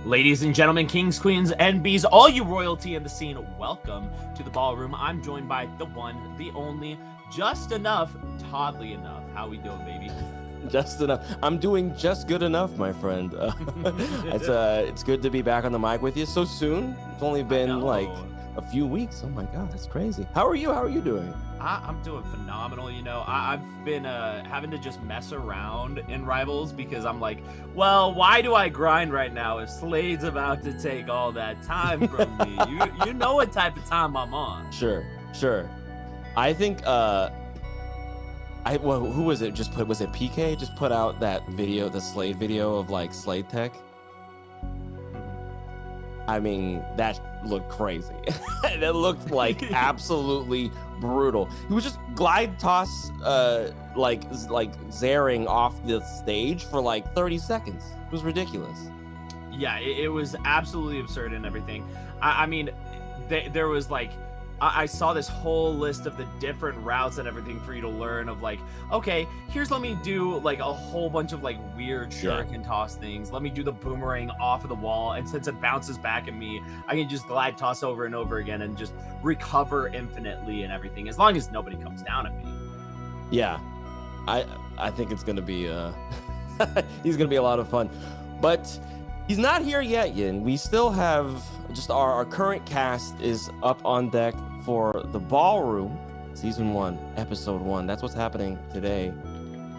Ladies and gentlemen, kings, queens, and bees, all you royalty in the scene, welcome to the ballroom. I'm joined by the one, the only, just enough, Toddly enough. How we doing, baby? Just enough. I'm doing just good enough, my friend. It's good to be back on the mic with you so soon. It's only been like a few weeks. Oh my god, that's crazy. How are you? How are you doing? I'm doing phenomenal. You know, I've been having to just mess around in Rivals because I'm like, well, why do I grind right now if Slade's about to take all that time from me? You know what type of time I'm on. Sure. I think who was it? Was it PK? Just put out that video, the Slade video of like Slade Tech. I mean, that looked crazy. That looked like absolutely brutal. He was just glide toss, like zaring off the stage for like 30 seconds. It was ridiculous. Yeah, it was absolutely absurd and everything. I mean, there was like, I saw this whole list of the different routes and everything for you to learn of like, okay, let me do like a whole bunch of like weird shuriken toss things. Let me do the boomerang off of the wall. And since it bounces back at me, I can just glide toss over and over again and just recover infinitely and everything, as long as nobody comes down at me. Yeah, I think it's going to be, he's going to be a lot of fun. But he's not here yet, Yin. We still have just our current cast is up on deck for the Ballroom Season 1, Episode 1. That's what's happening today.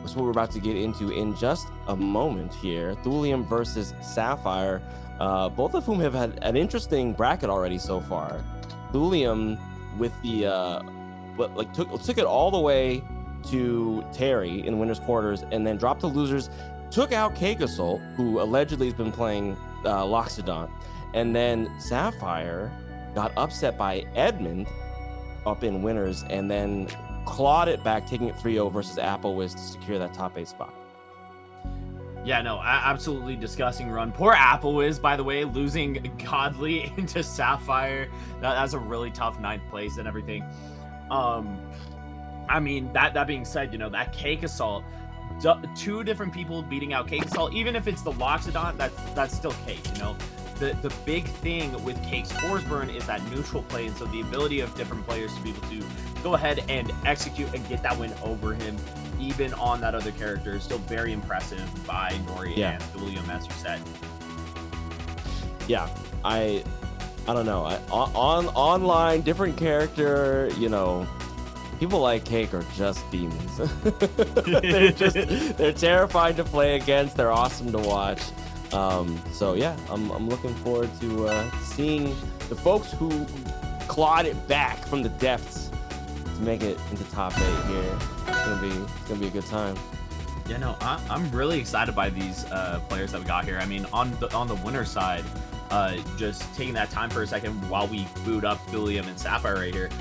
That's what we're about to get into in just a moment here. Thulium versus Sapphire, both of whom have had an interesting bracket already so far. Thulium with the, took it all the way to Terry in winner's quarters and then dropped the losers, took out Cake Assault, who allegedly has been playing Loxodon, and then Sapphire got upset by Edmund up in winners and then clawed it back, taking it 3-0 versus Applewiz to secure that top 8 spot. Yeah, no, absolutely disgusting run. Poor Applewiz, by the way, losing Godly into Sapphire. That's a really tough 9th place and everything. I mean, that being said, you know, that Cake Assault, 2 different people beating out Cake Assault, even if it's the Loxodon, that's still Cake, you know. The big thing with Cake's Force Burn is that neutral play, and so the ability of different players to be able to go ahead and execute and get that win over him, even on that other character, is still very impressive by Nori and Thulium, as you said. Yeah, I don't know. Online, different character, you know, people like Cake are just demons. they're terrifying to play against. They're awesome to watch. So yeah, I'm looking forward to seeing the folks who clawed it back from the depths to make it into top 8 here. It's gonna be a good time. Yeah, no, I'm really excited by these players that we got here. I mean, on the winner side, just taking that time for a second while we boot up Thulium and Sapphire right here.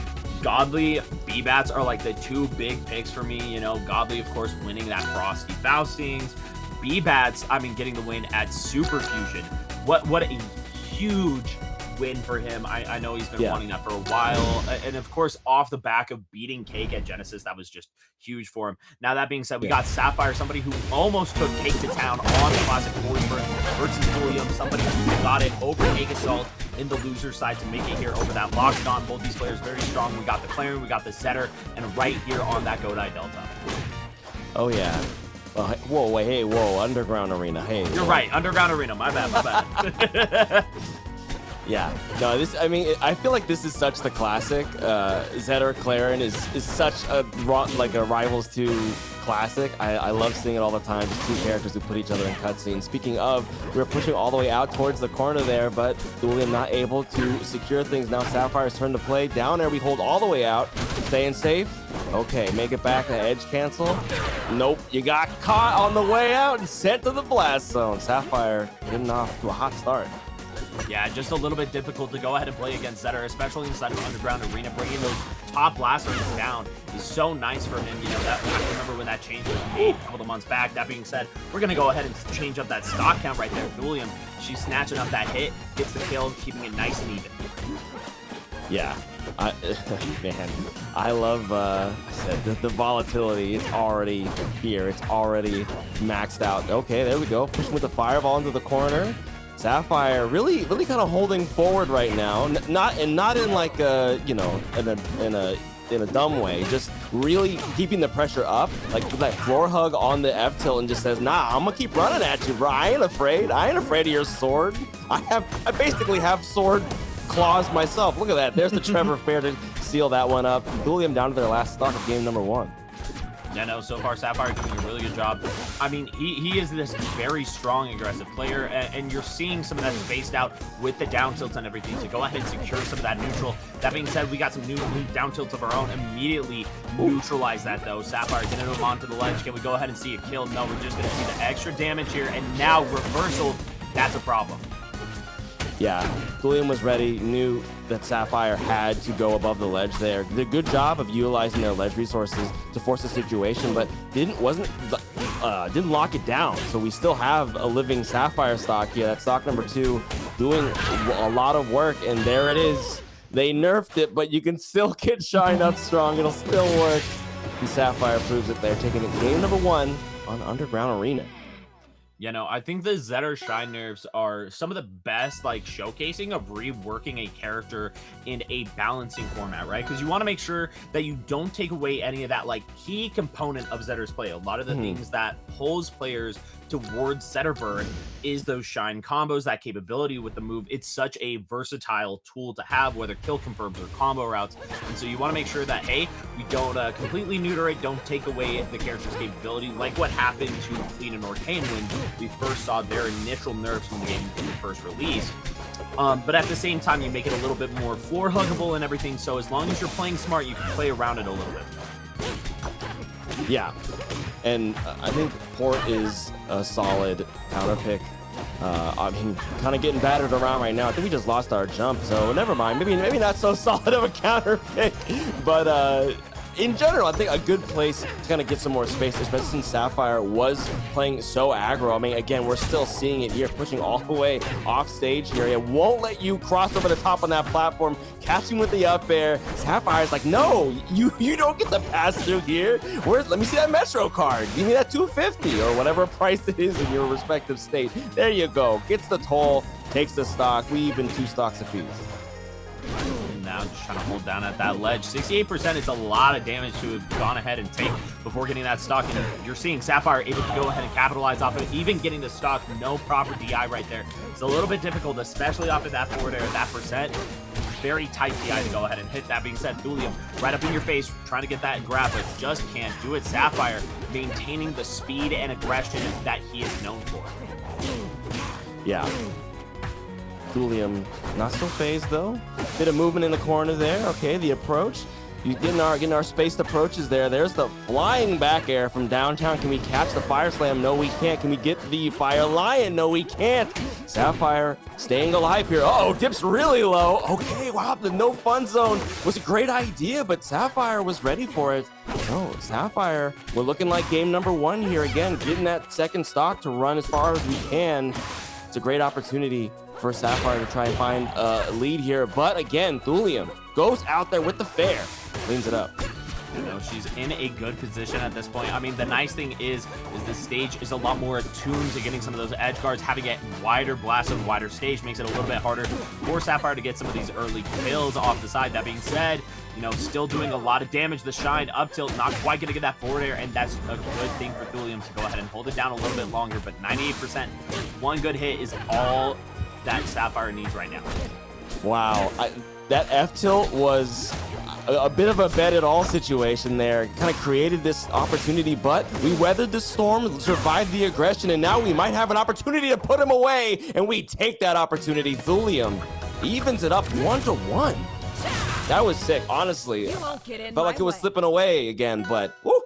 Godly, B-Bats are like the 2 big picks for me. You know, Godly, of course, winning that Frosty Faustings. B-Bats, I mean, getting the win at Super Fusion. What a huge win for him. I know he's been wanting that for a while. And of course, off the back of beating Cake at Genesis, that was just huge for him. Now, that being said, we got Sapphire, somebody who almost took Cake to town on the Classic Force Burn versus Thulium, somebody who got it over Cake Assault in the loser side to make it here over that Loxodon. Both these players very strong. We got the Clarion, we got the Zetter, and right here on that Godai Delta. Oh, yeah. Whoa, Underground Arena. Hey. You're right, Underground Arena. My bad. Yeah. No, I mean, I feel like this is such the classic. Zetter Clarion is such a Rivals 2 classic. I love seeing it all the time. Just 2 characters who put each other in cutscenes. Speaking of, we're pushing all the way out towards the corner there, but Thulium not able to secure things. Now Sapphire's turn to play. Down there, we hold all the way out. Staying safe. Okay, make it back. The edge cancel. Nope, you got caught on the way out and sent to the blast zone. Sapphire getting off to a hot start. Yeah, just a little bit difficult to go ahead and play against Zetter, especially inside of Underground Arena. Bringing those top blasters down is so nice for him. You know, I remember when that change was made a couple of months back. That being said, we're going to go ahead and change up that stock count right there. Thulium, she's snatching up that hit, gets the kill, keeping it nice and even. Yeah, man, I love the volatility. It's already here. It's already maxed out. Okay, there we go. Pushing with the fireball into the corner. Sapphire really kind of holding forward right now, not in like a, you know, in a dumb way, just really keeping the pressure up, like with that floor hug on the F tilt, and just says, nah, I'm gonna keep running at you, bro. I ain't afraid of your sword. I basically have sword claws myself. Look at that. There's the Trevor Fair to seal that one up. Thulium down to their last stock of game number 1. Yeah, no, so far Sapphire doing a really good job. I mean, he is this very strong, aggressive player, and you're seeing some of that spaced out with the down tilts and everything to go ahead and secure some of that neutral. That being said, we got some new down tilts of our own. Immediately neutralize that, though. Sapphire getting him onto the ledge. Can we go ahead and see a kill? No, we're just going to see the extra damage here, and now reversal. That's a problem. Yeah, Thulium was ready, knew that Sapphire had to go above the ledge there. Did a good job of utilizing their ledge resources to force the situation, but didn't lock it down. So we still have a living Sapphire stock here. That's stock number 2, doing a lot of work, and there it is. They nerfed it, but you can still get Shine up strong. It'll still work. And Sapphire proves it there, taking it game number 1 on Underground Arena. You know, I think the Zetter Shine nerfs are some of the best, like, showcasing of reworking a character in a balancing format, right? Because you want to make sure that you don't take away any of that, like, key component of Zetter's play. A lot of the things that pulls players towards Zetter burn is those Shine combos, that capability with the move. It's such a versatile tool to have, whether kill confirms or combo routes. And so you want to make sure that, hey, we don't completely neuter it, don't take away the character's capability, like what happened to Fleet and Orcane when we first saw their initial nerfs when the game was first released. But at the same time, you make it a little bit more floor huggable and everything, so as long as you're playing smart, you can play around it a little bit. Yeah, and I think Port is a solid counter pick. I mean, kind of getting battered around right now. I think we just lost our jump, so never mind. Maybe not so solid of a counter pick, but in general, I think a good place to kind of get some more space, especially since Sapphire was playing so aggro. I mean, again, we're still seeing it here, pushing all the way off stage here. It won't let you cross over the top on that platform, catching with the up air. Sapphire's like, no, you don't get the pass through here. Let me see that Metro card. Give me that 250 or whatever price it is in your respective state. There you go. Gets the toll, takes the stock. We even 2 stocks apiece. Now just trying to hold down at that ledge. 68% is a lot of damage to have gone ahead and take before getting that stock. And you're seeing Sapphire able to go ahead and capitalize off it, even getting the stock. No proper DI right there. It's a little bit difficult, especially off of that forward air, that percent. Very tight DI to go ahead and hit. That being said, Thulium right up in your face, trying to get that grab, but just can't do it. Sapphire maintaining the speed and aggression that he is known for. Yeah. Thulium not so phased though. Bit of movement in the corner there. Okay, the approach. You getting our spaced approaches there. There's the flying back air from downtown. Can we catch the Fire Slam? No, we can't. Can we get the Fire Lion? No, we can't. Sapphire staying alive here. Oh, dips really low. Okay, wow, the no fun zone was a great idea, but Sapphire was ready for it. No, Sapphire, we're looking like game number 1 here again, getting that second stock to run as far as we can. It's a great opportunity for Sapphire to try and find a lead here. But again, Thulium goes out there with the fair, cleans it up. You know, she's in a good position at this point. I mean, the nice thing is the stage is a lot more attuned to getting some of those edge guards. Having it wider blast on wider stage makes it a little bit harder for Sapphire to get some of these early kills off the side. That being said, you know, still doing a lot of damage. The Shine up tilt, not quite going to get that forward air, and that's a good thing for Thulium to go ahead and hold it down a little bit longer. But 98%, one good hit is all that Sapphire needs right now. Wow, that F tilt was a bit of a bet it all situation there. Kind of created this opportunity, but we weathered the storm, survived the aggression, and now we might have an opportunity to put him away, and we take that opportunity. Thulium evens it up 1-1. That was sick, honestly. Felt like it was slipping away again, but woo.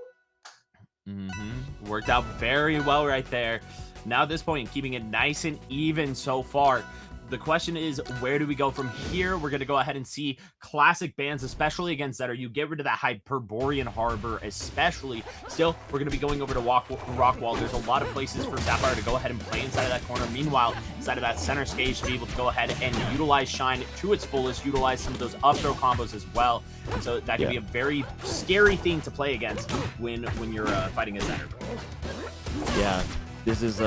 Worked out very well right there. Now at this point, keeping it nice and even so far. The question is, where do we go from here? We're going to go ahead and see classic bans, especially against Zetter. You get rid of that Hyperborean Harbor, especially. Still, we're going to be going over to Rockwall. There's a lot of places for Sapphire to go ahead and play inside of that corner. Meanwhile, inside of that center stage, to be able to go ahead and utilize Shine to its fullest, utilize some of those up throw combos as well. And so that can be a very scary thing to play against when you're fighting a Zetter. Yeah, this is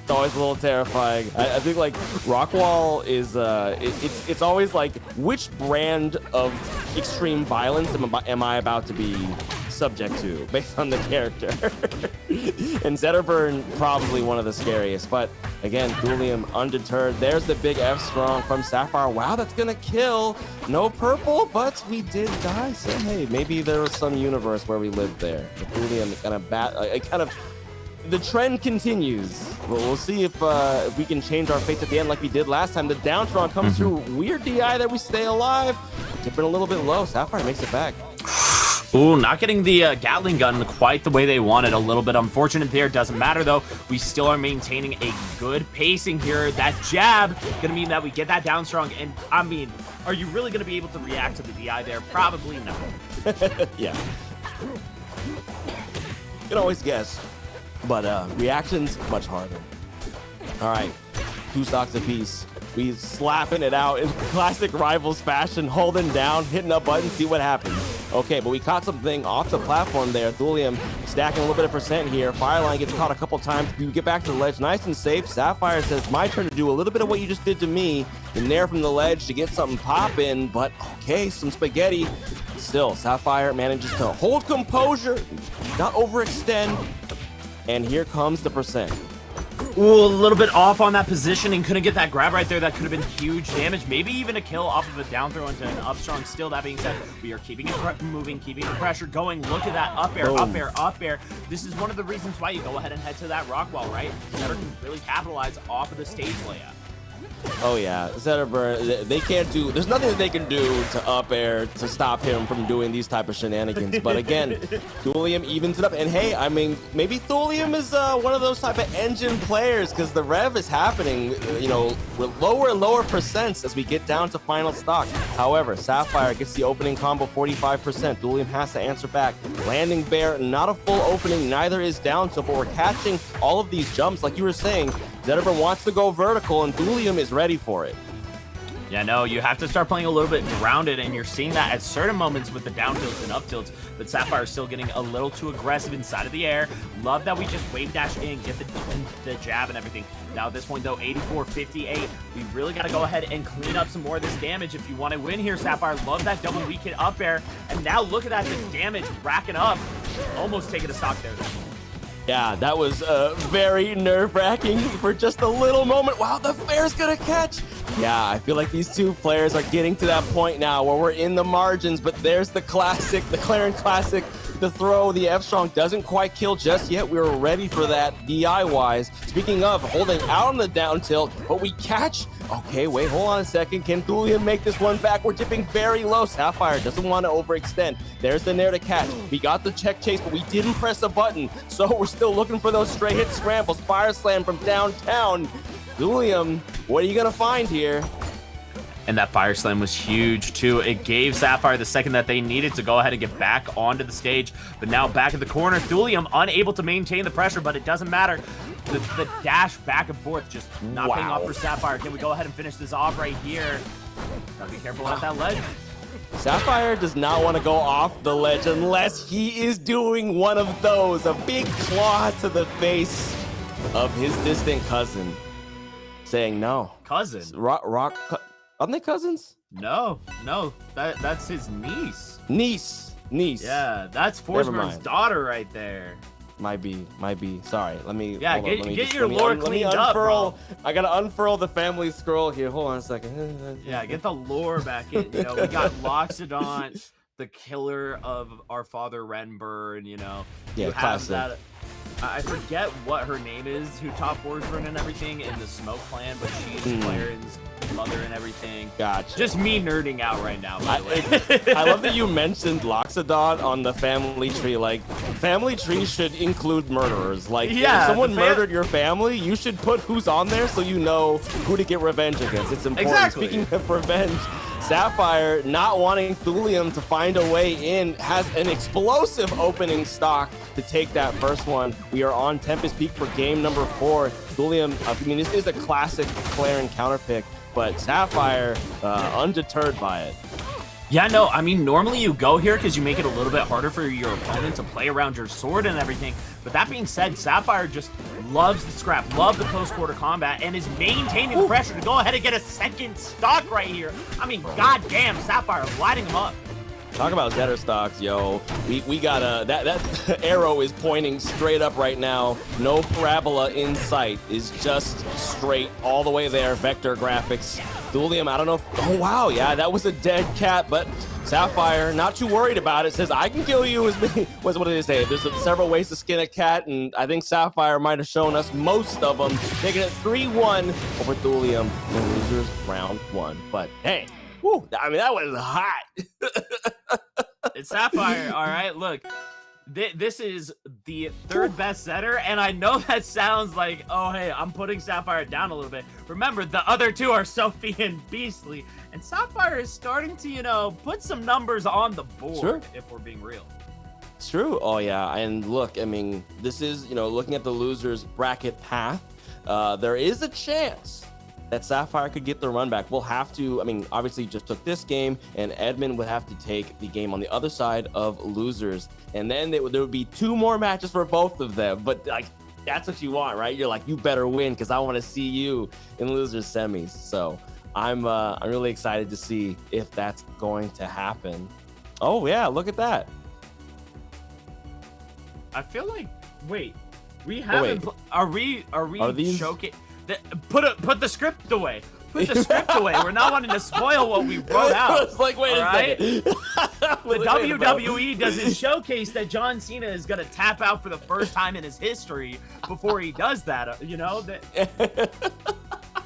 It's always a little terrifying. I think like Rockwall is it's always like, which brand of extreme violence am I about to be subject to based on the character? And Zetterburn probably one of the scariest, but again, Thulium undeterred. There's the big F strong from Sapphire. Wow, that's gonna kill. No purple, but we did die. So hey, maybe there was some universe where we lived there. The Thulium kind of the trend continues. We'll see if we can change our fates at the end like we did last time. The down strong comes through. Weird DI that we stay alive. Dipping a little bit low. Sapphire makes it back. Ooh, not getting the Gatling gun quite the way they wanted. A little bit unfortunate there. Doesn't matter, though. We still are maintaining a good pacing here. That jab going to mean that we get that down strong. And, I mean, are you really going to be able to react to the DI there? Probably not. Yeah. You can always guess. But reactions, much harder. All right. 2 stocks apiece. We slapping it out in classic Rivals fashion, holding down, hitting a button, see what happens. Okay, but we caught something off the platform there. Thulium stacking a little bit of percent here. Fireline gets caught a couple times. We get back to the ledge nice and safe. Sapphire says, my turn to do a little bit of what you just did to me. And there from the ledge to get something popping. But okay, some spaghetti. Still, Sapphire manages to hold composure, not overextend. And here comes the percent. Ooh, a little bit off on that position and couldn't get that grab right there. That could have been huge damage. Maybe even a kill off of a down throw into an up strong. Still, that being said, we are keeping it moving, keeping the pressure going. Look at that up air, up air, up air. This is one of the reasons why you go ahead and head to that rock wall, right? Zetter can really capitalize off of the stage layout. Oh yeah, Zetterburn, they can't do, there's nothing that they can do to up air to stop him from doing these type of shenanigans. But again, Thulium evens it up. And hey, I mean, maybe Thulium is one of those type of engine players, because the rev is happening, you know, with lower and lower percents as we get down to final stock. However, Sapphire gets the opening combo 45%. Thulium has to answer back. Landing bear, not a full opening, neither is down tilt, but we're catching all of these jumps. Like you were saying, Zetterburn wants to go vertical, and Thulium is ready for it. Yeah, no, you have to start playing a little bit grounded, and you're seeing that at certain moments with the down tilts and up tilts, but Sapphire is still getting a little too aggressive inside of the air. Love that we just wave dash in, get the jab and everything. Now at this point, though, 84-58, we really got to go ahead and clean up some more of this damage if you want to win here, Sapphire. Love that double weak hit up air, and now look at that, the damage racking up. Almost taking a stock there, though. Yeah, that was very nerve-wracking for just a little moment. Wow, the fair's gonna catch. Yeah, I feel like these two players are getting to that point now where we're in the margins, but there's the classic, the Claren classic. The throw, the F-Strong doesn't quite kill just yet. We were ready for that DI-wise. Speaking of, holding out on the down tilt, but we catch. Okay, wait, hold on a second. Can Thulium make this one back? We're dipping very low. Sapphire doesn't want to overextend. There's the nair to catch. We got the check chase, but we didn't press a button. So we're still looking for those straight hit scrambles. Fire slam from downtown. Thulium, what are you going to find here? And that fire slam was huge too. It gave Sapphire the second that they needed to go ahead and get back onto the stage. But now back in the corner, Thulium unable to maintain the pressure, but it doesn't matter. The dash back and forth just not paying off for Sapphire. Can we go ahead and finish this off right here? Gotta be careful at that ledge. Sapphire does not want to go off the ledge unless he is doing one of those. A big claw to the face of his distant cousin. Saying no. Cousin? Aren't they cousins? No, that's his niece. Niece. Yeah, that's Forsberg's daughter right there. Might be. Sorry, let me. Yeah, get your lore cleaned up, bro. I gotta unfurl the family scroll here. Hold on a second. Yeah, get the lore back in. You know, we got Loxodon, the killer of our father Renburn. You know, yeah, classic. That. I forget what her name is, who taught Forsberg and everything in the Smoke Clan, but she's Claren's mother and everything. Gotcha. Just me nerding out right now, by the way. I love that you mentioned Loxodon on the family tree. Like, family tree should include murderers. Like, yeah, if someone murdered your family, you should put who's on there so you know who to get revenge against. It's important. Exactly. Speaking of revenge, Sapphire, not wanting Thulium to find a way in, has an explosive opening stock to take that first one. We are on Tempest Peak for game number 4. Thulium, I mean, this is a classic Claren counterpick, but Sapphire, undeterred by it. Yeah, no, I mean, normally you go here because you make it a little bit harder for your opponent to play around your sword and everything. But that being said, Sapphire just loves the scrap, loves the close quarter combat, and is maintaining the pressure to go ahead and get a second stock right here. I mean, goddamn, Sapphire lighting him up. Talk about Zetter stocks, yo. We got that arrow is pointing straight up right now. No parabola in sight, is just straight all the way there. Vector graphics. Thulium, I don't know if, oh wow, yeah, that was a dead cat, but Sapphire, not too worried about it, says, I can kill you as many, what did they say? There's several ways to skin a cat, and I think Sapphire might have shown us most of them, taking it 3-1 over Thulium in the losers round 1. But hey, whew, I mean, that was hot. It's Sapphire, all right? Look, this is the third best setter, and I know that sounds like, oh, hey, I'm putting Sapphire down a little bit. Remember, the other two are Sophie and Beastly, and Sapphire is starting to, you know, put some numbers on the board, sure, if we're being real. It's true. Oh, yeah, and look, I mean, this is, you know, looking at the losers bracket path, there is a chance that Sapphire could get the run back. We'll have to, I mean, obviously just took this game, and Edmund would have to take the game on the other side of losers. And then there would be 2 more matches for both of them. But like, that's what you want, right? You're like, you better win because I want to see you in losers semis. So I'm really excited to see if that's going to happen. Oh yeah, look at that. I feel like, wait, we haven't, are we showcasing? Put the script away. Put the script away. We're not wanting to spoil what we wrote out. It's like, wait a second. The WWE doesn't showcase that John Cena is gonna tap out for the first time in his history before he does that. You know that.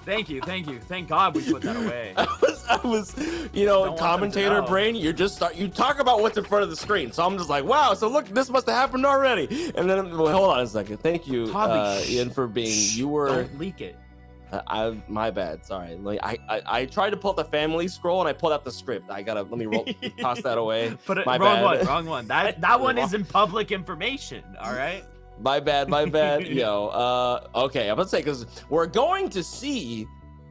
Thank you. Thank God we put that away. I was, you know, commentator brain. You talk about what's in front of the screen. So I'm just like, wow. So look, this must have happened already. And then, well, hold on a second. Thank you, Ian, for being. You were. Don't leak it. My bad. Sorry. Like I tried to pull up the family scroll and I pulled out the script. Let me toss that away. Wrong one. That one isn't public information. All right. My bad. Yo. Okay. I'm gonna say because we're going to see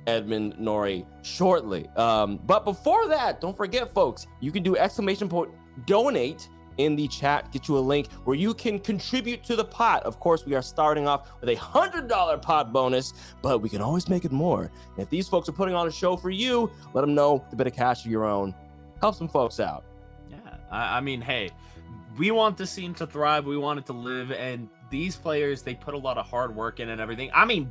Edmund Nori shortly. But before that, don't forget, folks, you can do !donate in the chat, get you a link where you can contribute to the pot. Of course, we are starting off with a $100 pot bonus, but we can always make it more. And if these folks are putting on a show for you, let them know the bit of cash of your own. Help some folks out. Yeah, I mean, hey, we want the scene to thrive. We want it to live, and these players, they put a lot of hard work in and everything. I mean,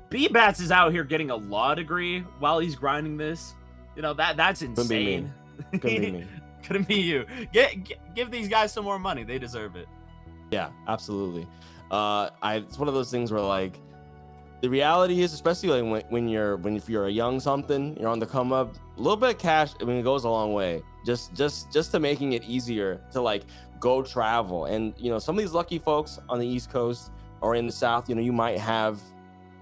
B-Bats is out here getting a law degree while he's grinding this. You know, that's insane. Couldn't be me. Couldn't be you. Give these guys some more money. They deserve it. Yeah, absolutely. It's one of those things where, like, the reality is, especially like if you're a young something, you're on the come up, a little bit of cash, I mean, it goes a long way. Just to making it easier to like go travel. And you know, some of these lucky folks on the East Coast or in the South, you know, you might have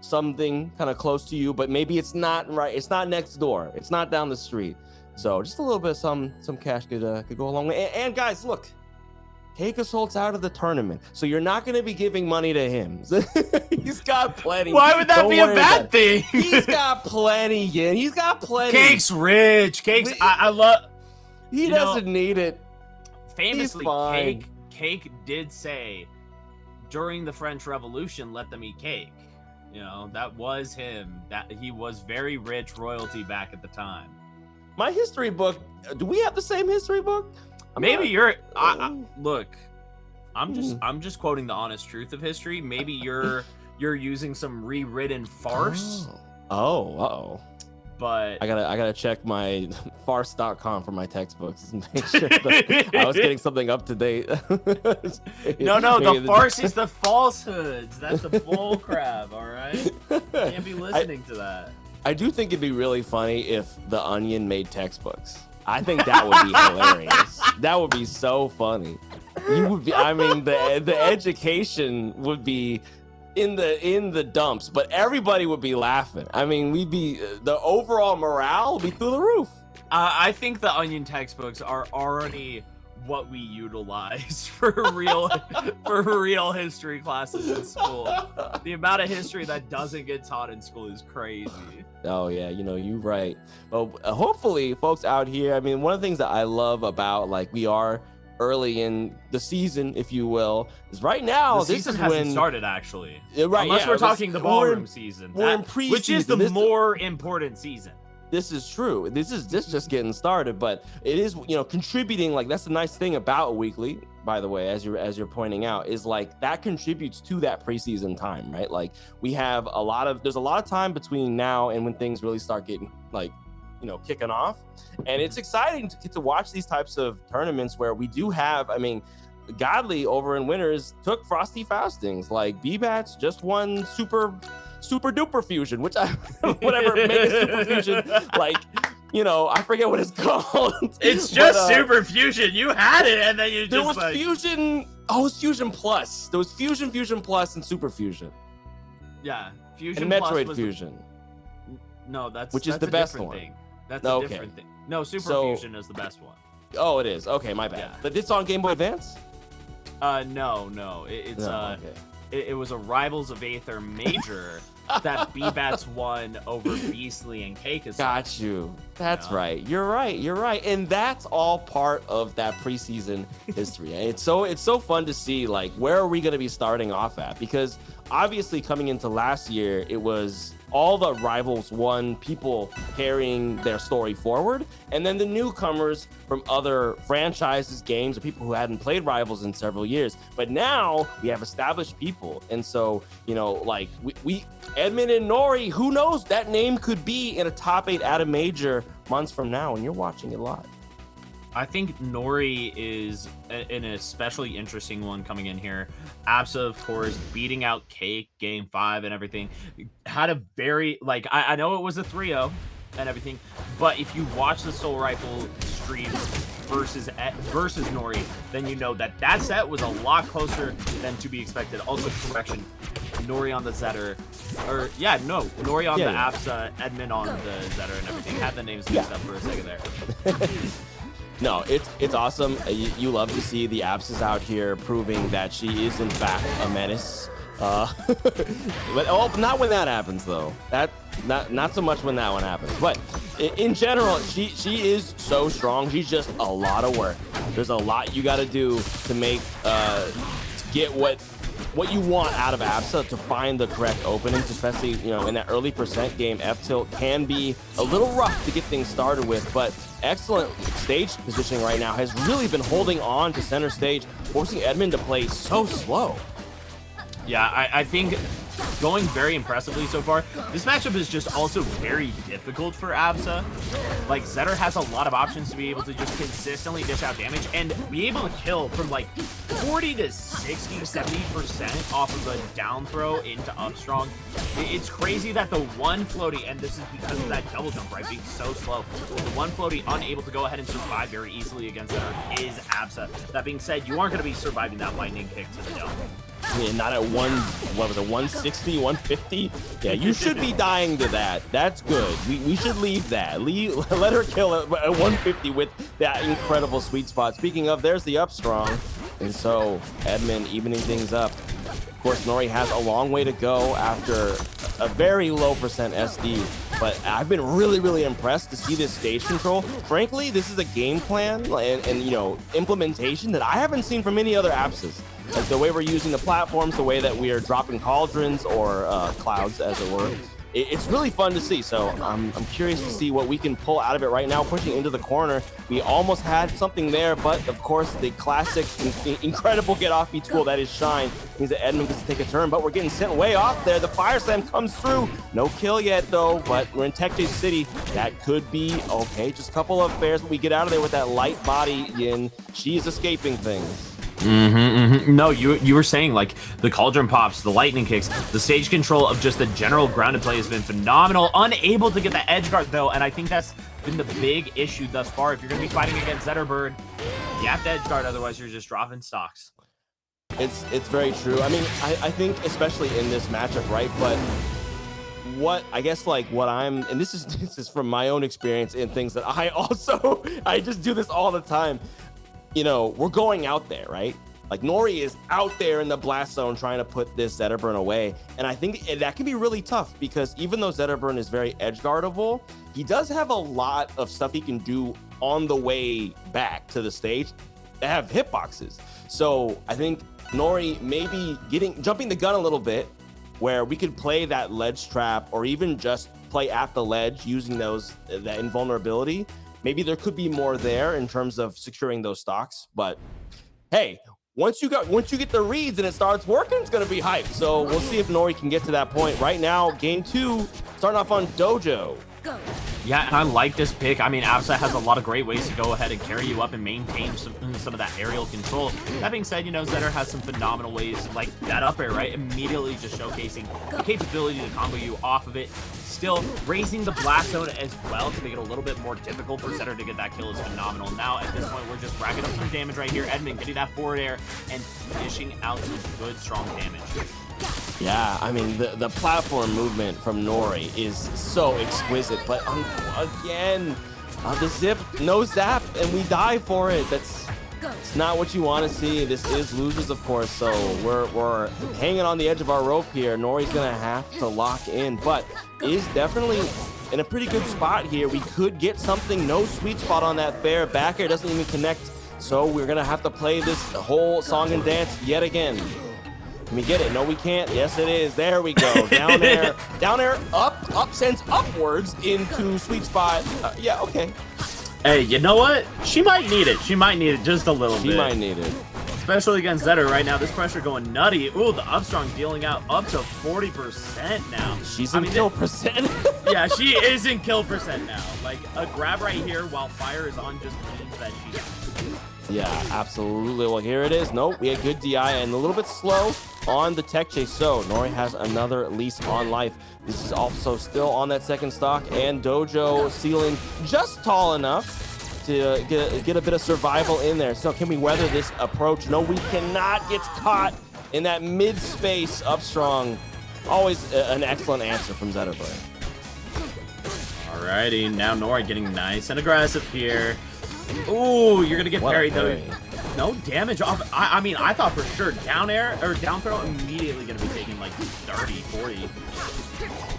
something kind of close to you, but maybe it's not right. It's not next door. It's not down the street. So just a little bit of some cash could go a long way. And guys, look, Cake Assault's out of the tournament, so you're not going to be giving money to him. He's got plenty. Why would that be a bad thing? He's got plenty, yeah. He's got plenty. Cake's rich. Cake's. I love. He doesn't need it. Famously, Cake did say during the French Revolution, "Let them eat cake." You know, that was him. That he was very rich royalty back at the time. My history book. Do we have the same history book? Maybe you're. Look, I'm just quoting the honest truth of history. Maybe you're using some rewritten farce. Oh. But I gotta check my farce.com for my textbooks and make sure that I was getting something up to date. No, the farce is the falsehoods. That's the bull crap. All right, you can't be listening to that. I do think it'd be really funny if The Onion made textbooks. I think that would be hilarious. That would be so funny. You would be. I mean, the education would be in the dumps, but everybody would be laughing. I mean, the overall morale would be through the roof. I think The Onion textbooks are already what we utilize for real history classes in school. The amount of history that doesn't get taught in school is crazy. Oh yeah, you know, you're right. Well, hopefully folks out here, I mean, one of the things that I love about, like, we are early in the season, if you will, is right now the season hasn't started actually. Right, unless yeah, we're talking the ballroom season. We're in pre-season, which is the more important season. This is true. This is just getting started, but it is, you know, contributing. Like, that's the nice thing about weekly, by the way, as you're pointing out, is like that contributes to that preseason time, right? Like, we have there's a lot of time between now and when things really start getting, like, you know, kicking off. And it's exciting to get to watch these types of tournaments where we do have, I mean, Godly over in Winners took Frosty Faustings. Like, B-Bats just won super duper fusion, which I whatever mega super fusion, like, you know, I forget what it's called. It's just super fusion. You had it, and then you there just was fusion. Oh, it's fusion plus. There was fusion plus, and super fusion. Yeah, fusion and plus Metroid was fusion. No, that's which is that's the a best different one. Thing. That's Okay. a different thing. No, super fusion is the best one. Oh, it is. Okay, my bad. Yeah. But it's on Game Boy Advance. No, it's okay. It was a Rivals of Aether major that B-Bats won over Beastly and Cake. Got you. That's right. You're right. And that's all part of that preseason history. It's so fun to see, like, where are we going to be starting off at? Because obviously coming into last year, it was all the Rivals 1 people carrying their story forward, and then the newcomers from other franchises, games, or people who hadn't played Rivals in several years. But now we have established people, and so, you know, like, we Edmund and Nori, who knows, that name could be in a top 8 at a major months from now, and you're watching it live. I think Nori is an especially interesting one coming in here. Absa, of course, beating out Cake Game 5 and everything. Had a very, like, I know it was a 3-0 and everything, but if you watch the Soul Rifle stream versus Nori, then you know that set was a lot closer than to be expected. Also, correction, Nori on the Zetter. Or, yeah, no, Nori on the Absa, Edmund on the Zetter and everything. Had the names mixed up for a second there. No, it's awesome. You love to see the Abs's out here proving that she is in fact a menace. But not when that happens though. Not so much when that one happens. But in general, she is so strong. She's just a lot of work. There's a lot you got to do to make to get what you want out of Absa, to find the correct openings, especially, you know, in that early percent game. F-tilt can be a little rough to get things started with, but excellent stage positioning right now has really been holding on to center stage, forcing Edmund to play so slow. Yeah, I think going very impressively so far. This matchup is just also very difficult for Absa. Like, Zetter has a lot of options to be able to just consistently dish out damage and be able to kill from like 40 to 60, 70% off of a down throw into up strong. It's crazy that the one floaty, and this is because of that double jump, right, being so slow, the one floaty unable to go ahead and survive very easily against Zetter is Absa. That being said, you aren't going to be surviving that lightning kick to the dome. Yeah, not at 160, 150? Yeah, you should be dying to that. That's good. We should leave that. Let her kill at 150 with that incredible sweet spot. Speaking of, there's the up strong. And so Edmund evening things up. Of course, Nori has a long way to go after a very low percent SD, but I've been really impressed to see this stage control. Frankly, this is a game plan and you know, implementation that I haven't seen from any other Absas. Like the way we're using the platforms, the way that we are dropping cauldrons or clouds, as it were. It's really fun to see. So I'm curious to see what we can pull out of it right now. Pushing into the corner, we almost had something there, but of course the classic, incredible get off me tool that is Shine means that Edmund gets to take a turn, but we're getting sent way off there. The Fire Slam comes through. No kill yet though, but we're in Tech Day City. That could be okay. Just a couple of fares, but we get out of there with that light body, and she's escaping things. No, you were saying, like, the cauldron pops, the lightning kicks, the stage control of just the general grounded play has been phenomenal. Unable to get the edge guard though, and I think that's been the big issue thus far. If you're going to be fighting against Zetterbird, you have to edge guard, otherwise you're just dropping stocks. It's very true. I mean, I think especially in this matchup, right? But what I guess, like, what I'm, and this is from my own experience in things that I just do this all the time. you know, we're going out there, right? Like Nori is out there in the blast zone trying to put this Zetterburn away. And I think that can be really tough because even though Zetterburn is very edge guardable, he does have a lot of stuff he can do on the way back to the stage that have hitboxes. So I think Nori maybe jumping the gun a little bit where we could play that ledge trap or even just play at the ledge using that invulnerability. Maybe there could be more there in terms of securing those stocks, but hey, once you get the reads and it starts working, it's going to be hype. So we'll see if Nori can get to that point. Right now, game 2, starting off on Dojo. Go. Yeah, and I like this pick. I mean, Absa has a lot of great ways to go ahead and carry you up and maintain some of that aerial control. That being said, you know, Zetter has some phenomenal ways, like that up air, right? Immediately just showcasing the capability to combo you off of it. Still, raising the blast zone as well to make it a little bit more difficult for Zetter to get that kill is phenomenal. Now, at this point, we're just racking up some damage right here. Edmund getting that forward air and dishing out some good, strong damage. Yeah, I mean, the platform movement from Nori is so exquisite, but again, the zip, no zap, and we die for it. It's not what you want to see. This is losers, of course, so we're hanging on the edge of our rope here. Nori's going to have to lock in, but is definitely in a pretty good spot here. We could get something. No sweet spot on that fair. Back air doesn't even connect, so we're going to have to play this whole song and dance yet again. Can we get it? No, we can't. Yes, it is. There we go. Down air, up, sends upwards into sweet spot. Yeah, okay. Hey, you know what? She might need it. She might need it just a little bit. She might need it. Especially against Zetter right now. This pressure going nutty. Ooh, the Upstrong dealing out up to 40% now. She's in kill percent. Yeah, she is in kill percent now. Like, a grab right here while fire is on just means that she... Yeah, absolutely. Well, here it is. Nope, we had good DI and a little bit slow on the tech chase. So Nori has another lease on life. This is also still on that second stock, and Dojo ceiling just tall enough to get a bit of survival in there. So can we weather this approach? No, we cannot. Gets caught in that mid space. Upstrong, always an excellent answer from Zetterberg. Alrighty, now Nori getting nice and aggressive here. Ooh, you're gonna get parried though. No damage off. I mean, I thought for sure down air or down throw immediately gonna be taking like 30, 40.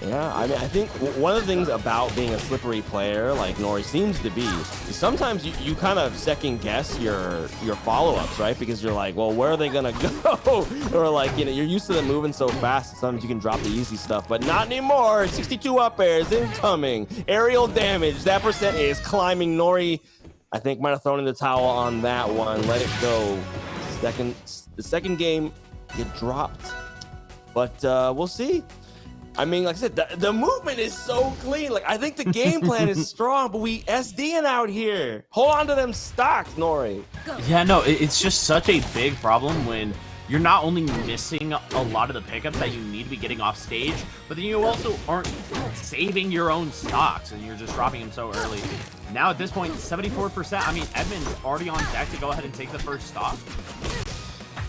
Yeah, I mean, I think one of the things about being a slippery player like Nori seems to be is sometimes you kind of second guess your follow-ups, right? Because you're like, well, where are they gonna go? Or like, you know, you're used to them moving so fast, sometimes you can drop the easy stuff, but not anymore. 62 up airs incoming. Aerial damage. That percent is climbing. Nori, I think, might have thrown in the towel on that one. Let it go. The second game, get dropped. But we'll see. I mean, like I said, the movement is so clean. Like, I think the game plan is strong, but we SDing out here. Hold on to them stocks, Nori. Yeah, no, it's just such a big problem when you're not only missing a lot of the pickups that you need to be getting off stage, but then you also aren't saving your own stocks, and you're just dropping them so early. Now at this point, 74%. I mean, Edmund's already on deck to go ahead and take the first stock.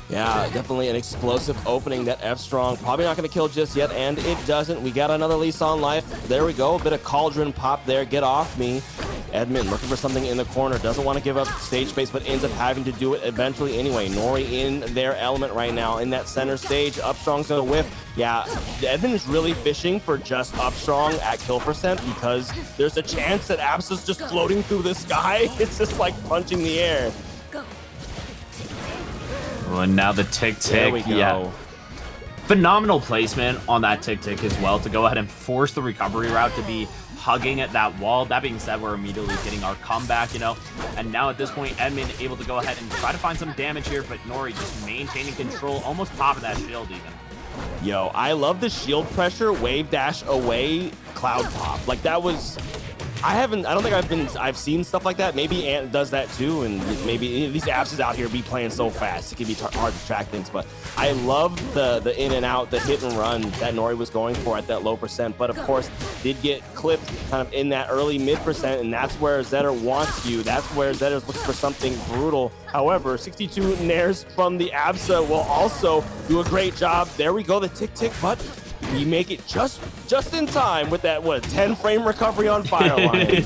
Yeah, definitely an explosive opening. That F-Strong probably not going to kill just yet, and it doesn't. We got another lease on life. There we go. A bit of cauldron pop there. Get off me. Edmund looking for something in the corner. Doesn't want to give up stage space, but ends up having to do it eventually anyway. Nori in their element right now in that center stage. Upstrong's going to whiff. Yeah, Edmund is really fishing for just Upstrong at kill percent because there's a chance that Absa's just floating through the sky. It's just like punching the air. Oh, and now the tick-tick. There we go. Yeah. Phenomenal placement on that tick-tick as well to go ahead and force the recovery route to be hugging at that wall. That being said, we're immediately getting our comeback, you know. And now at this point, Edmund able to go ahead and try to find some damage here, but Nori just maintaining control, almost popping that shield even. Yo, I love the shield pressure, wave dash away, cloud pop. Like that was... I don't think I've seen stuff like that. Maybe Ant does that too, and maybe these apps is out here be playing so fast. It can be hard to track things, but I love the in and out, the hit and run that Nori was going for at that low percent, but of course did get clipped kind of in that early mid percent, and that's where Zetter wants you. That's where Zetter's looking for something brutal. However, 62 nairs from the Absa will also do a great job. There we go, the tick-tick, but we make it just in time with that, what, 10 frame recovery on Fire Lion.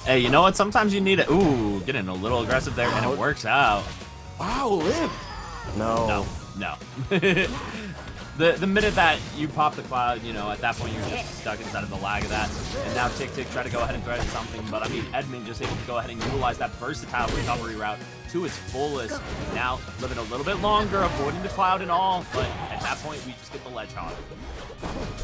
Hey, you know what? Sometimes you need it. Ooh, getting a little aggressive there, and it works out. Wow, lived. No. The minute that you pop the cloud, you know, at that point you're just stuck inside of the lag of that. And now Tick try to go ahead and threaten something, but I mean, Edmund just able to go ahead and utilize that versatile recovery route to its fullest. Now living a little bit longer, avoiding the cloud and all, but at that point we just get the ledge hog.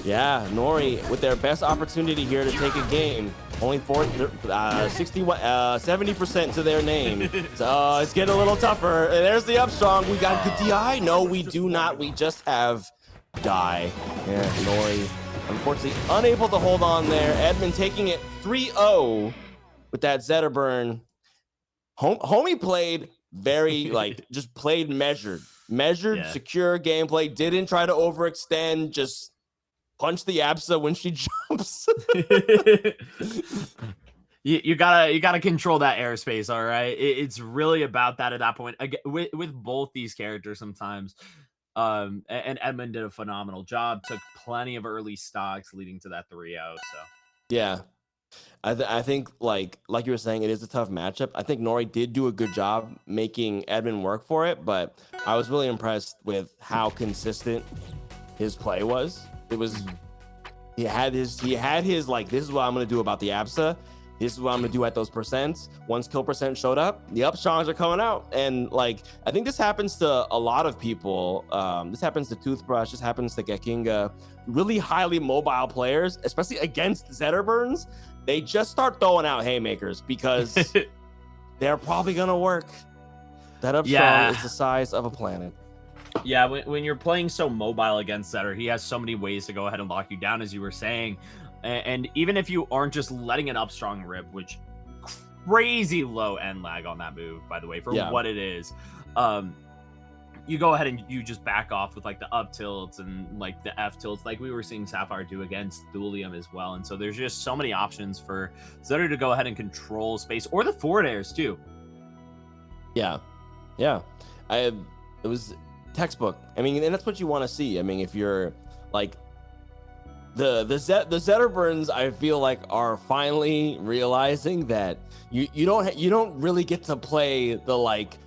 Yeah, Nori with their best opportunity here to take a game. Only 70% to their name. So it's getting a little tougher. And there's the up strong. We got good DI. No, we do not. We just have die. Yeah, Nori, unfortunately, unable to hold on there. Edmund taking it 3-0 with that Zetter burn. Homie played very, just played measured. Yeah. Secure gameplay. Didn't try to overextend. Just punch the Absa when she jumps. you gotta control that airspace, all right? It's really about that at that point. Again, with both these characters sometimes. And Edmund did a phenomenal job. Took plenty of early stocks leading to that 3-0. So yeah. I think like you were saying, it is a tough matchup. I think Nori did do a good job making Edmund work for it, but I was really impressed with how consistent his play was. It was he had his like, this is what I'm gonna do about the Absa. This is what I'm gonna do at those percents. Once kill percent showed up, the up strongs are coming out. And like, I think this happens to a lot of people. This happens to Toothbrush, this happens to Gekinga, really highly mobile players, especially against Zetterburns. They just start throwing out haymakers because they're probably gonna work. That up strong is the size of a planet. Yeah, when you're playing so mobile against Zetter, he has so many ways to go ahead and lock you down, as you were saying. And even if you aren't just letting an up strong rip, which crazy low end lag on that move, by the way, for what it is, you go ahead and you just back off with like the up tilts and like the F tilts, like we were seeing Sapphire do against Thulium as well. And so there's just so many options for Zetter to go ahead and control space, or the forward airs too. Yeah. It was textbook. I mean, and that's what you want to see. I mean, if you're like the Zetterburns, I feel like are finally realizing that you don't really get to play the like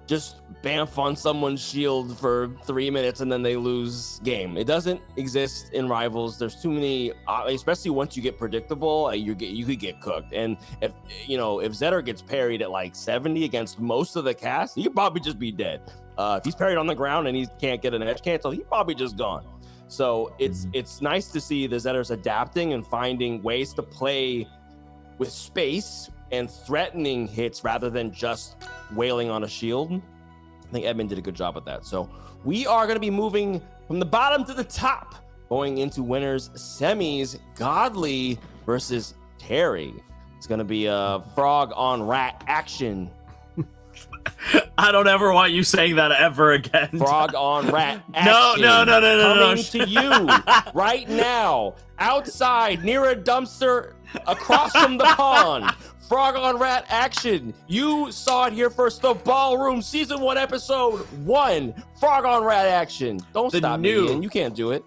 just bamf on someone's shield for 3 minutes and then they lose game. It doesn't exist in Rivals. There's too many, especially once you get predictable, you could get cooked. And if Zetter gets parried at like 70 against most of the cast, he could probably just be dead. If he's parried on the ground and he can't get an edge cancel, he's probably just gone. So it's nice to see the Zetters adapting and finding ways to play with space and threatening hits rather than just wailing on a shield. I think Edmund did a good job with that. So we are going to be moving from the bottom to the top, going into winners semis. Godly versus Terry. It's going to be a frog on rat action. I don't ever want you saying that ever again. Frog on rat action. No. Coming to you right now, outside near a dumpster across from the pond. Frog on rat action. You saw it here first. The Ballroom Season 1 Episode 1. Frog on rat action. Don't stop me, Ian. You can't do it.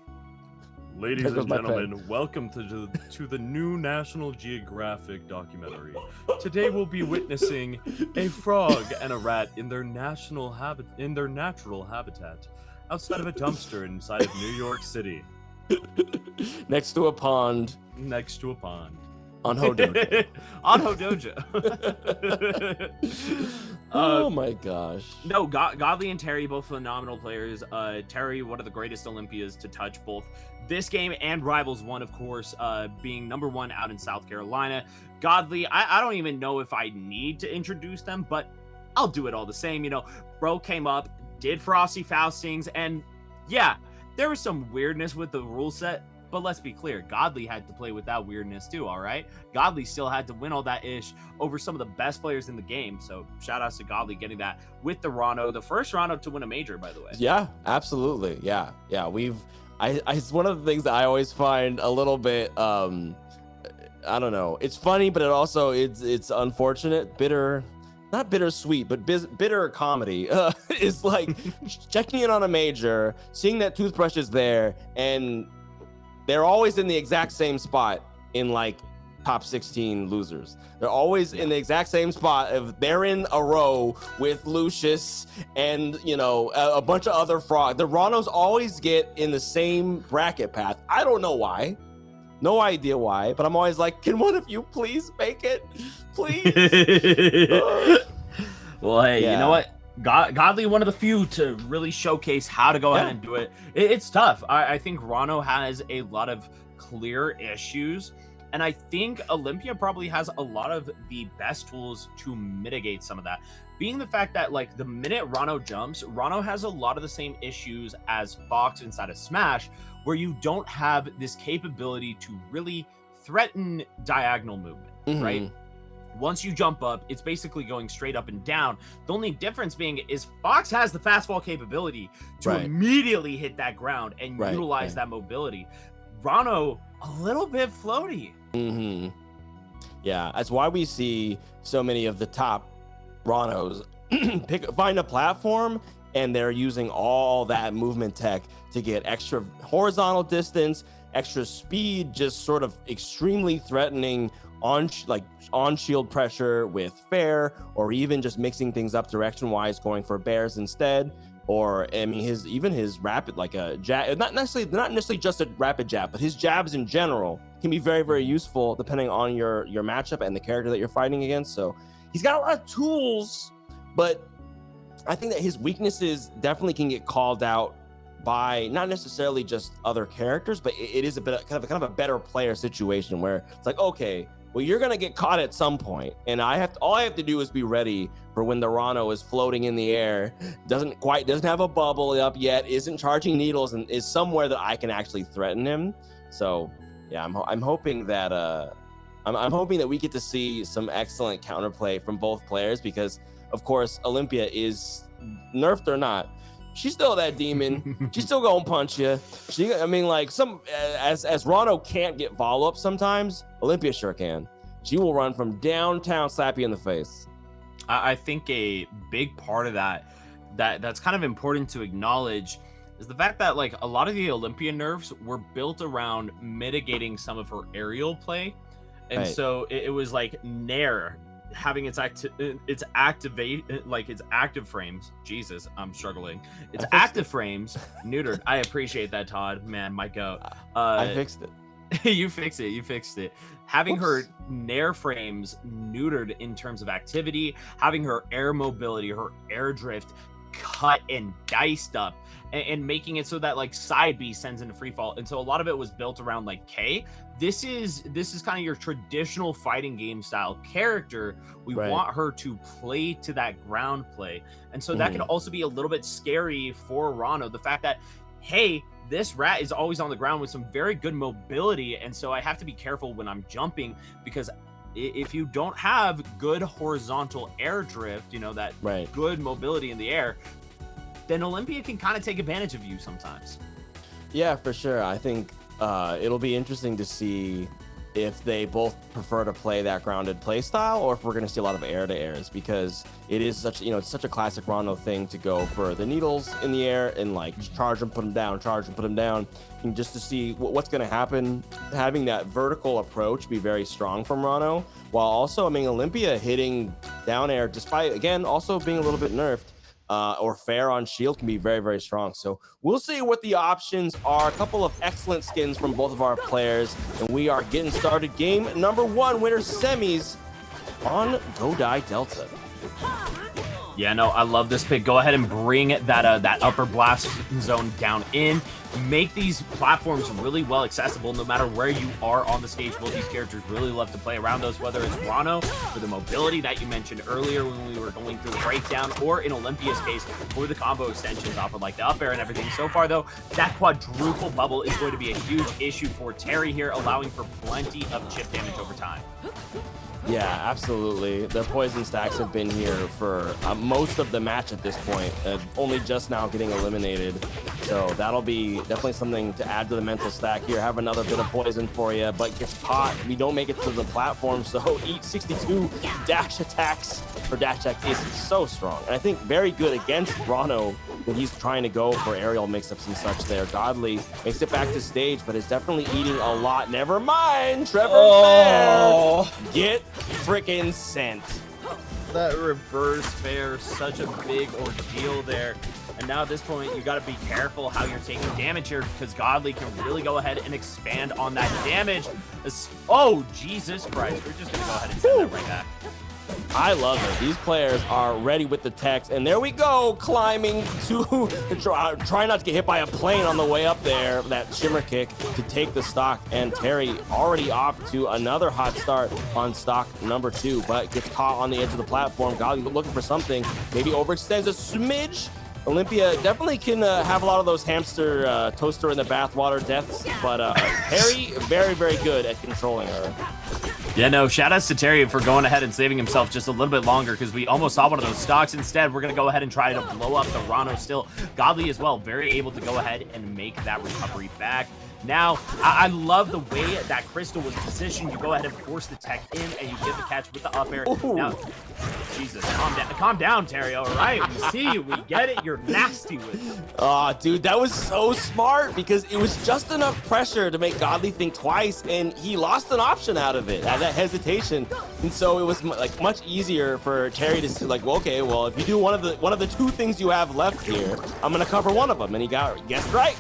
Ladies and gentlemen, welcome to the new National Geographic documentary. Today we'll be witnessing a frog and a rat in their natural habitat outside of a dumpster inside of New York City. Next to a pond. On Hodoja. On Hodoja. Oh my gosh. No, Godly and Terry, both phenomenal players. Terry, one of the greatest Olympias to touch both this game and Rivals 1, of course, being #1 out in South Carolina. Godly, I don't even know if I need to introduce them, but I'll do it all the same. You know, bro came up, did Frosty Faustings, and yeah, there was some weirdness with the rule set. But let's be clear, Godly had to play with that weirdness too, all right? Godly still had to win all that ish over some of the best players in the game. So shout outs to Godly getting that with the Rano, the first Rano to win a major, by the way. Yeah, absolutely. Yeah. It's one of the things that I always find a little bit, I don't know. It's funny, but it's unfortunate, bitter. Not bittersweet, but bitter comedy is like checking in on a major, seeing that Toothbrush is there, and they're always in the exact same spot in like top 16 losers. They're always in the exact same spot. If they're in a row with Lucius and, you know, a bunch of other frogs, the Ranos always get in the same bracket path. I don't know why. No idea why, but I'm always like, can one of you please make it? Please. Well, hey, you know what? Godly, one of the few to really showcase how to go ahead and do it. It's tough. I think Rano has a lot of clear issues, and I think Olympia probably has a lot of the best tools to mitigate some of that. Being the fact that, like, the minute Rano jumps, Rano has a lot of the same issues as Fox inside of Smash, where you don't have this capability to really threaten diagonal movement, right? Once you jump up, it's basically going straight up and down. The only difference being is Fox has the fast fall capability to immediately hit that ground and utilize that mobility. Rano, a little bit floaty. Yeah, that's why we see so many of the top Ranos find a platform, and they're using all that movement tech to get extra horizontal distance, extra speed, just sort of extremely threatening on shield pressure with fair, or even just mixing things up direction wise, going for bears instead. Or I mean, his rapid, like a jab, not necessarily just a rapid jab, but his jabs in general can be very, very useful depending on your matchup and the character that you're fighting against. So he's got a lot of tools, but I think that his weaknesses definitely can get called out by not necessarily just other characters, but it is a bit kind of a better player situation where it's like, okay, well, you're gonna get caught at some point, and all I have to do is be ready for when the Rano is floating in the air, doesn't have a bubble up yet, isn't charging needles, and is somewhere that I can actually threaten him. So yeah, I'm hoping that I'm hoping that we get to see some excellent counterplay from both players, because of course Olympia is, nerfed or not, she's still that demon. She's still gonna punch you. I mean, like, as Rano can't get follow up sometimes, Olympia sure can. She will run from downtown, slap you in the face. I think a big part of that's kind of important to acknowledge is the fact that, like, a lot of the Olympia nerfs were built around mitigating some of her aerial play, and so it was like Nair having its active frames. Jesus, I'm struggling. Its active frames neutered. I appreciate that, Todd. Man, my goat. I fixed it. You fixed it. Having her Nair frames neutered in terms of activity, having her air mobility, her air drift cut and diced up, and making it so that, like, side B sends into free fall. And so a lot of it was built around, like, K. This is kind of your traditional fighting game style character. We want her to play to that ground play. And so that can also be a little bit scary for Rano. The fact that, hey, this rat is always on the ground with some very good mobility, and so I have to be careful when I'm jumping, because if you don't have good horizontal air drift, you know, that good mobility in the air, then Olympia can kind of take advantage of you sometimes. Yeah, for sure. I think it'll be interesting to see if they both prefer to play that grounded play style, or if we're going to see a lot of air to airs, because it is such, it's such a classic Rano thing to go for the needles in the air and, like, charge them, put them down, and just to see what's going to happen. Having that vertical approach be very strong from Rano, while also, I mean, Olympia hitting down air, despite, again, also being a little bit nerfed, or fair on shield, can be very, very strong. So we'll see what the options are. A couple of excellent skins from both of our players, and we are getting started. Game number 1, winner semis on Godai Delta. Yeah, no, I love this pick. Go ahead and bring that upper blast zone down in. Make these platforms really well accessible no matter where you are on the stage. Both these characters really love to play around those, whether it's Rano for the mobility that you mentioned earlier when we were going through the breakdown, or in Olympia's case for the combo extensions off of, like, the up air and everything. So far, though, that quadruple bubble is going to be a huge issue for Terry here, allowing for plenty of chip damage over time. Yeah, absolutely. The poison stacks have been here for most of the match at this point, only just now getting eliminated. So that'll be definitely something to add to the mental stack here. Have another bit of poison for you, but gets caught. We don't make it to the platform, so eat 62 dash attacks for dash attack is so strong. And I think very good against Rano when he's trying to go for aerial mix-ups and such there. Godly makes it back to stage, but is definitely eating a lot. Never mind, Trevor Fair. Get freaking sent. That reverse fair, such a big ordeal there. And now at this point, you got to be careful how you're taking damage here, because Godly can really go ahead and expand on that damage. Oh, Jesus Christ. We're just going to go ahead and send that right back. I love it. These players are ready with the text. And there we go, climbing to try not to get hit by a plane on the way up there. That shimmer kick to take the stock. And Terry already off to another hot start on stock number 2, but gets caught on the edge of the platform. Godly looking for something. Maybe overextends a smidge. Olympia definitely can have a lot of those hamster toaster in the bathwater deaths, but Terry very, very good at controlling her. Yeah, no, shout outs to Terry for going ahead and saving himself just a little bit longer, because we almost saw one of those stocks. Instead, we're going to go ahead and try to blow up the Rano still. Godly as well, very able to go ahead and make that recovery back. Now, I love the way that Crystal was positioned. You go ahead and force the tech in, and you get the catch with the up air. Ooh. Now, Jesus, calm down, Terry, all right? We see you, we get it, you're nasty with it. Oh, dude, that was so smart, because it was just enough pressure to make Godly think twice, and he lost an option out of it, that hesitation. And so it was like much easier for Terry to see, like, well, okay, well, if you do one of the 2 things you have left here, I'm going to cover one of them. And he guessed right.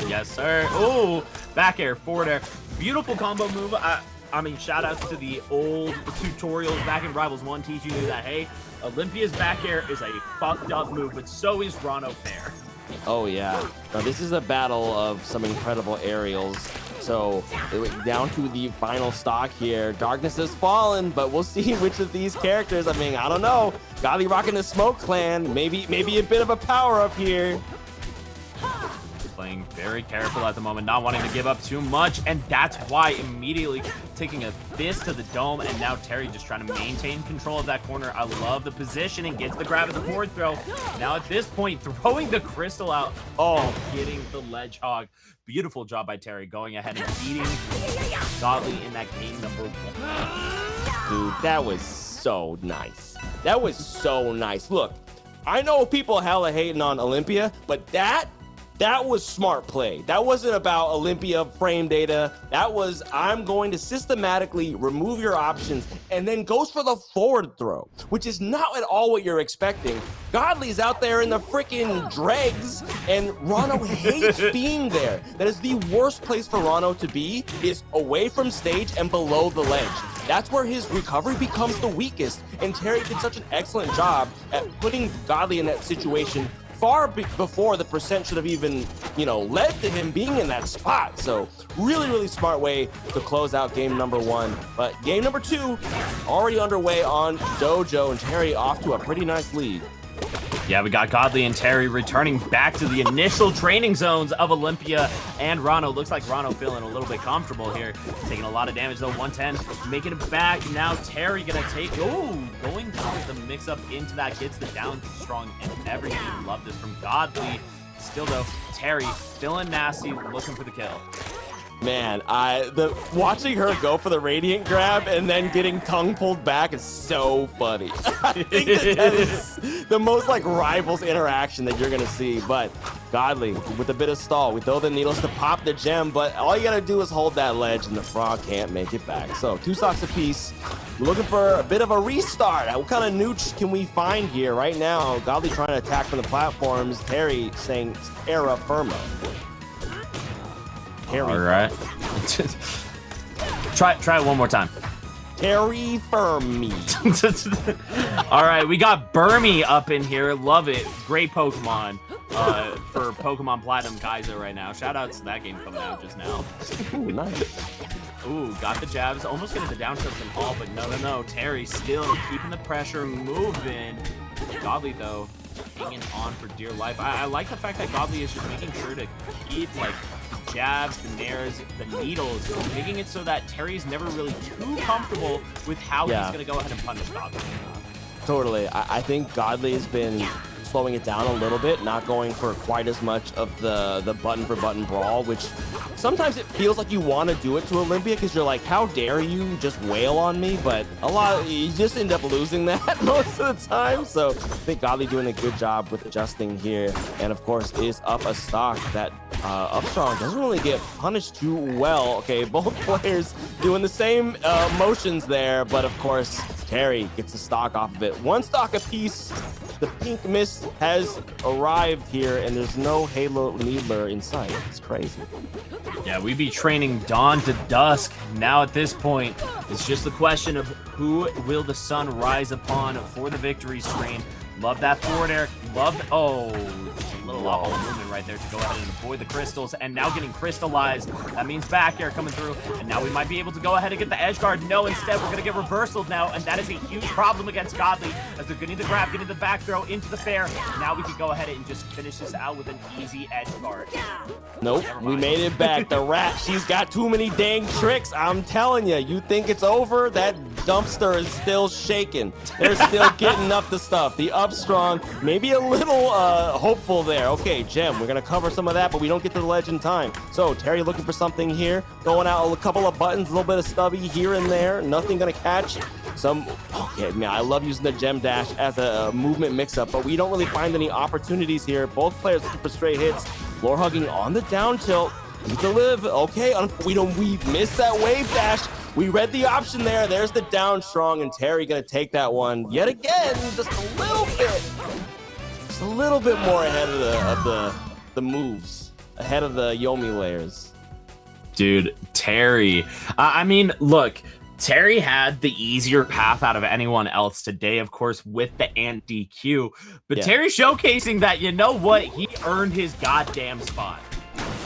Yes, sir. Oh, back air, forward air. Beautiful combo move. I mean, shout outs to the old tutorials back in Rivals 1 teaching you that, hey, Olympia's back air is a fucked up move, but so is Rano Fair. Oh, yeah. Now, this is a battle of some incredible aerials. So down to the final stock here. Darkness has fallen, but we'll see which of these characters. I mean, I don't know. Godly rocking the Smoke Clan. Maybe a bit of a power up here. Playing very careful at the moment, not wanting to give up too much, and that's why immediately taking a fist to the dome, and now Terry just trying to maintain control of that corner. I love the positioning, gets the grab at the forward throw. Now at this point, throwing the crystal out. Oh, getting the ledge hog. Beautiful job by Terry, going ahead and beating Godly in that game number 1. Dude, that was so nice. That was so nice. Look, I know people hella hating on Olympia, but that was smart play. That wasn't about Olympia frame data. That was, I'm going to systematically remove your options, and then goes for the forward throw, which is not at all what you're expecting. Godly's out there in the freaking dregs, and Rano hates being there. That is the worst place for Rano to be, is away from stage and below the ledge. That's where his recovery becomes the weakest, and Terry did such an excellent job at putting Godly in that situation far before the percent should have even, led to him being in that spot. So really, really smart way to close out game number 1. But game number 2 already underway on Dojo, and Terry off to a pretty nice lead. Yeah, we got Godly and Terry returning back to the initial training zones of Olympia and Rano. Looks like Rano feeling a little bit comfortable here. Taking a lot of damage though, 110. Making it back. Now Terry gonna take, going for the mix up into that. Gets the down strong and everything. Love this from Godly. Still though, Terry feeling nasty, looking for the kill. Man, watching her go for the Radiant grab and then getting tongue pulled back is so funny. I think that is the most Rivals interaction that you're gonna see. But Godly, with a bit of stall, we throw the needles to pop the gem, but all you gotta do is hold that ledge and the frog can't make it back. So 2 stocks apiece. We're looking for a bit of a restart. What kind of nooch can we find here right now? Godly trying to attack from the platforms. Terry saying terra firma. All right. Try it one more time. Terry Fermi. All right, we got Burmy up in here. Love it. Great Pokemon for Pokemon Platinum Kaiser right now. Shout out to that game coming out just now. Ooh, nice. Ooh, got the jabs. Almost getting the down tilt and all, but no. Terry still keeping the pressure moving. Godly, though, hanging on for dear life. I like the fact that Godly is just making sure to keep, jabs, the nairs, the needles, making it so that Terry's never really too comfortable with how he's going to go ahead and punish Godly. Totally. I think Godly has been slowing it down a little bit, not going for quite as much of the button for button brawl, which sometimes it feels like you want to do it to Olympia because you're like, how dare you just wail on me? But you just end up losing that most of the time. So I think Godly doing a good job with adjusting here, and of course is up a stock that Upstrong doesn't really get punished too well. Okay, both players doing the same motions there, but of course Terry gets the stock off of it. One stock apiece. The pink mist has arrived here, and there's no Halo Needler in sight. It's crazy. Yeah, we be training dawn to dusk. Now at this point, it's just the question of who will the sun rise upon for the victory stream. Love that forward air. Love, oh, just a little awful movement right there to go ahead and avoid the crystals, and now getting crystallized. That means back air coming through, and now we might be able to go ahead and get the edge guard. No, instead we're gonna get reversaled now, and that is a huge problem against Godly, as they're getting the grab, getting the back throw into the fair. Now we can go ahead and just finish this out with an easy edge guard. Nope, we made it back. The rat, she's got too many dang tricks. I'm telling you, you think it's over? That dumpster is still shaking. They're still getting up the stuff. The Upstrong, maybe a little hopeful there. Okay, Gem, we're gonna cover some of that, but we don't get to the ledge in time. So Terry looking for something here, going out a couple of buttons, a little bit of stubby here and there. Nothing gonna catch some. Okay, man, I love using the Gem dash as a movement mix-up, but we don't really find any opportunities here. Both players looking for straight hits. Floor hugging on the down tilt. Need to live. Okay, we missed that wave dash. We read the option there. There's the down strong, and Terry gonna take that one yet again, just a little bit more ahead of the moves, ahead of the Yomi layers. Dude, Terry. I mean, look, Terry had the easier path out of anyone else today, of course, with the Ant DQ. But yeah. Terry showcasing that, you know what? He earned his goddamn spot.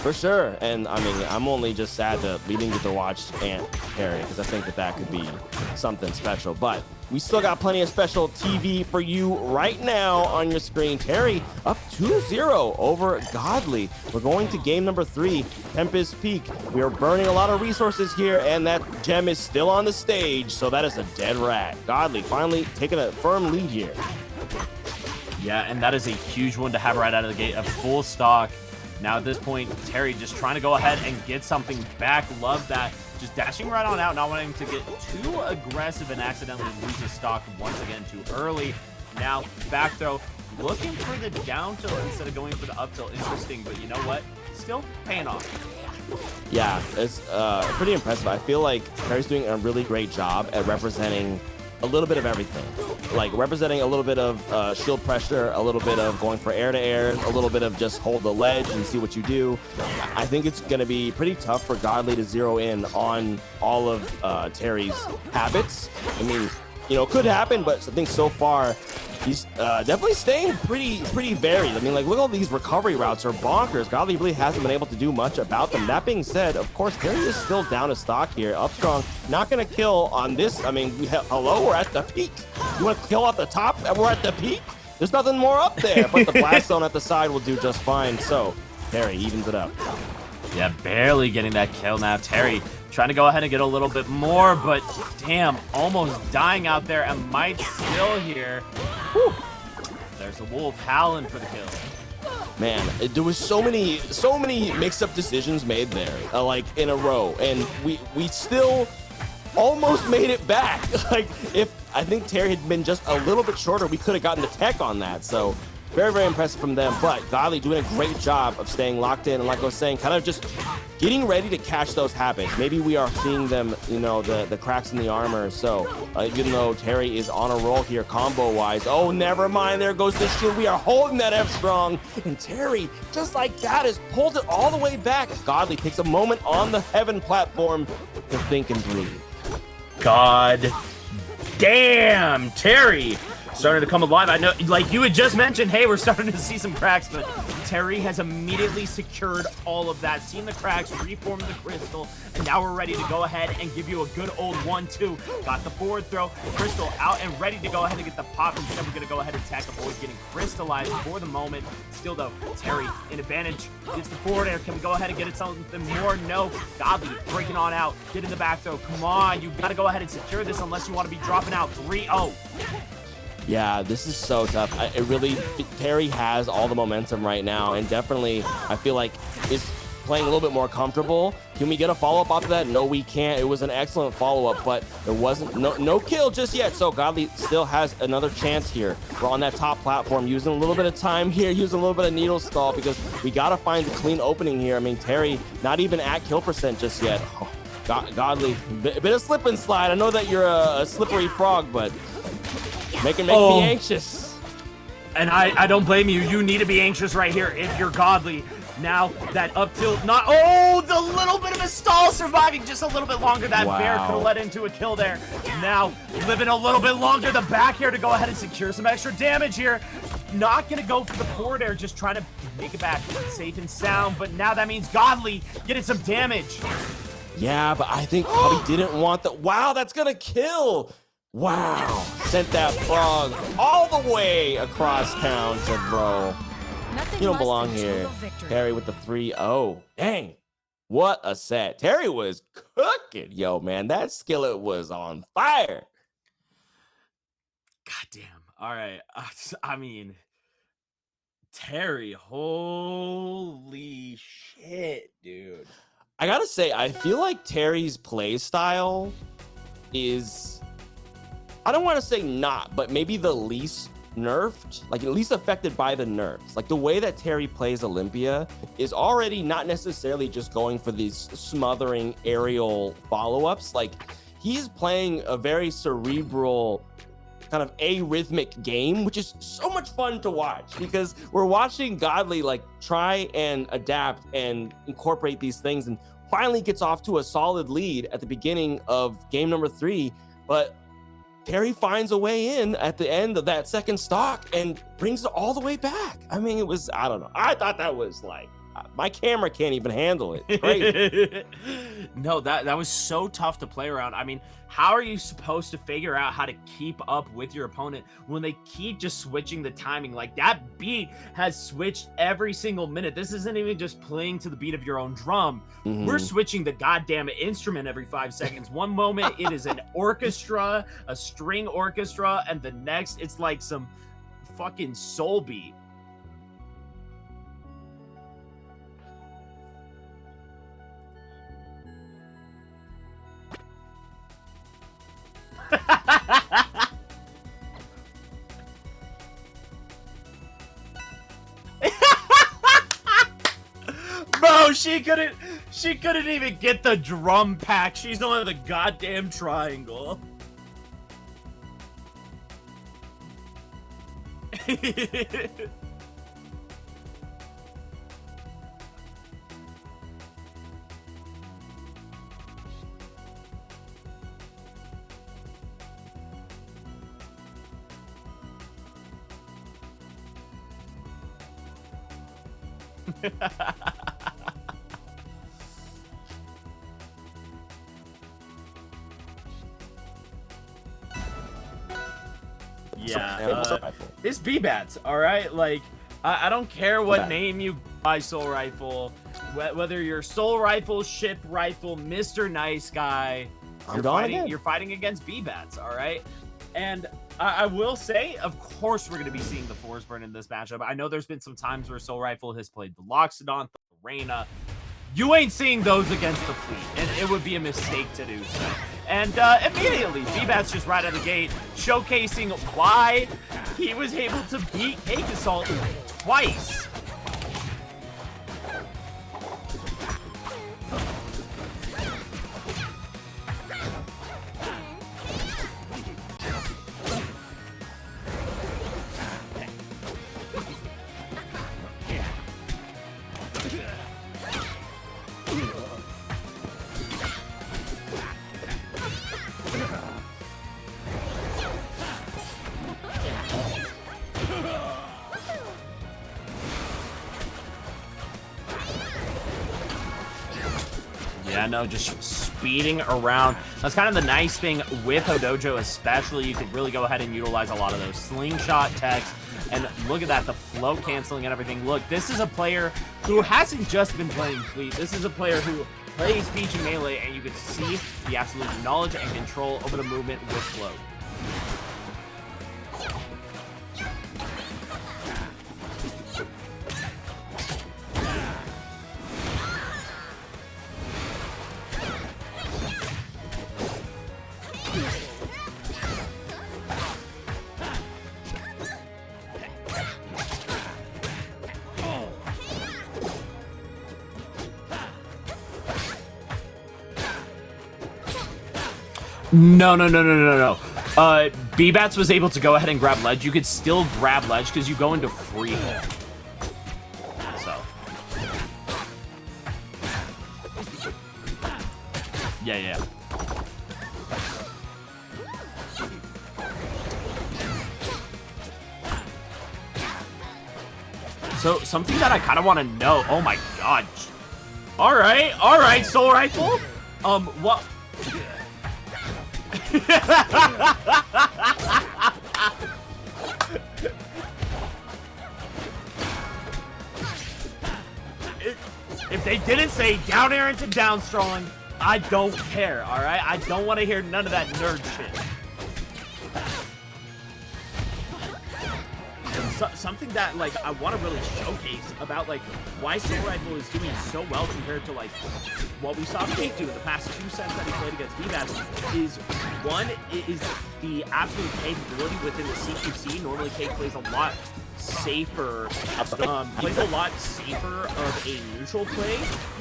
For sure, and I mean, I'm only just sad that we didn't get to watch Ant Terry, because I think that could be something special. But we still got plenty of special TV for you right now on your screen. Terry up 2-0 over Godly. We're going to game number 3, Tempest Peak. We are burning a lot of resources here, and that gem is still on the stage, so that is a dead rat. Godly finally taking a firm lead here. Yeah, and that is a huge one to have right out of the gate, a full stock. Now at this point, Terry just trying to go ahead and get something back. Love that. Just dashing right on out, not wanting to get too aggressive and accidentally lose the stock once again too early. Now, back throw, looking for the down tilt instead of going for the up tilt. Interesting, but you know what? Still paying off. Yeah, it's pretty impressive. I feel like Terry's doing a really great job at representing a little bit of everything, like representing a little bit of shield pressure, a little bit of going for air to air, a little bit of just hold the ledge and see what you do. I think it's going to be pretty tough for Godly to zero in on all of Terry's habits. I mean, you know, could happen, but I think so far he's definitely staying pretty varied. I mean, like, look, all these recovery routes are bonkers. Godly really hasn't been able to do much about them. That being said, of course, Terry is still down a stock here. Upstrong not going to kill on this. I mean, hello, we're at the peak. You want to kill at the top and we're at the peak? There's nothing more up there, but the blast zone at the side will do just fine. So Terry evens it up. Yeah, barely getting that kill now. Terry trying to go ahead and get a little bit more, but damn, almost dying out there and might still here. Whew. There's a wolf howling for the kill. Man, there was so many mix-up decisions made there, like in a row, and we still almost made it back. Like, if I think Terry had been just a little bit shorter, we could have gotten the tech on that. So very impressive from them. But Godly doing a great job of staying locked in, and like I was saying, kind of just getting ready to catch those habits. Maybe we are seeing them, you know, the cracks in the armor. So even though Terry is on a roll here combo wise, oh, never mind, there goes the shield. We are holding that F strong, and Terry just like that has pulled it all the way back. Godly takes a moment on the heaven platform to think and breathe. God damn, Terry starting to come alive. I know, like you had just mentioned, hey, we're starting to see some cracks, but Terry has immediately secured all of that, seen the cracks, reformed the crystal, and now we're ready to go ahead and give you a good old 1-2. Got the forward throw, crystal out and ready to go ahead and get the pop. Instead, we're going to go ahead and attack the boys, getting crystallized for the moment. Still, though, Terry in advantage. Gets the forward air. Can we go ahead and get it something more? No. Godly breaking on out. Get in the back throw. Come on. You got to go ahead and secure this unless you want to be dropping out 3-0. Yeah, this is so tough. Terry has all the momentum right now, and definitely I feel like is playing a little bit more comfortable. Can we get a follow-up off of that? No, we can't. It was an excellent follow-up, but there wasn't no kill just yet. So Godly still has another chance here. We're on that top platform, using a little bit of time here, using a little bit of needle stall because we gotta find the clean opening here. I mean, Terry not even at kill percent just yet. Oh, Godly, bit of slip and slide. I know that you're a slippery frog, but make me anxious. And I don't blame you. You need to be anxious right here if you're Godly. Now that up tilt, the little bit of a stall surviving just a little bit longer. That bear could have led into a kill there. Now living a little bit longer. The back here to go ahead and secure some extra damage here. Not gonna go for the forward air, just trying to make it back safe and sound. But now that means Godly getting some damage. Yeah, but I think probably didn't want the. Wow, that's gonna kill. Wow, sent that frog all the way across town, said bro. You don't belong here. Terry with the 3-0. Dang, what a set. Terry was cooking. Yo, man, that skillet was on fire. Goddamn. All right. I mean, Terry, holy shit, dude. I gotta say, I feel like Terry's play style is, I don't want to say not, but maybe the least nerfed, like at least affected by the nerfs. Like the way that Terry plays Olympia is already not necessarily just going for these smothering aerial follow-ups. Like he's playing a very cerebral, kind of arrhythmic game, which is so much fun to watch because we're watching Godly like try and adapt and incorporate these things and finally gets off to a solid lead at the beginning of game number 3, but Terry finds a way in at the end of that second stock and brings it all the way back. I mean, it was, I don't know. I thought that was like, my camera can't even handle it. Crazy. No, that was so tough to play around. I mean, how are you supposed to figure out how to keep up with your opponent when they keep just switching the timing? Like that beat has switched every single minute. This isn't even just playing to the beat of your own drum. We're switching the goddamn instrument every 5 seconds. One moment it is an orchestra, a string orchestra, and the next it's like some fucking soul beat. Bro, she couldn't even get the drum pack. She's only the goddamn triangle. Yeah, it's B-Bats, all right? Like, I don't care what name you buy Soul Rifle, whether you're Soul Rifle, Ship Rifle, Mr. Nice Guy, you're fighting against B-Bats, all right? And I will say, of course, we're going to be seeing the Force Burn in this matchup. I know there's been some times where Soul Rifle has played the Loxodon, the Reina. You ain't seeing those against the Fleet, and it would be a mistake to do so. And immediately, B-Bats just right out of the gate, showcasing why he was able to beat Cake Assault twice. Yeah, no, just speeding around. That's kind of the nice thing with Hodojo, especially. You could really go ahead and utilize a lot of those slingshot techs. And look at that, the flow canceling and everything. Look, this is a player who hasn't just been playing Fleet. This is a player who plays PG Melee, and you can see the absolute knowledge and control over the movement with flow. No. B-Bats was able to go ahead and grab ledge. You could still grab ledge because you go into free hold. So. Yeah. So, something that I kind of want to know. Oh my god. All right, Soul Rifle. What? If they didn't say down air into down strong, I don't care, all right? I don't want to hear none of that nerd shit. Something that, like, I want to really showcase about, like, why Soul Rifle is doing so well compared to, like, what we saw Cake do in the past 2 sets that he played against B-Bats is, one, is the absolute capability within the CQC. Normally, Cake plays a lot safer, plays a lot safer of a neutral play.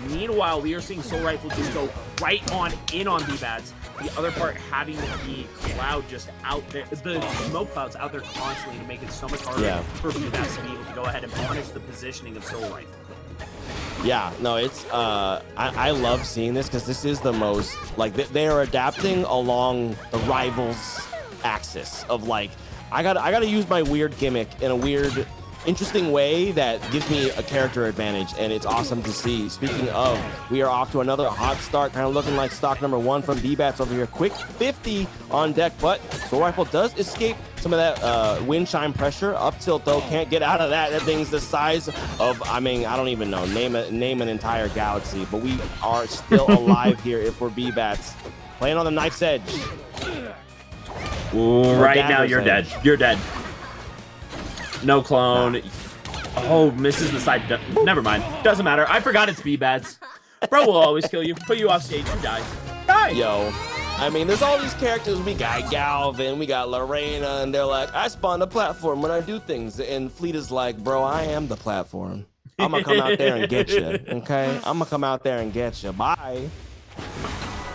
Meanwhile, we are seeing Soul Rifle just go right on in on B-Bats. The other part having the cloud just out there, the smoke clouds out there constantly to make it so much harder for B-Bats to be able to go ahead and punish the positioning of Soul Rifle. Yeah, no, it's I love seeing this because this is the most, like, they are adapting along the rivals axis of, like, I gotta use my weird gimmick in a weird, interesting way that gives me a character advantage, and it's awesome to see. Speaking of, we are off to another hot start, kind of looking like stock number 1 from B-Bats over here. Quick 50 on deck, but Soul Rifle does escape some of that wind chime pressure. Up tilt though, can't get out of that. That thing's the size of, I mean, I don't even know, name an entire galaxy, but we are still alive here if we're B-Bats. Playing on the knife's edge. Right now, you're dead. You're dead. No clone. Oh, misses the side. Never mind. Doesn't matter. I forgot it's B-Bats. Bro will always kill you. Put you off stage. You die. Die. Yo. I mean, there's all these characters. We got Galvin, we got Lorena, and they're like, I spawn the platform when I do things. And Fleet is like, bro, I am the platform. I'm going to come out there and get you, okay? I'm going to come out there and get you. Bye.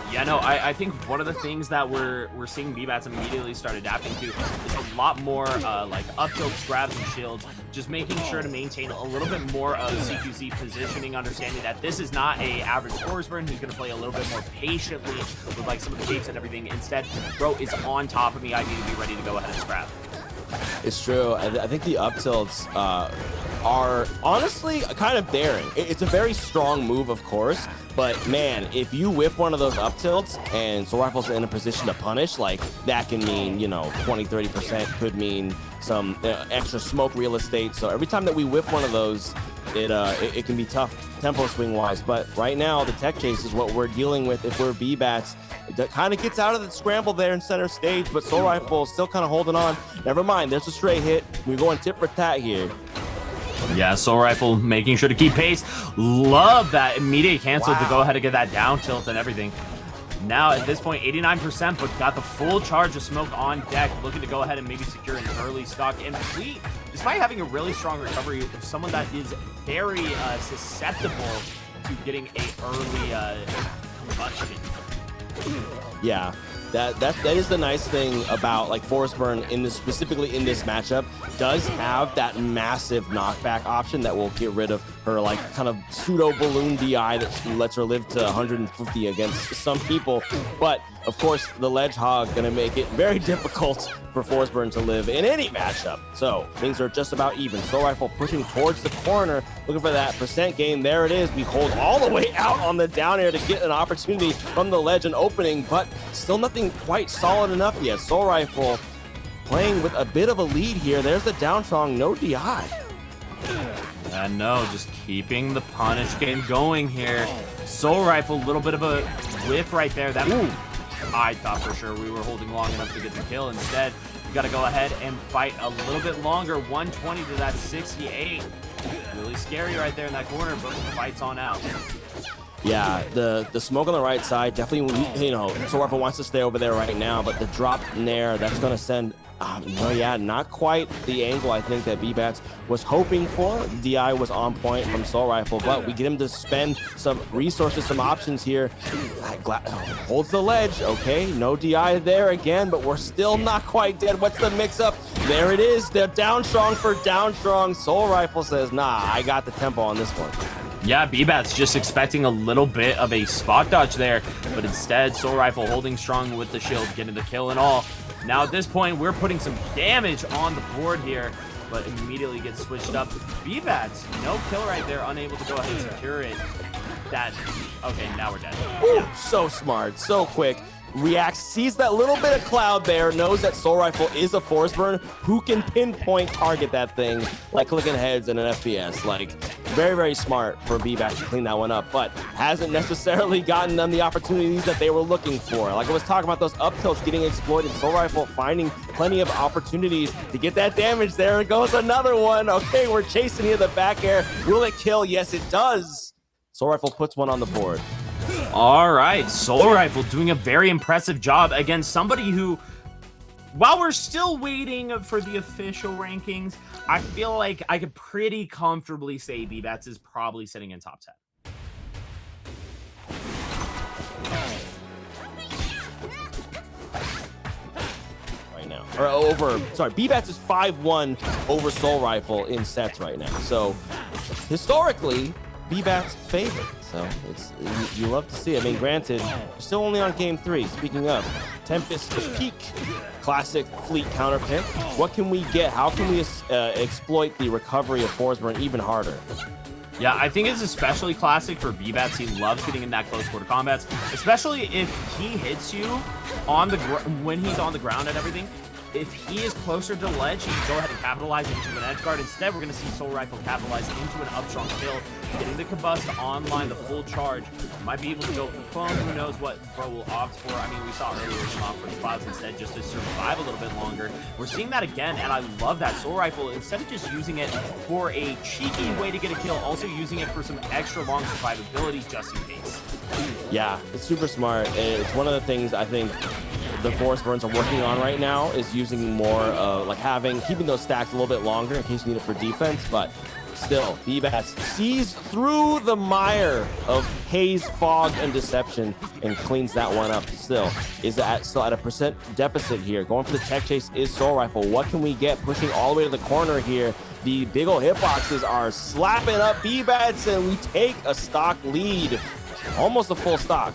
Yeah, no, I think one of the things that we're seeing B-Bats immediately start adapting to is a lot more like up tilts, grabs, and shields, just making sure to maintain a little bit more of CQC positioning, understanding that this is not a average Forsburn who's going to play a little bit more patiently with like some of the capes and everything. Instead, bro is on top of me. I need to be ready to go ahead and scrap. It's true. I think the up tilts are honestly kind of daring. It's a very strong move, of course, but man, if you whiff one of those up tilts and Soul Rifle's in a position to punish, like that can mean, you know, 20-30%, could mean some extra smoke real estate. So every time that we whiff one of those, it can be tough tempo swing wise. But right now, the tech chase is what we're dealing with if we're B-Bats. It kind of gets out of the scramble there in center stage, but Soul Rifle is still kind of holding on. Never mind, there's a stray hit. We're going tit for tat here. Yeah, Soul Rifle making sure to keep pace. Love that immediate cancel to go ahead and get that down tilt and everything. Now at this point, 89%, but got the full charge of smoke on deck, looking to go ahead and maybe secure an early stock. And Fleet, despite having a really strong recovery, someone that is very susceptible to getting a early combustion. Yeah, that is the nice thing about like Forsburn in this, specifically in this matchup, does have that massive knockback option that will get rid of her like kind of pseudo balloon DI that lets her live to 150 against some people. But of course, the ledge hog gonna make it very difficult for Forsburn to live in any matchup. So things are just about even. Soul Rifle pushing towards the corner, looking for that percent gain. There it is. We hold all the way out on the down air to get an opportunity from the ledge and opening, but still nothing quite solid enough yet. Soul Rifle playing with a bit of a lead here. There's the down strong, no DI. And no, just keeping the punish game going here. Soul Rifle, a little bit of a whiff right there. That I thought for sure we were holding long enough to get the kill. Instead, we got to go ahead and fight a little bit longer. 120 to that 68. Really scary right there in that corner, but the fight's on out. Yeah, the smoke on the right side definitely, you know, Soul Rifle wants to stay over there right now, but the drop Nair, that's going to send, no, yeah, not quite the angle I think that B-Bats was hoping for. DI was on point from Soul Rifle, but we get him to spend some resources, some options here. Holds the ledge, okay, no DI there again, but we're still not quite dead. What's the mix-up? There it is, they're down strong for down strong. Soul Rifle says, nah, I got the tempo on this one. Yeah, B-Bat's just expecting a little bit of a spot dodge there, but instead, Soul Rifle holding strong with the shield, getting the kill and all. Now at this point, we're putting some damage on the board here, but immediately gets switched up. B-Bats, no kill right there, unable to go ahead and secure it. Okay, now we're dead. Ooh, so smart, so quick. Reacts, sees that little bit of cloud there, knows that Soul Rifle is a force burn who can pinpoint target that thing like clicking heads in an FPS. Like, very, very smart for B-Bats to clean that one up, but hasn't necessarily gotten them the opportunities that they were looking for. Like I was talking about, those up tilts getting exploited. Soul Rifle finding plenty of opportunities to get that damage. There goes another one. Okay, we're chasing here the back air. Will it kill? Yes, it does. Soul Rifle puts one on the board. All right, Soul Rifle doing a very impressive job against somebody who, while we're still waiting for the official rankings, I feel like I could pretty comfortably say B-Bats is probably sitting in top 10. Right now. Or over, sorry, B-Bats is 5-1 over Soul Rifle in sets right now. So, historically, B-Bats favorite. So it's, you love to see it. I mean, granted, we're still only on game 3. Speaking of, Tempest Peak, classic fleet counter pick. What can we get? How can we exploit the recovery of Force Burn even harder? Yeah, I think it's especially classic for B-Bats. He loves getting in that close quarter combats, especially if he hits you on the when he's on the ground and everything. If he is closer to the ledge, he can go ahead and capitalize into an edge guard. Instead, we're going to see Soul Rifle capitalize into an up strong kill, getting the combust online, the full charge. Might be able to go for clone. Who knows what Bro will opt for. I mean, we saw earlier him opt for the clouds instead just to survive a little bit longer. We're seeing that again, and I love that. Soul Rifle, instead of just using it for a cheeky way to get a kill, also using it for some extra long survivability just in case. Yeah, it's super smart. It's one of the things I think the Force Burns are working on right now, is using more like keeping those stacks a little bit longer in case you need it for defense. But still, B-Bats sees through the mire of haze, fog, and deception and cleans that one up. Still at a percent deficit here. Going for the tech chase is Soul Rifle. What can we get? Pushing all the way to the corner here. The big ol' hitboxes are slapping up B-Bats, and we take a stock lead, almost a full stock.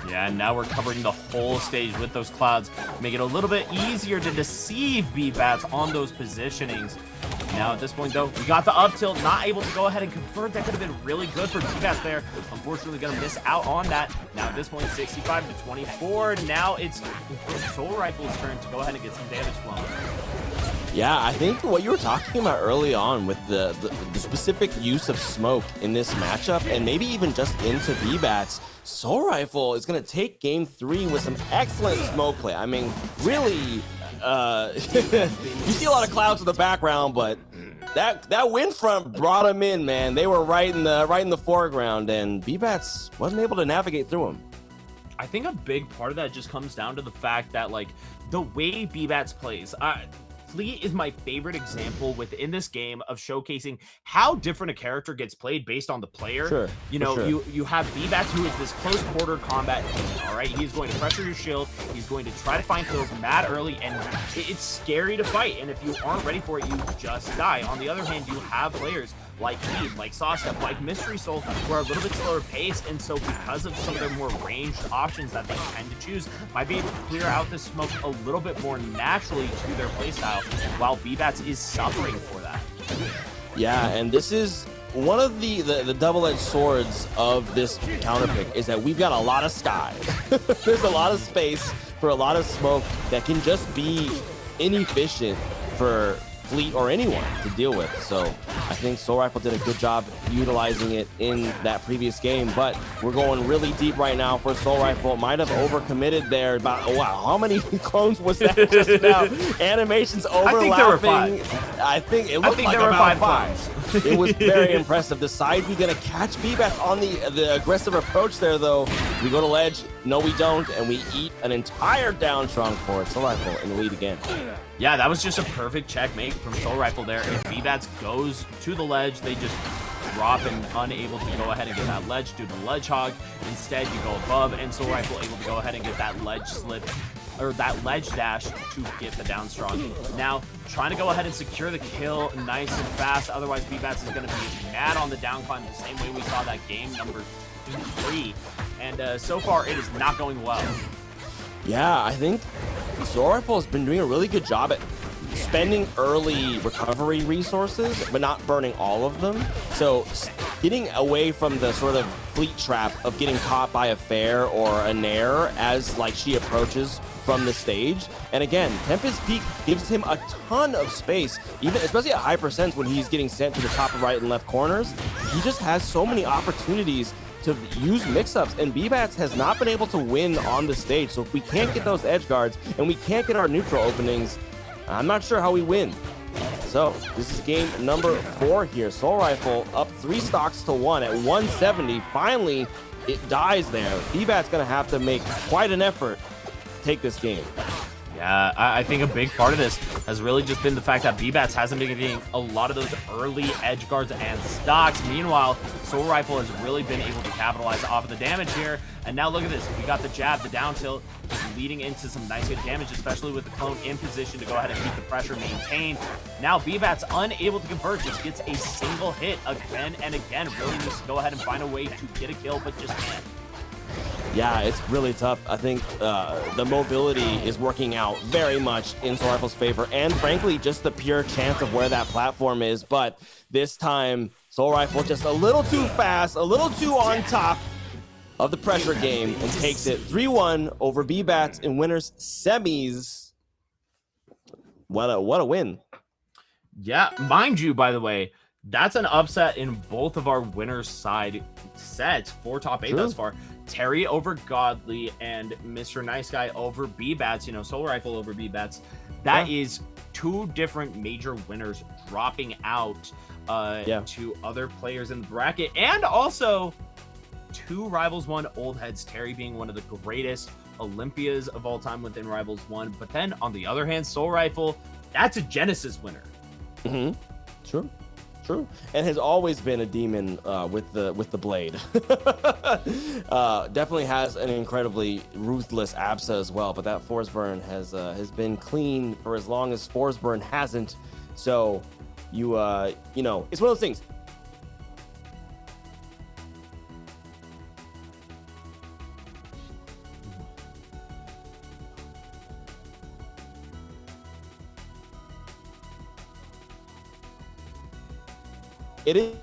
Yeah, and now we're covering the whole stage with those clouds, make it a little bit easier to deceive B-Bats on those positionings. Now at this point though, we got the up tilt, not able to go ahead and convert. That could have been really good for B-Bats there. Unfortunately gonna miss out on that. Now at this point, 65 to 24. Now it's Soul Rifle's turn to go ahead and get some damage flowing. Yeah, I think what you were talking about early on with the specific use of smoke in this matchup, and maybe even just into B-Bats, Soul Rifle is going to take game 3 with some excellent smoke play. I mean, really, you see a lot of clouds in the background, but that wind front brought them in, man. They were right in the foreground, and B-Bats wasn't able to navigate through them. I think a big part of that just comes down to the fact that, like, the way B-Bats plays, Fleet is my favorite example within this game of showcasing how different a character gets played based on the player. Sure, you know, sure. you have B-Bats, who is this close quarter combat team, all right? He's going to pressure your shield. He's going to try to find kills mad early, and it's scary to fight. And if you aren't ready for it, you just die. On the other hand, you have players like Heat, like Sawstep, like Mystery Soul, who are a little bit slower paced, and so because of some of their more ranged options that they tend to choose, might be able to clear out the smoke a little bit more naturally to their playstyle, while B-Bats is suffering for that. Yeah, and this is one of the double-edged swords of this counter pick, is that we've got a lot of sky. There's a lot of space for a lot of smoke that can just be inefficient for Fleet or anyone to deal with. So I think Soul Rifle did a good job utilizing it in that previous game, but we're going really deep right now for Soul Rifle. Might have overcommitted there. About, wow, how many clones was that just now? Animations overlapping. I think there were 5. I think it looked like there were about 5 clones. It was very impressive. Decide we gonna catch B-Bats on the aggressive approach there, though. We go to ledge. No, we don't, and we eat an entire down strong for it. Soul Rifle in the lead again. Yeah, that was just a perfect checkmate from Soul Rifle there. If B-Bats goes to the ledge, they just drop and unable to go ahead and get that ledge due to the ledge hog. Instead, you go above, and Soul Rifle able to go ahead and get that ledge slip, or that ledge dash to get the down strong. Now, trying to go ahead and secure the kill nice and fast. Otherwise, B-Bats is going to be mad on the down climb the same way we saw that game number 3. And so far, it is not going well. Yeah, I think Soul Rifle has been doing a really good job at spending early recovery resources, but not burning all of them. So getting away from the sort of fleet trap of getting caught by a Fair or a Nair as like she approaches from the stage. And again, Tempest Peak gives him a ton of space, even especially at high percents when he's getting sent to the top right and left corners. He just has so many opportunities to use mix-ups, and B-Bats has not been able to win on the stage. So if we can't get those edge guards and we can't get our neutral openings, I'm not sure how we win. So this is game number 4 here. Soul Rifle up 3 stocks to 1 at 170. Finally, it dies there. B-Bat's gonna have to make quite an effort to take this game. Yeah, I think a big part of this has really just been the fact that B-Bats hasn't been getting a lot of those early edge guards and stocks. Meanwhile, Soul Rifle has really been able to capitalize off of the damage here. And now look at this. We got the jab, the down tilt, just leading into some nice good damage, especially with the clone in position to go ahead and keep the pressure maintained. Now B-Bats unable to convert, just gets a single hit again and again. Really needs to go ahead and find a way to get a kill, but just can't. Yeah, it's really tough. I think the mobility is working out very much in Soul Rifle's favor, and frankly, just the pure chance of where that platform is. But this time, Soul Rifle just a little too fast, a little too on top of the pressure game, and takes it 3-1 over B-Bats in winners semis. What a win. Yeah, mind you, by the way, that's an upset in both of our winners side sets. 4 top 8 thus far. Terry over Godly and Mr. Nice Guy over B-Bats, you know, Soul Rifle over B-Bats. That is 2 different major winners dropping out to other players in the bracket. And also 2 Rivals 1 old heads, Terry being one of the greatest Olympias of all time within Rivals 1. But then on the other hand, Soul Rifle, that's a Genesis winner. True, and has always been a demon with the blade. Definitely has an incredibly ruthless Absa as well, but that Force Burn has been clean for as long as Force Burn hasn't. So you know, it's one of those things. It is.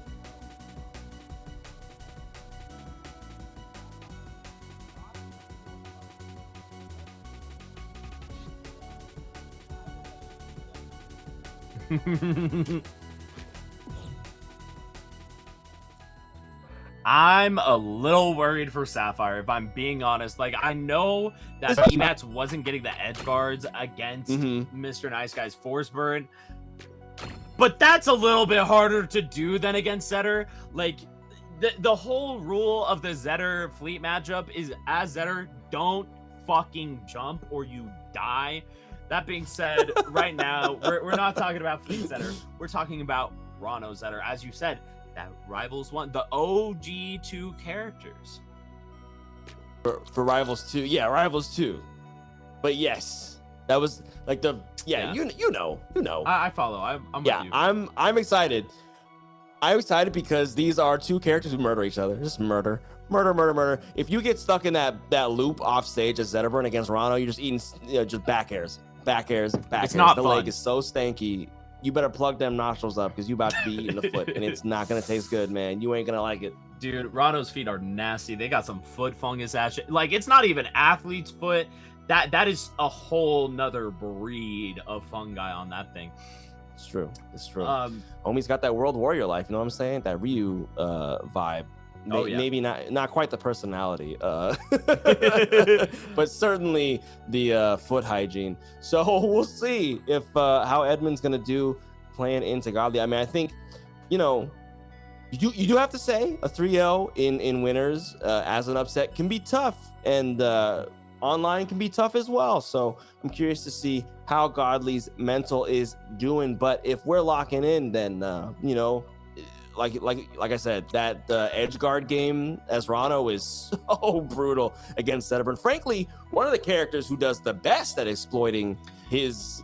I'm a little worried for Sapphire, if I'm being honest. Like, I know that B-Bats wasn't getting the edge guards against Mr. Nice Guy's Force Burn, but that's a little bit harder to do than against Zetter. Like, the whole rule of the Zetter fleet matchup is, as Zetter, don't fucking jump or you die. That being said, right now, we're not talking about fleet Zetter. We're talking about Rano Zetter. As you said, that Rivals 1, the OG 2 characters. For Rivals 2, yeah, Rivals 2. But yes, that was like the you know. I follow. I'm with you. I'm excited. I'm excited because these are 2 characters who murder each other. Just murder. If you get stuck in that loop off stage as Zetterburn against Rano, you're just eating just back airs. It's not the fun. leg is so stanky. You better plug them nostrils up because you about to be eating the foot, and it's not gonna taste good, man. You ain't gonna like it. Dude, Rano's feet are nasty. They got some foot fungus at shit. Like, it's not even athlete's foot. That is a whole nother breed of fungi on that thing. It's true. It's true. Homie's got that World Warrior life. You know what I'm saying? That Ryu vibe. Maybe not quite the personality, but certainly the foot hygiene. So we'll see if how Edmund's gonna do playing into Godly. I mean, I think, you know, you do have to say a 3-0 in winners as an upset can be tough, and online can be tough as well. So I'm curious to see how Godly's mental is doing. But if we're locking in, then you know, like I said, that edge guard game as Rano is so brutal against Zetterburn. Frankly, one of the characters who does the best at exploiting his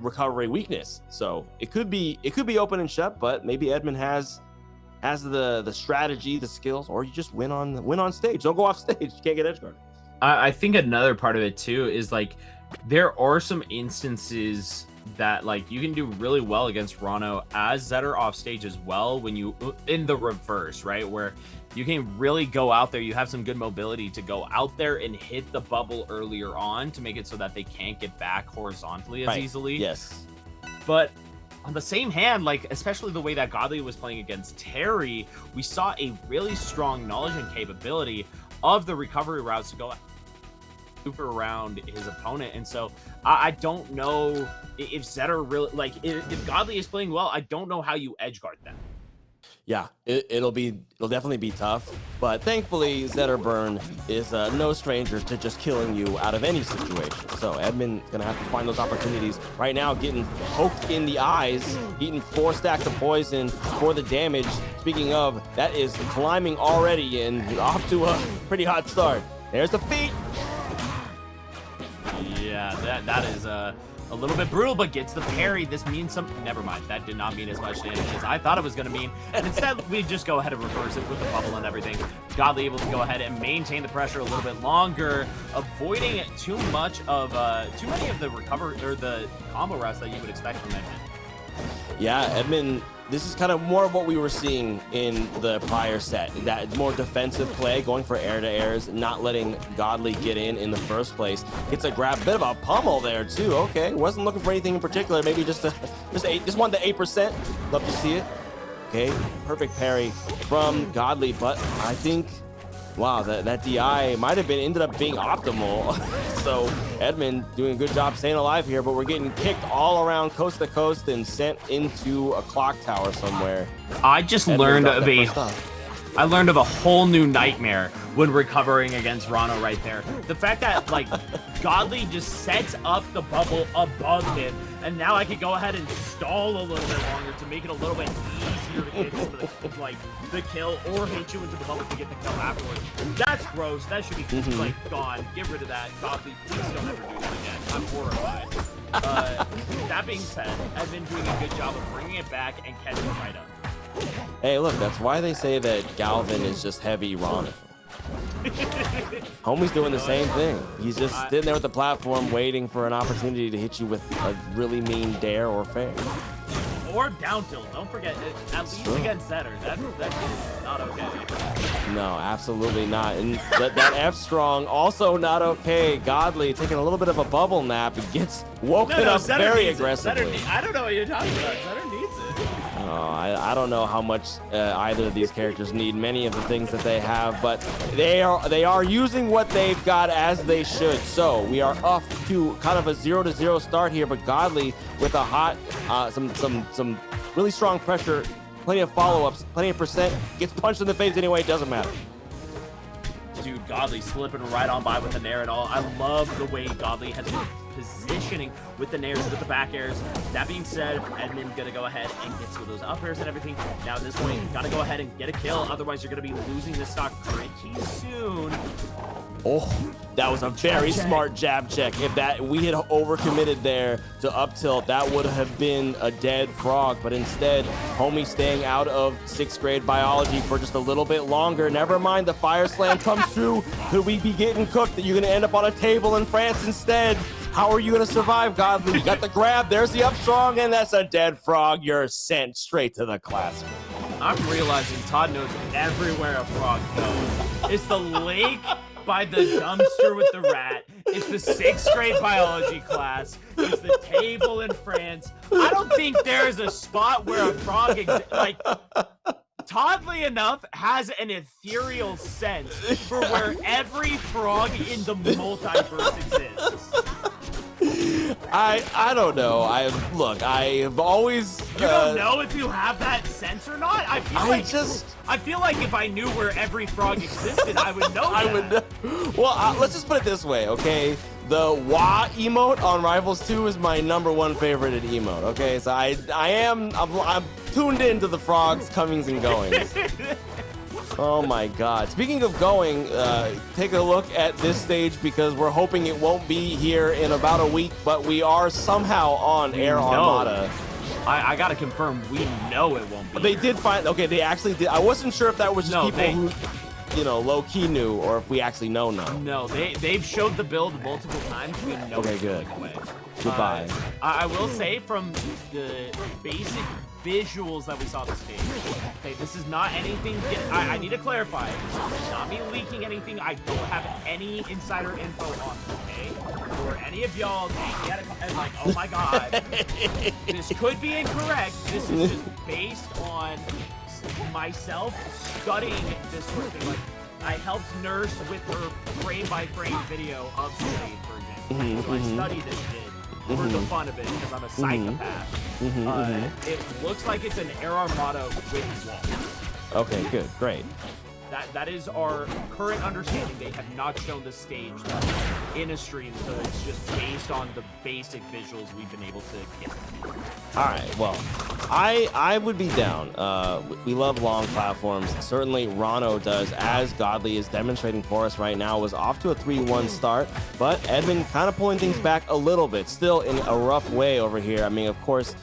recovery weakness. So it could be open and shut, but maybe Edmund has the strategy, the skills, or you just win on stage. Don't go off stage. You can't get edge guard. I think another part of it too is like there are some instances that like you can do really well against Rano as Zetter off stage as well, when you in the reverse, right, where you can really go out there, you have some good mobility to go out there and hit the bubble earlier on to make it so that they can't get back horizontally as easily. Yes, but on the same hand, like especially the way that Godly was playing against Terry, we saw a really strong knowledge and capability of the recovery routes to go around his opponent. And so I don't know if Zetter really, like if Godly is playing well, I don't know how you edge guard them. Yeah, it'll definitely be tough, but thankfully Zetterburn is no stranger to just killing you out of any situation. So Edmund's gonna have to find those opportunities. Right now, getting poked in the eyes, eating 4 stacks of poison for the damage. Speaking of, that is climbing already and off to a pretty hot start. There's the feet. Yeah, that is a little bit brutal, but gets the parry. This means some. Never mind. That did not mean as much damage as I thought it was going to mean. And instead, we just go ahead and reverse it with the bubble and everything. Godly able to go ahead and maintain the pressure a little bit longer, avoiding too many of the recovery or the combo routes that you would expect from Edmund. Yeah, Edmund. This is kind of more of what we were seeing in the prior set. That more defensive play, going for air-to-airs, not letting Godly get in the first place. Gets a grab, bit of a pummel there too. Okay, wasn't looking for anything in particular. Maybe just wanted the 8%. Love to see it. Okay, perfect parry from Godly, but I think, wow, that DI might have ended up being optimal. So Edmund doing a good job staying alive here, but we're getting kicked all around coast to coast and sent into a clock tower somewhere. I just learned of a whole new nightmare when recovering against Rano right there. The fact that like Godly just sets up the bubble above him, and now I can go ahead and stall a little bit longer to make it a little bit easier to get into the kill, or hit you into the bubble to get the kill afterwards. That's gross. That should be like gone. Get rid of that. Godly, please don't ever do that again. I'm horrified. That being said, I've been doing a good job of bringing it back and catching it right up. Hey, look, that's why they say that Galvin is just heavy Ron. Homie's doing the same thing. He's just sitting there with the platform waiting for an opportunity to hit you with a really mean dare or fair. Or down tilt. Don't forget, at least against Zetter. That is not okay. No, absolutely not. And that F strong, also not okay. Godly taking a little bit of a bubble nap. He gets woken up very aggressively. I don't know what you're talking about. Zetter needs it. I don't know how much either of these characters need many of the things that they have, but they are using what they've got as they should. So we are off to kind of a 0-0 start here, but Godly with a hot, some really strong pressure, plenty of follow-ups, plenty of percent, gets punched in the face anyway, it doesn't matter. Dude, Godly slipping right on by with the nair and all. I love the way Godly has been positioning with the nairs, with the back airs. That being said, Edmund gonna go ahead and get some of those up airs and everything. Now at this point, you gotta go ahead and get a kill, otherwise you're gonna be losing this stock pretty soon. Oh, that was a very smart jab check. If we had overcommitted there to up tilt, that would have been a dead frog. But instead, homie staying out of 6th grade biology for just a little bit longer. Never mind, the fire slam comes through. Could we be getting cooked that you're gonna end up on a table in France instead? How are you gonna survive, Godly? You got the grab, there's the up strong, and that's a dead frog. You're sent straight to the classroom. I'm realizing Todd knows everywhere a frog goes. It's the lake by the dumpster with the rat. It's the 6th grade biology class. It's the table in France. I don't think there is a spot where a frog like. Oddly enough, has an ethereal sense for where every frog in the multiverse exists. I don't know. I've always. You don't know if you have that sense or not. I feel like if I knew where every frog existed, I would know. I would know. Well, let's just put it this way, okay? The wah emote on Rivals 2 is my #1 favorite emote. Okay, so I'm tuned into the frogs' comings and goings. Oh my God! Speaking of going, take a look at this stage because we're hoping it won't be here in about a week, but we are somehow on Air Armada. I gotta confirm, we know it won't be. But they did find. Okay, they actually did. I wasn't sure if that was just people who, low key knew, or if we actually know now. No, they've showed the build multiple times. We know. Okay, good. Goodbye. I will say from the basic visuals that we saw the stage. Okay, this is not anything. I need to clarify. This is not me leaking anything. I don't have any insider info on. Okay, or any of y'all get it and like, oh my God, this could be incorrect. This is just based on myself studying this sort of thing. Like, I helped Nurse with her frame-by-frame video of Slade, for example. So I studied this shit for the fun of it because I'm a psychopath. It looks like it's an Air Armada with walls. Okay, good, great. That is our current understanding. They have not shown the stage in a stream, so it's just based on the basic visuals we've been able to get. All right, well, I would be down. We love long platforms. Certainly Rano does, as Godly is demonstrating for us right now. Was off to a 3-1 start, but Edmund kind of pulling things back a little bit. Still in a rough way over here. I mean, of course,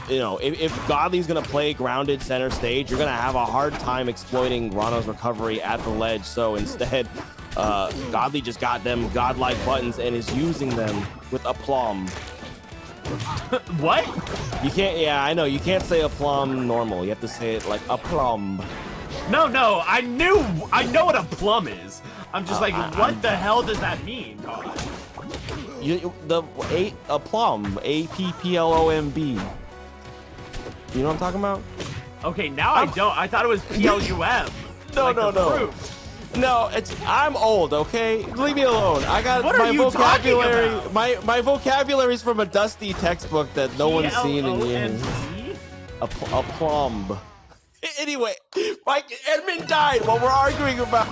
if Godly's going to play grounded center stage, you're going to have a hard time exploiting Rano's recovery at the ledge. So instead, Godly just got them godlike buttons and is using them with aplomb. What? You can't, yeah, I know. You can't say aplomb normal. You have to say it like aplomb. No, I know what a plum is. I'm just what the hell does that mean, God? Aplomb, A-P-P-L-O-M-B. You know what I'm talking about? Okay, now I don't. I thought it was P-L-U-M. No. No, I'm old, okay? Leave me alone. I got what my are you vocabulary. Talking about? My vocabulary's from a dusty textbook that no one's seen in years. A plumb. Anyway, Edmund died while we're arguing about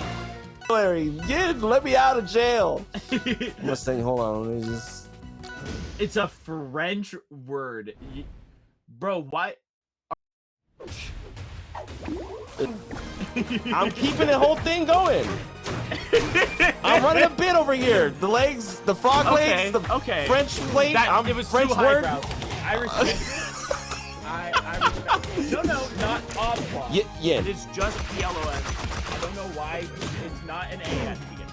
vocabulary. Let me out of jail. I'm gonna sing. Hold on, let me just. It's a French word, bro. What? I'm keeping the whole thing going. I'm running a bit over here. The legs, the frog legs, the French plate. It was French too word. I respect it. I respect it. No, not off. Yeah. It is just P-L-O-M. I don't know why it's not an A at the beginning.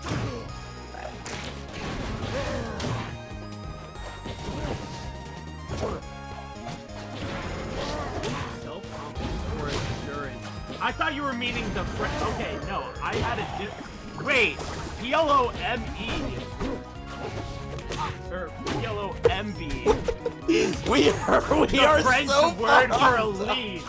I thought you were meaning the okay, no, I had a wait, P-L-O-M-E or P-L-O-M-B is we are French so word for a lead.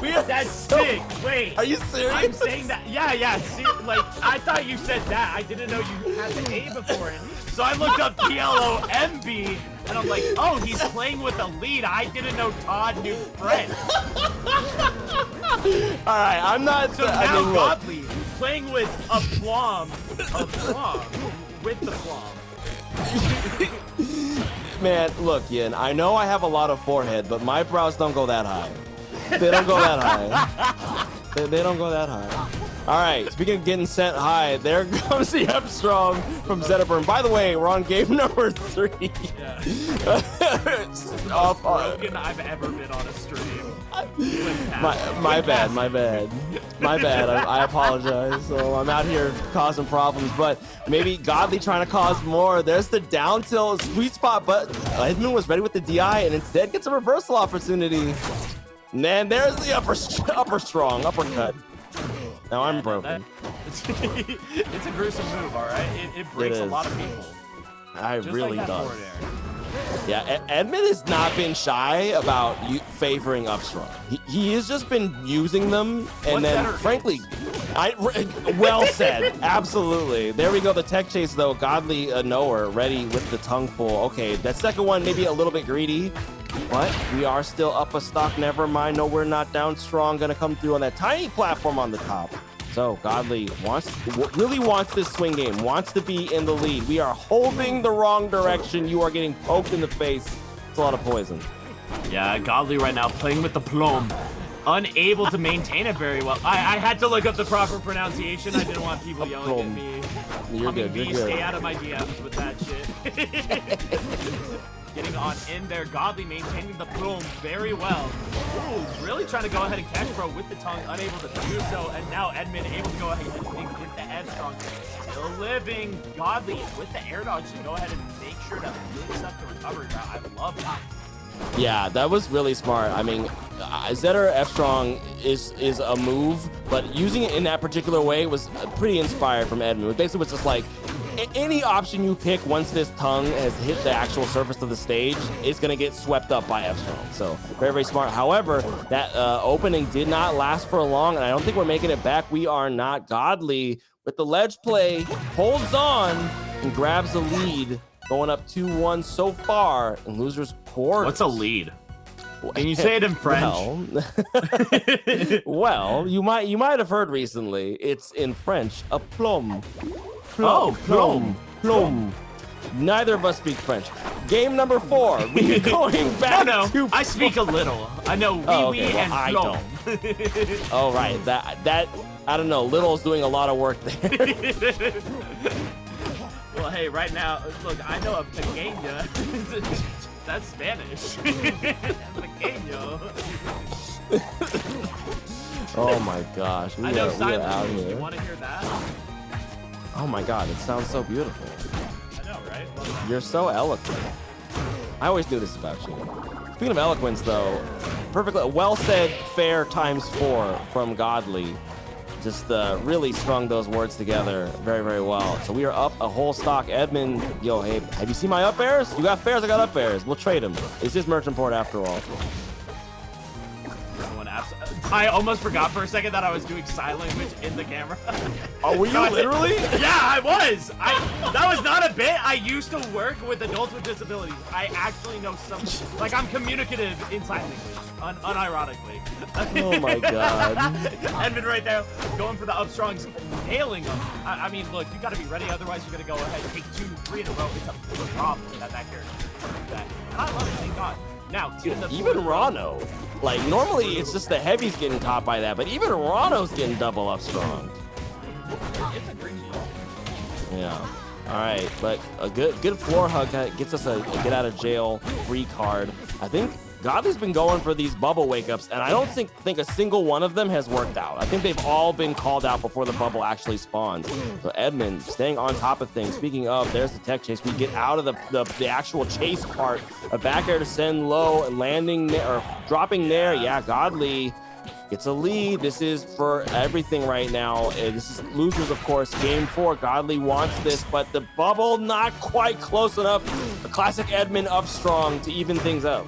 That's sick. Wait, are you serious? I'm saying that. Yeah. See, like I thought you said that. I didn't know you had the A before it. So I looked up P-L-O-M-B and I'm like, oh, he's playing with a lead. I didn't know Todd knew French. All right, I'm not. So now Godly playing with a plum with the plum. Man, look, Yin, I know I have a lot of forehead, but my brows don't go that high. They don't go that high. They don't go that high. All right, speaking of getting sent high, there comes the up strong from Zetaburn. By the way, we're on game number 3. Yeah. This is the most broken I've ever been on a stream. My bad. I apologize. So I'm out here causing problems, but maybe Godly trying to cause more. There's the down tilt sweet spot, but Edmund was ready with the DI and instead gets a reversal opportunity. And then there's the uppercut. Now I'm broken. It's a gruesome move, all right? It breaks a lot of people. I Just really like that does. forward air. Yeah, Edmund has not been shy about favoring Upstrong. He has just been using them, and What's then better frankly, well said. Absolutely. There we go. The tech chase though. Godly knower ready with the tongue pull. Okay, that second one maybe a little bit greedy, but we are still up a stock. Never mind. No, we're not down strong. Gonna come through on that tiny platform on the top. So Godly really wants this swing game, wants to be in the lead. We are holding the wrong direction. You are getting poked in the face. It's a lot of poison. Yeah, Godly right now playing with the plum. Unable to maintain it very well. I had to look up the proper pronunciation. I didn't want people yelling at me. You're good, you're good. Stay out of my DMs with that shit. Getting on in there. Godly maintaining the plume very well. Ooh, really trying to go ahead and catch Bro with the tongue, unable to do so. And now Edmund able to go ahead and get the edge strong. Still living. Godly with the air dodge to go ahead and make sure to mix up the recovery route. I love that. Yeah, that was really smart. I mean, Zetter F-Strong is a move, but using it in that particular way was pretty inspired from Edmund. It basically was just like, any option you pick once this tongue has hit the actual surface of the stage, it's going to get swept up by F-Strong. So very, very smart. However, that opening did not last for long, and I don't think we're making it back. We are not. Godly with the ledge play, holds on and grabs the lead, going up 2-1 so far in losers quarters. What's a lead? Can you say it in French? Well, you might have heard recently. It's in French. A plum. Oh, plum. Plum. Neither of us speak French. Game number 4. We're going back to. I speak a little. I know oui and I plum. don't. Oh, right. That I don't know. Little's doing a lot of work there. Well, hey, right now, look, I know a pequeña. That's Spanish. Pequeño. Oh my gosh. We I know are sign out language. here. You want to hear that? Oh my god, it sounds so beautiful. I know, right? Well, You're so eloquent. I always knew this about you. Speaking of eloquence, though, perfectly well said, fair ×4 from Godly. Just really strung those words together very, very well. So we are up a whole stock. Edmund, yo, hey, have you seen my up airs? You got fares, I got up airs. We'll trade them. It's just merchant port after all. I almost forgot for a second that I was doing sign language in the camera. Oh, were you literally? Yeah, I was. That was not a bit. I used to work with adults with disabilities. I actually know some, like I'm communicative in sign language, unironically. Oh my god. Edmund right there, going for the upstrongs, nailing them. I mean, look, you got to be ready, otherwise you're gonna go ahead and take 2, 3 in a row. It's a problem that character does that. And I love it, thank God. Now, even Rano, like normally it's just the heavies getting caught by that, but even Rano's getting double up strong. It's a green deal. Yeah. All right, but a good floor hug gets us a get out of jail free card. I think Godly's been going for these bubble wake-ups, and I don't think a single one of them has worked out. I think they've all been called out before the bubble actually spawns. So Edmund staying on top of things. Speaking of, there's the tech chase. We get out of the actual chase part. A back air to send low, and landing or dropping there. Yeah, Godly gets a lead. This is for everything right now. This is losers, of course. Game 4. Godly wants this, but the bubble not quite close enough. A classic Edmund up strong to even things up.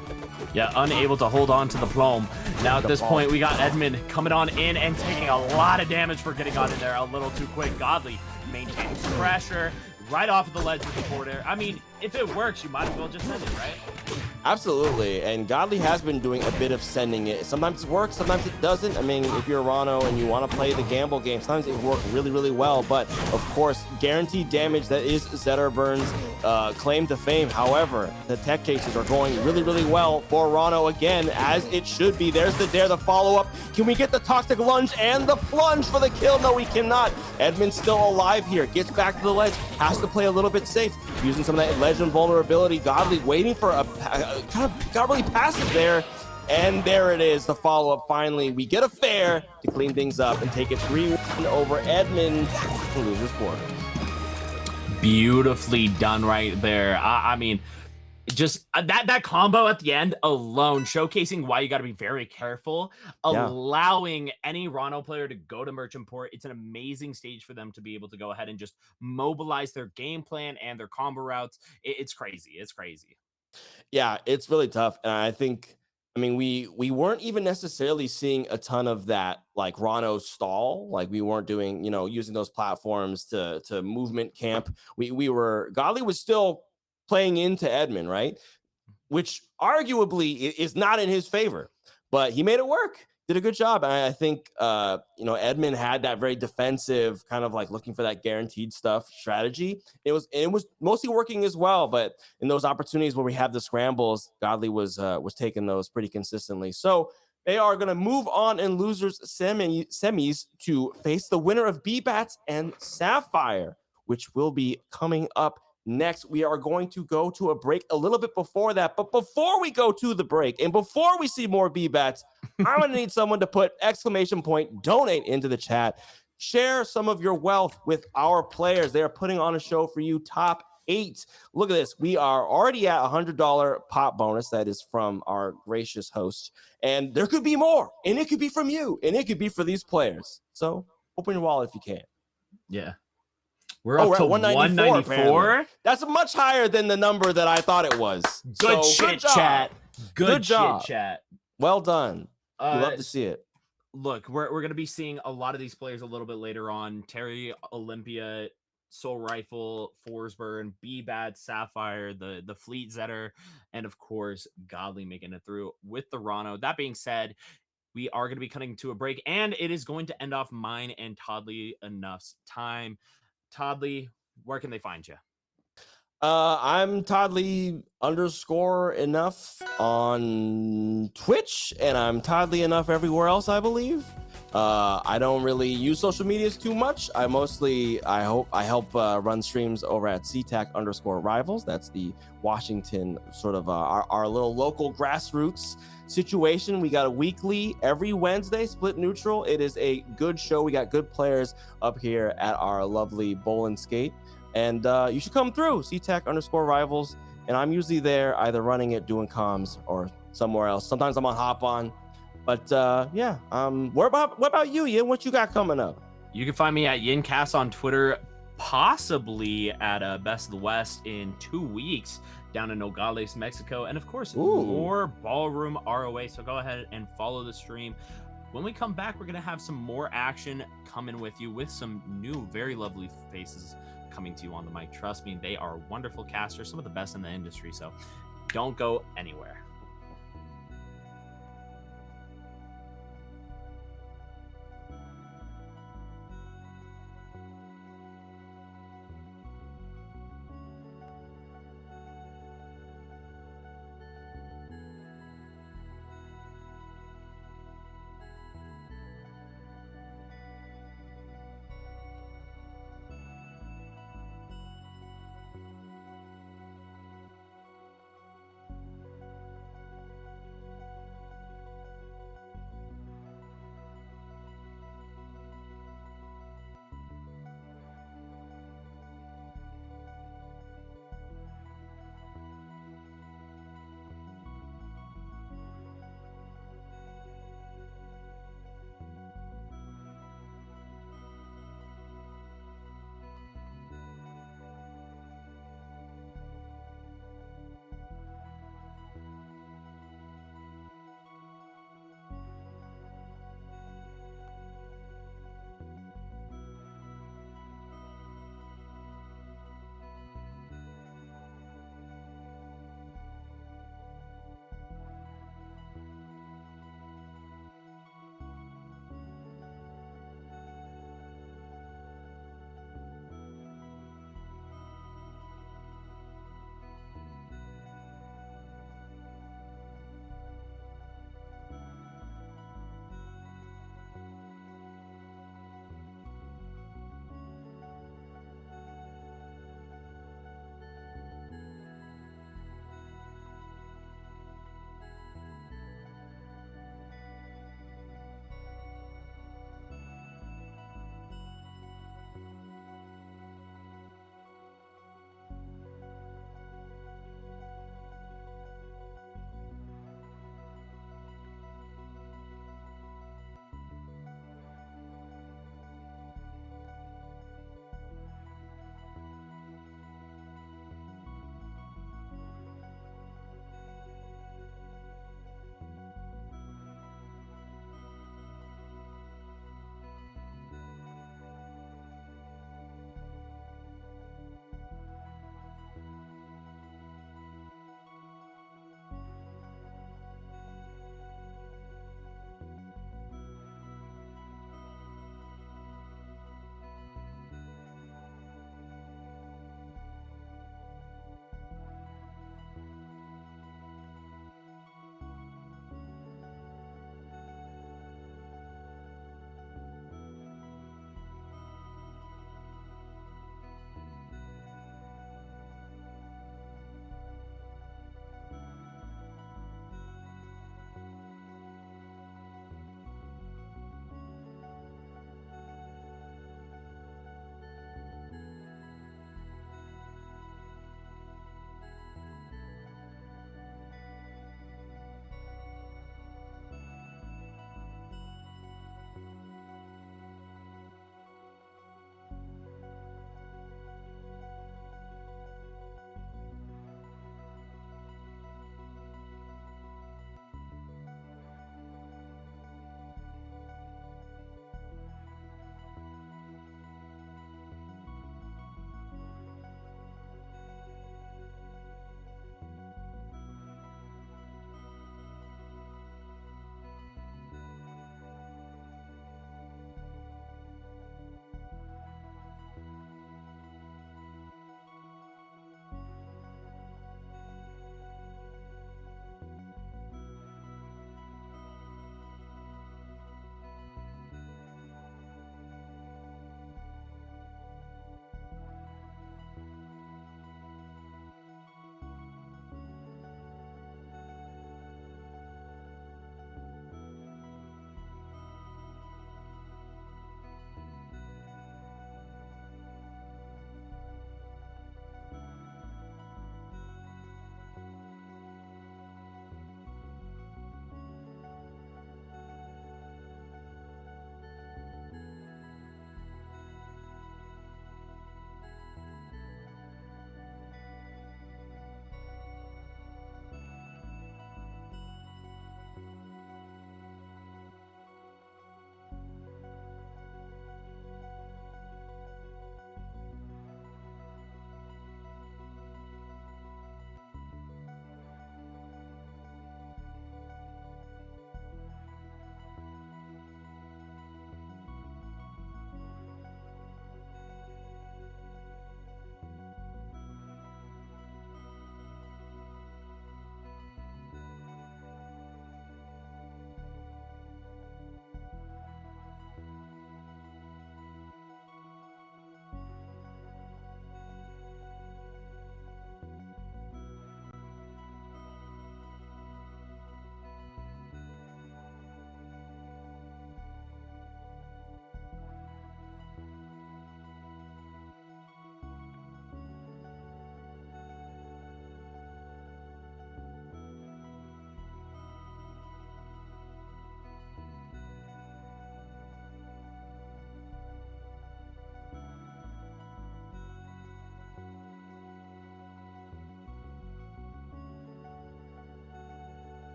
Yeah, unable to hold on to the plum. Now at this point, we got Edmund coming on in and taking a lot of damage for getting on in there a little too quick. Godly maintaining pressure right off of the ledge with the forward air. I mean, if it works, you might as well just send it, right? Absolutely, and Godly has been doing a bit of sending it. Sometimes it works, sometimes it doesn't. I mean, if you're Rano and you want to play the gamble game, sometimes it works really, really well. But of course, guaranteed damage, that is Zetterburn's claim to fame. However, the tech chases are going really, really well for Rano again, as it should be. There's the dare, the follow-up. Can we get the toxic lunge and the plunge for the kill? No, we cannot. Edmund's still alive here. Gets back to the ledge. Has to play a little bit safe, using some of that legend vulnerability. Godly waiting for a kind of got really passive there, and there it is, the follow-up. Finally, we get a fair to clean things up and take it 3-1 over Edmund to losers quarters. Beautifully done right there. I mean, Just that combo at the end alone, showcasing why you got to be very careful, allowing any Rano player to go to Merchant Port. It's an amazing stage for them to be able to go ahead and just mobilize their game plan and their combo routes. It's crazy. It's crazy. Yeah, it's really tough. And I think, I mean, we weren't even necessarily seeing a ton of that like Rano stall. Like we weren't doing, using those platforms to movement camp. We were Godly was still playing into Edmund, right? Which arguably is not in his favor, but he made it work. Did a good job. And I think, Edmund had that very defensive kind of like looking for that guaranteed stuff strategy. It was mostly working as well. But in those opportunities where we have the scrambles, Godly was taking those pretty consistently. So they are going to move on in losers semis to face the winner of B-Bats and Sapphire, which will be coming up next. We are going to go to a break a little bit before that. But before we go to the break and before we see more B-Bats, I'm going to need someone to put !donate into the chat. Share some of your wealth with our players. They are putting on a show for you. Top 8. Look at this. We are already at $100 pop bonus. That is from our gracious host. And there could be more. And it could be from you. And it could be for these players. So open your wallet if you can. Yeah. We're up to 194. That's much higher than the number that I thought it was. Good shit, chat. Good job. Shit, chat. Well done. We love to see it. Look, we're going to be seeing a lot of these players a little bit later on. Terry, Olympia, Soul Rifle, Forsburn, B-Bad, Sapphire, the Fleet Zetter, and of course, Godly making it through with the Rano. That being said, we are going to be cutting to a break, and it is going to end off mine and Toddly Enough's time. Toddly, where can they find you? I'm Toddly _enough on Twitch, and I'm Toddly enough everywhere else, I believe. I don't really use social medias too much. I help run streams over at CTAC _rivals. That's the Washington sort of our little local grassroots situation. We got a weekly every Wednesday, split neutral. It is a good show. We got good players up here at our lovely bowl and skate. And you should come through, CTAC _rivals. And I'm usually there either running it, doing comms, or somewhere else. Sometimes I'm on Hop On. But yeah, what about you, Yin? What you got coming up? You can find me at YinCast on Twitter, possibly at Best of the West in 2 weeks down in Nogales, Mexico. And of course, more Ballroom ROA. So go ahead and follow the stream. When we come back, we're going to have some more action coming with you with some new, very lovely faces coming to you on the mic. Trust me, they are wonderful casters, some of the best in the industry. So don't go anywhere.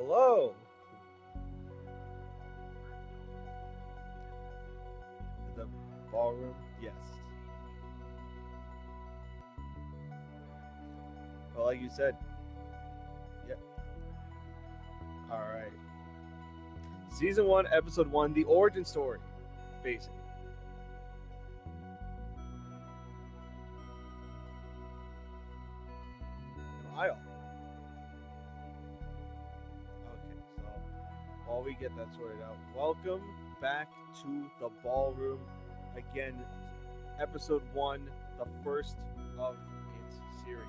Hello. The ballroom? Yes. Well, like you said. Yep. All right. Season 1, Episode 1, the origin story, basically. Okay, so while we get that sorted out, welcome back to the ballroom. Again, Episode 1, the first of its series.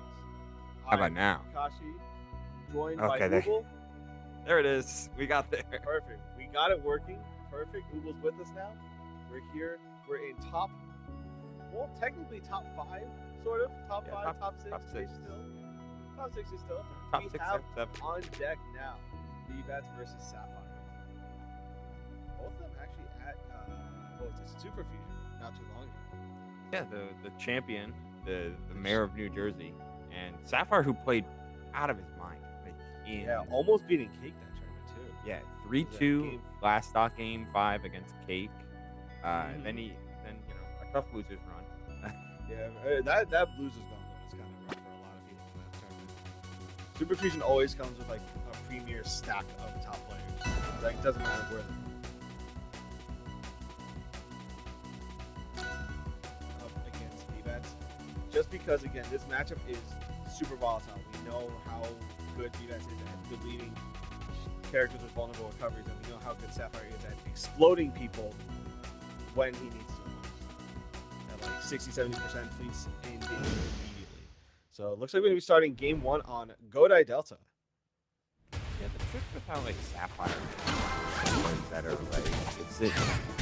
How about now? Kashi, joined Okay, by Google. There it is. We got there. Perfect. We got it working. Perfect. Google's with us now. We're here. We're in top, well, technically top 5, sort of. Top 5, top 6. Top 6. Still. Top 6 is still. Top we 6, have 7. on deck now V-Bats versus Sapphire. Both of them actually at, it's Super Fusion not too long ago. Yeah, the champion, the mayor of New Jersey, and Sapphire, who played out of his mind. Like Yeah, almost beating Cake that tournament too. Yeah, that 3-2 game? last stock game 5 against Cake. Then you know, a tough losers run. Yeah, that losers gauntlet was kind of rough for a lot of people in that tournament. Super Fusion always comes with like a premier stack of top players. Like it doesn't matter where they're up against V-Bats. Just because again, this matchup is super volatile. We know how good V-Bats is at deleting characters with vulnerable recoveries, and we know how good Sapphire is at exploding people when he needs to. At like 60-70% fleets in danger immediately. So it looks like we're gonna be starting game 1 on Godai Delta. Yeah, the trick with how like Sapphire is better, like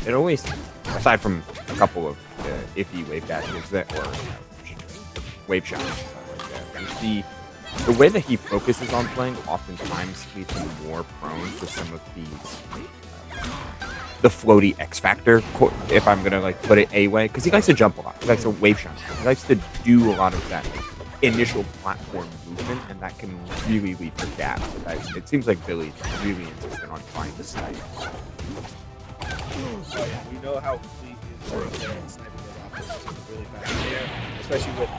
it always, aside from a couple of iffy wave dashes that were wave shots, the way that he focuses on playing oftentimes leads him more prone to some of these the floaty X factor, if I'm gonna like put it a way, because he likes to jump a lot, he likes to wave shot, he likes to do a lot of that initial platform movement, and that can really lead to gaps. It seems like Billy's really insistent on trying to snipe. We know how Fleet is very good at sniping those options really fast there, especially with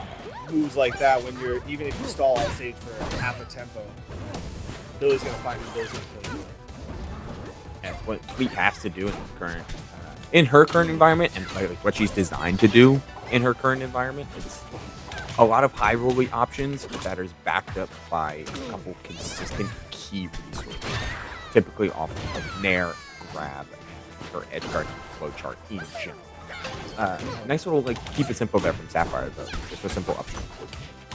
moves like that. When you're even if you stall on stage for half a tempo, Billy's gonna find you. Billy's gonna kill you. And what Fleet has to do in her current environment, and like what she's designed to do in her current environment, is a lot of high rolly options that is backed up by a couple consistent key resources, typically off of Nair, Grab, or Edgeguard flowchart in general. Nice little like keep it simple there from Sapphire though, just a simple option.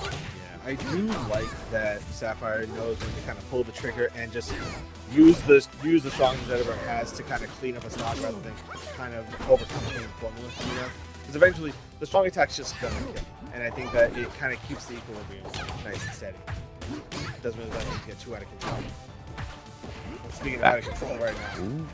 Yeah, I do like that Sapphire knows when to kind of pull the trigger and just use the strongest that ever has to kind of clean up a stock rather than kind of overcome the formula, you know? Because eventually the strong attack's just gonna kill. And I think that it kind of keeps the equilibrium nice and steady. It doesn't really let things get too out of control. Speaking of out of control right now. Ooh.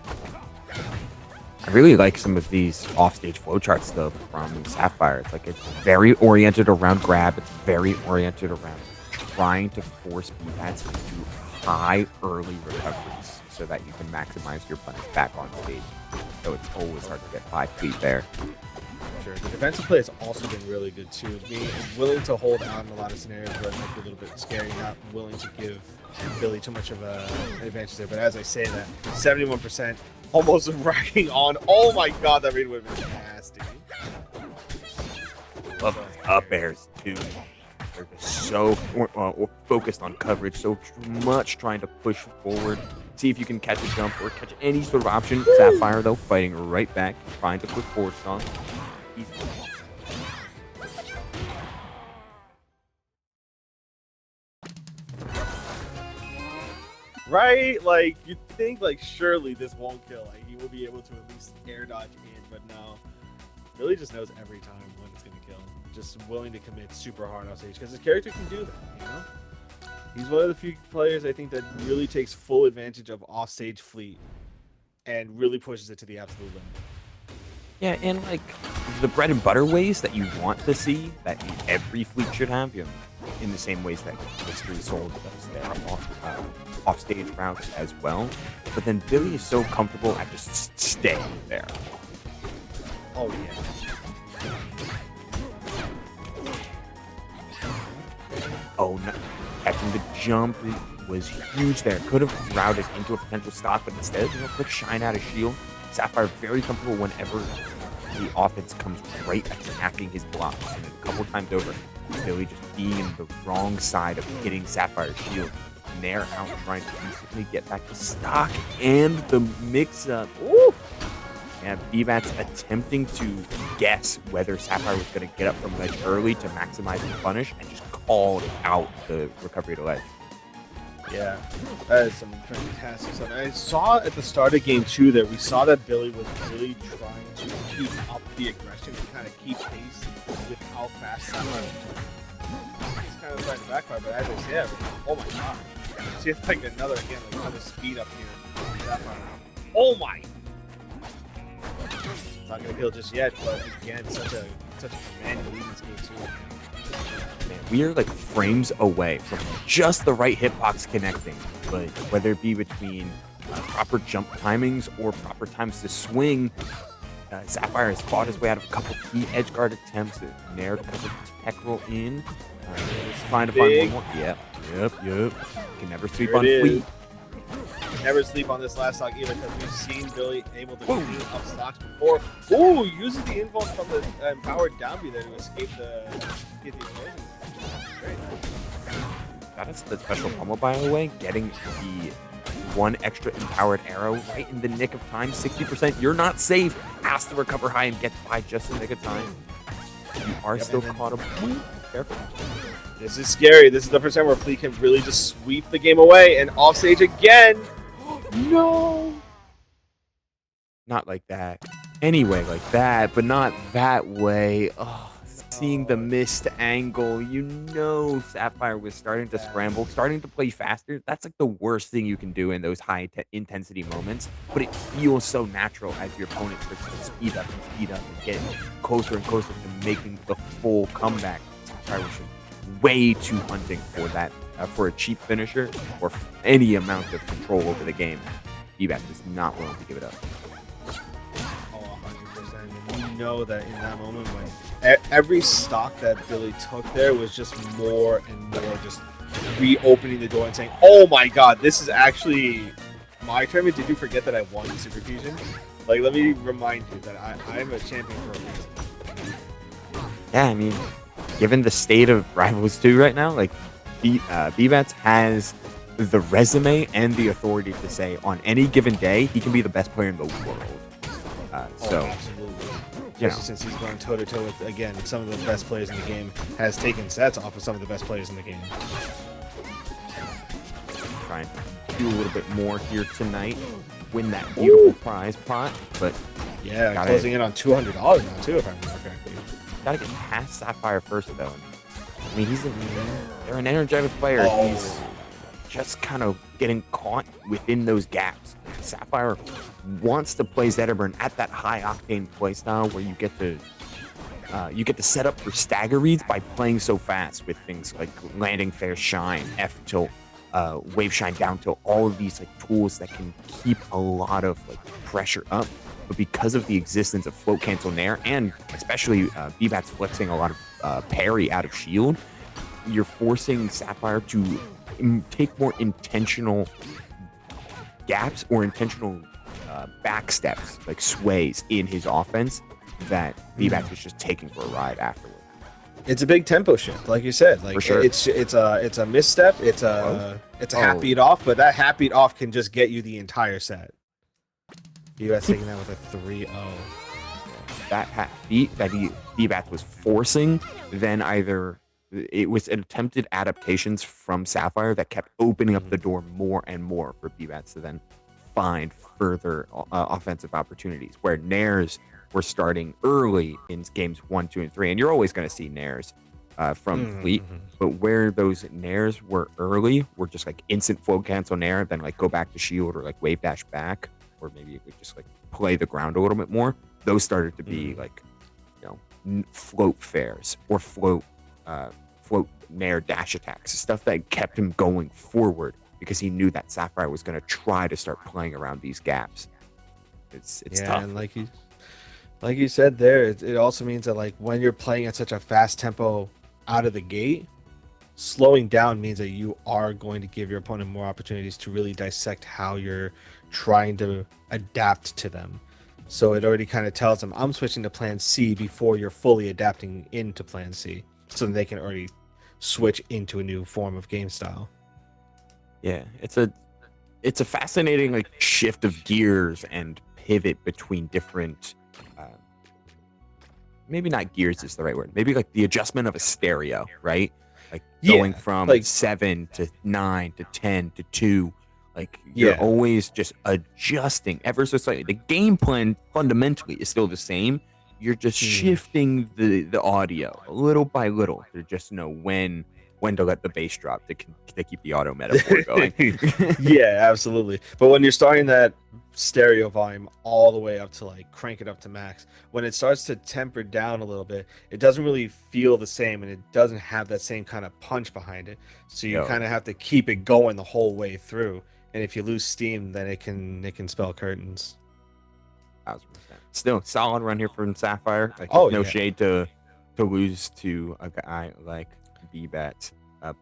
I really like some of these offstage flowchart stuff from Sapphire. It's like it's very oriented around grab. It's very oriented around trying to force V-Bats into high early recoveries so that you can maximize your punish back on stage. So it's always hard to get high feet there. Sure. The defensive play has also been really good too. Being willing to hold out in a lot of scenarios where it might be a little bit scary, not willing to give Billy too much of an advantage there. But as I say that, 71%, almost racking on. Oh my god, that read would have been nasty. Love those up airs too. They're just so focused on coverage, so much trying to push forward. See if you can catch a jump or catch any sort of option. Sapphire though, fighting right back, trying to quick forward stomp. Right? Like, you'd think, like, surely this won't kill. Like, he will be able to at least air dodge in, but no. Billy just knows every time when it's going to kill. Just willing to commit super hard on stage, because his character can do that, you know? He's one of the few players, I think, that really takes full advantage of offstage fleet and really pushes it to the absolute limit. Yeah, and like the bread and butter ways that you want to see that every fleet should have, you know, in the same ways that Mystery Soul does there offstage routes as well. But then Billy is so comfortable at just staying there. Oh yeah. Oh no, catching the jump was huge there. Could have routed into a potential stock, but instead, quick shine out of shield. Sapphire very comfortable whenever the offense comes right attacking his block. And a couple times over, Billy just being the wrong side of hitting Sapphire's shield. And they're out trying to recently get back to stock and the mix-up. Ooh! And B-Bats attempting to guess whether Sapphire was going to get up from ledge early to maximize the punish and just called out the recovery to ledge. Yeah, that is some fantastic stuff. I saw at the start of game 2 there, we saw that Billy was really trying to keep up the aggression and kind of keep pace with how fast Sapphire was. He's kind of trying to backfire, but as I said, oh my god. See, it's like another, again, like another speed up here. Sapphire. Oh my! It's not going to kill just yet, but again, such a commanding lead in this game 2. Man, we are like frames away from just the right hitbox connecting, but whether it be between proper jump timings or proper times to swing, Sapphire has fought his way out of a couple key edge guard attempts. Nair to cover tech roll in. Trying to find one more. Yep. Can never sleep on fleet. Never sleep on this last stock either, because we've seen Billy able to clean up stocks before. Ooh, using the info from the empowered down B there to escape the explosion. Very nice. That is the special pummel, by the way. Getting the one extra empowered arrow right in the nick of time. 60%. You're not safe. Has to recover high and get by just in the nick of time. You are still caught up. Careful. This is scary. This is the first time where Fleet can really just sweep the game away and offstage again. No. Not like that. Anyway, like that, but not that way. Oh, seeing the missed angle, Sapphire was starting to scramble, starting to play faster. That's like the worst thing you can do in those high intensity moments, but it feels so natural as your opponent starts to speed up and get closer and closer to making the full comeback. Sapphire was way too hunting for that, for a cheap finisher or any amount of control over the game. B-Bat is not willing to give it up. Oh, 100%. You know that in that moment when every stock that Billy took there was just more and more just reopening the door and saying, oh my god, this is actually my tournament. Did you forget that I won Super Fusion? Like, let me remind you that I'm a champion for a reason. Yeah, I mean, given the state of Rivals 2 right now, like, B-Bats has the resume and the authority to say on any given day he can be the best player in the world. Absolutely. Especially since he's going toe-to-toe with, again, some of the best players in the game, has taken sets off of some of the best players in the game. Trying to do a little bit more here tonight, win that beautiful prize pot, but yeah, closing in on $200 now too, if I remember correctly. Gotta get past Sapphire first, though. I mean, they're an energetic player. He's just kind of getting caught within those gaps. Sapphire wants to play Zetterburn at that high octane playstyle where you get to set up for stagger reads by playing so fast with things like landing fair shine, F tilt, wave shine down tilt, all of these like tools that can keep a lot of like pressure up. But because of the existence of float cancel nair and especially B-Bats flexing a lot of parry out of shield, you're forcing Sapphire to take more intentional gaps or intentional back steps, like sways in his offense that B-Bats is just taking for a ride afterward. It's a big tempo shift, like you said. Like, for sure. It's a misstep. It's a half beat off, but that half beat off can just get you the entire set. B-Bats taking that with a 3-0. That half beat that B-Bats was forcing, then either it was attempted adaptations from Sapphire that kept opening up the door more and more for B-Bats to then find further offensive opportunities, where nairs were starting early in games 1, 2, and 3, and you're always going to see nairs from Fleet, but where those nairs were early were just like instant float cancel nair, then like go back to shield or like wave dash back, or maybe you could just like play the ground a little bit more. Those started to be like, float fairs or float nair dash attacks, stuff that kept him going forward because he knew that Sapphire was going to try to start playing around these gaps. It's tough. And like you said there, it also means that like when you're playing at such a fast tempo out of the gate, slowing down means that you are going to give your opponent more opportunities to really dissect how you're trying to adapt to them. So it already kind of tells them, I'm switching to plan C before you're fully adapting into plan C, so they can already switch into a new form of game style. Yeah, it's a fascinating like shift of gears and pivot between different maybe not gears is the right word, maybe like the adjustment of a stereo, right? Like going from like 7 to 9 to 10 to 2, like you're always just adjusting ever so slightly. The game plan fundamentally is still the same, you're just shifting the audio little by little to just know when to let the bass drop to keep the auto metaphor going. Yeah, absolutely. But when you're starting that stereo volume all the way up to like crank it up to max, when it starts to temper down a little bit, it doesn't really feel the same, and it doesn't have that same kind of punch behind it. So you kind of have to keep it going the whole way through. And if you lose steam, then it can spell curtains. 1000%. Still solid run here from Sapphire. Like, no shade to lose to a guy like B-Bats.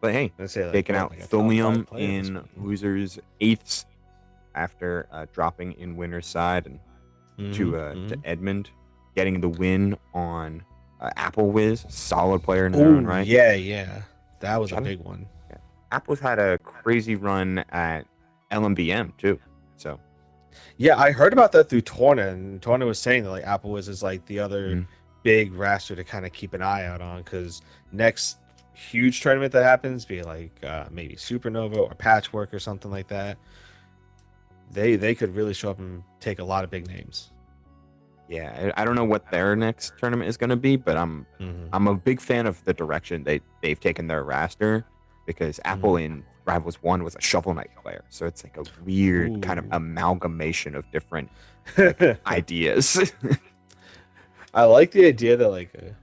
But hey, taking out Thulium in losers 8ths after dropping in winner's side and to Edmund, getting the win on Apple Wiz, solid player in their own right. Yeah, that was a big one. Yeah. Apple's had a crazy run at LMBM too, so. Yeah, I heard about that through Torna, and Torna was saying that like Apple Wiz is like the other big raster to kind of keep an eye out on, because next huge tournament that happens, be it like maybe Supernova or Patchwork or something like that, they could really show up and take a lot of big names. Yeah, I don't know what their next tournament is going to be, but I'm a big fan of the direction they've taken their roster, because Apple in Rivals 1 was a Shovel Knight player, so it's like a weird kind of amalgamation of different ideas. I like the idea that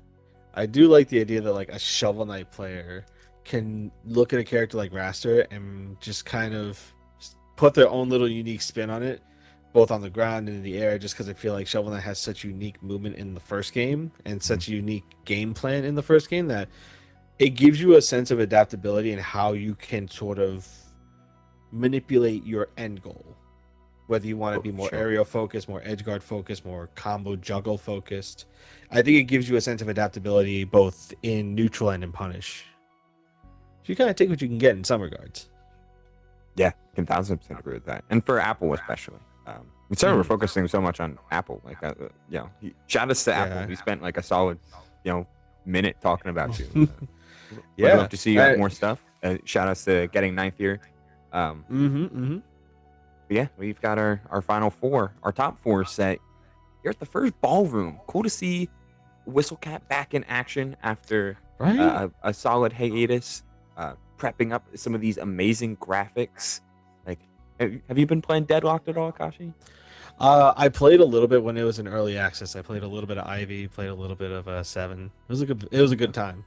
I do like the idea that like a Shovel Knight player can look at a character like Raster and just kind of put their own little unique spin on it, both on the ground and in the air, just because I feel like Shovel Knight has such unique movement in the first game and such a unique game plan in the first game that it gives you a sense of adaptability and how you can sort of manipulate your end goal. Whether you want to be more aerial focused, more edge guard focused, more combo juggle focused. I think it gives you a sense of adaptability both in neutral and in punish. So you kind of take what you can get in some regards. Yeah, 1000% agree with that. And for Apple especially. We started focusing so much on Apple. Like, shout outs to Apple. We spent like a solid, minute talking about you. Would love to see you more stuff. Shout outs to getting 9th here. Yeah, we've got our final 4, our top 4 set. You're at the first ballroom. Cool to see Whistlecat back in action after a solid hiatus, prepping up some of these amazing graphics. Like, have you been playing Deadlocked at all, Akashi? I played a little bit when it was in early access. I played a little bit of Ivy, played a little bit of 7. It was a good time.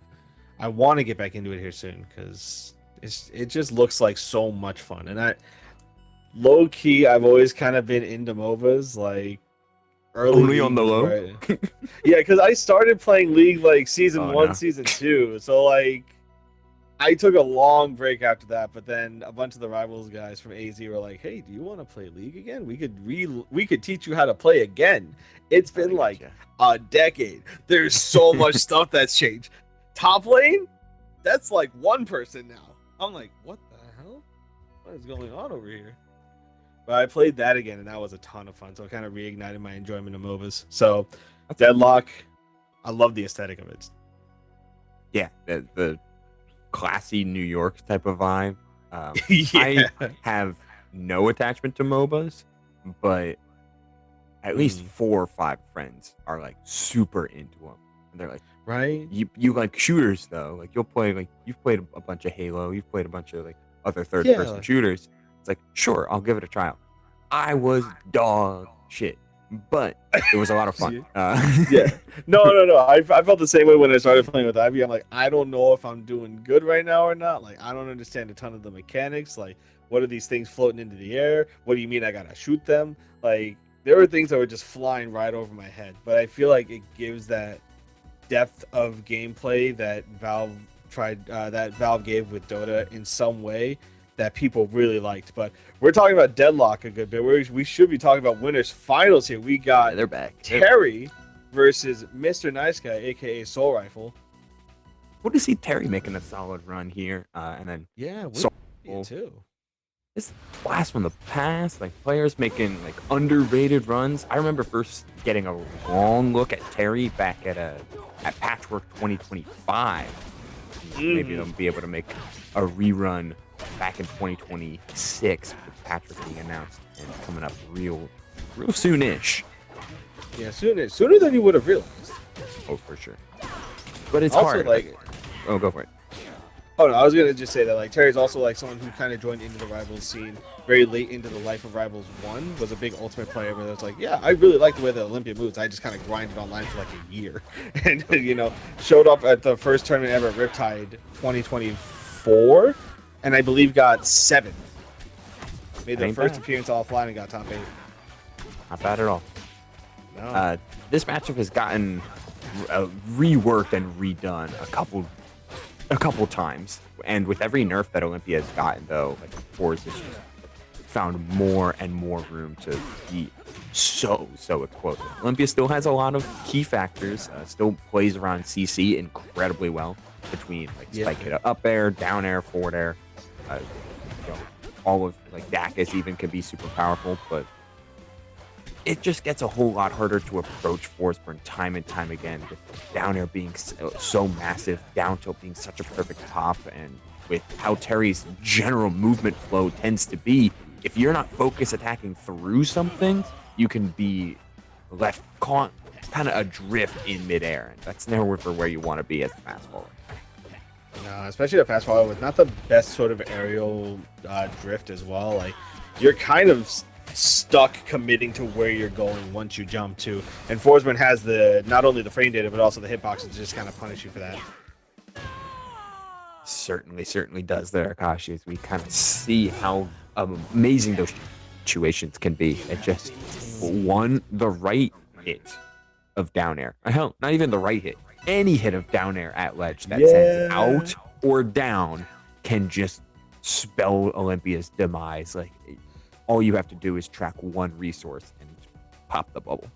I want to get back into it here soon because it just looks like so much fun. And low key, I've always kind of been into MOBAs, like only on the low. Right? Yeah, because I started playing League like season 1, season 2. So like, I took a long break after that. But then a bunch of the Rivals guys from AZ were like, "Hey, do you want to play League again? We could teach you how to play again." It's been like a decade. There's so much stuff that's changed. Top lane, that's like one person now. I'm like, what the hell? What is going on over here? But I played that again, and that was a ton of fun. So it kind of reignited my enjoyment of MOBAs. So Deadlock, I love the aesthetic of it. Yeah, the classy New York type of vibe. I have no attachment to MOBAs, but at least 4 or 5 friends are like super into them. And they're like, right? You like shooters though? Like you'll play you've played a bunch of Halo, you've played a bunch of like other third-person shooters. It's like, sure, I'll give it a trial. I was dog shit, but it was a lot of fun. No. I felt the same way when I started playing with Ivy. I'm like, I don't know if I'm doing good right now or not. Like, I don't understand a ton of the mechanics. Like, What are these things floating into the air? What do you mean I gotta shoot them? Like, there were things that were just flying right over my head. But I feel like it gives that depth of gameplay that Valve gave with Dota in some way that people really liked. But we're talking about Deadlock a good bit. We should be talking about winners finals here. We got They're back. Terry versus Mr. Nice Guy, aka Soul Rifle. What to see Terry making a solid run here, and then Soul too. This blast from the past, like players making like underrated runs. I remember first getting a long look at Terry back at Patchwork 2025. Maybe they'll be able to make a rerun back in 2026 with Patrick being announced and coming up real soon-ish. Yeah, sooner than you would have realized. Oh, for sure. But it's also, hard. Oh, go for it. Oh no, I was gonna just say that like Terry's also like someone who kind of joined into the Rivals scene very late into the life of Rivals 1. Was a big Ultimate player, but it's like, yeah, I really like the way the Olympia moves. I just kind of grinded online for like a year, and showed up at the first tournament ever at Riptide 2024, and I believe got 7th. Made their first appearance offline and got top 8. Not bad at all. No. This matchup has gotten reworked and redone a couple times, and with every nerf that Olympia has gotten, though, like Force has just found more and more room to be so explosive. Olympia still has a lot of key factors, still plays around CC incredibly well between like spike hit up air, down air, forward air. All of like Dacus even can be super powerful, but it just gets a whole lot harder to approach Forceburn time and time again, with down air being so massive, down tilt being such a perfect pop, and with how Terry's general movement flow tends to be, if you're not focus attacking through something, you can be left caught kind of adrift in midair, and that's never where you want to be as a fast follower. No, especially a fast follower with not the best sort of aerial drift as well. Like, you're kind of stuck committing to where you're going once you jump to, and Forsman has not only the frame data but also the hitboxes to just kind of punish you for that. Certainly does there, Akashi, as we kind of see how amazing those situations can be. It just the right hit of down air, hell, not even the right hit, any hit of down air at ledge that sends out or down can just spell Olympia's demise. Like, all you have to do is track one resource and pop the bubble.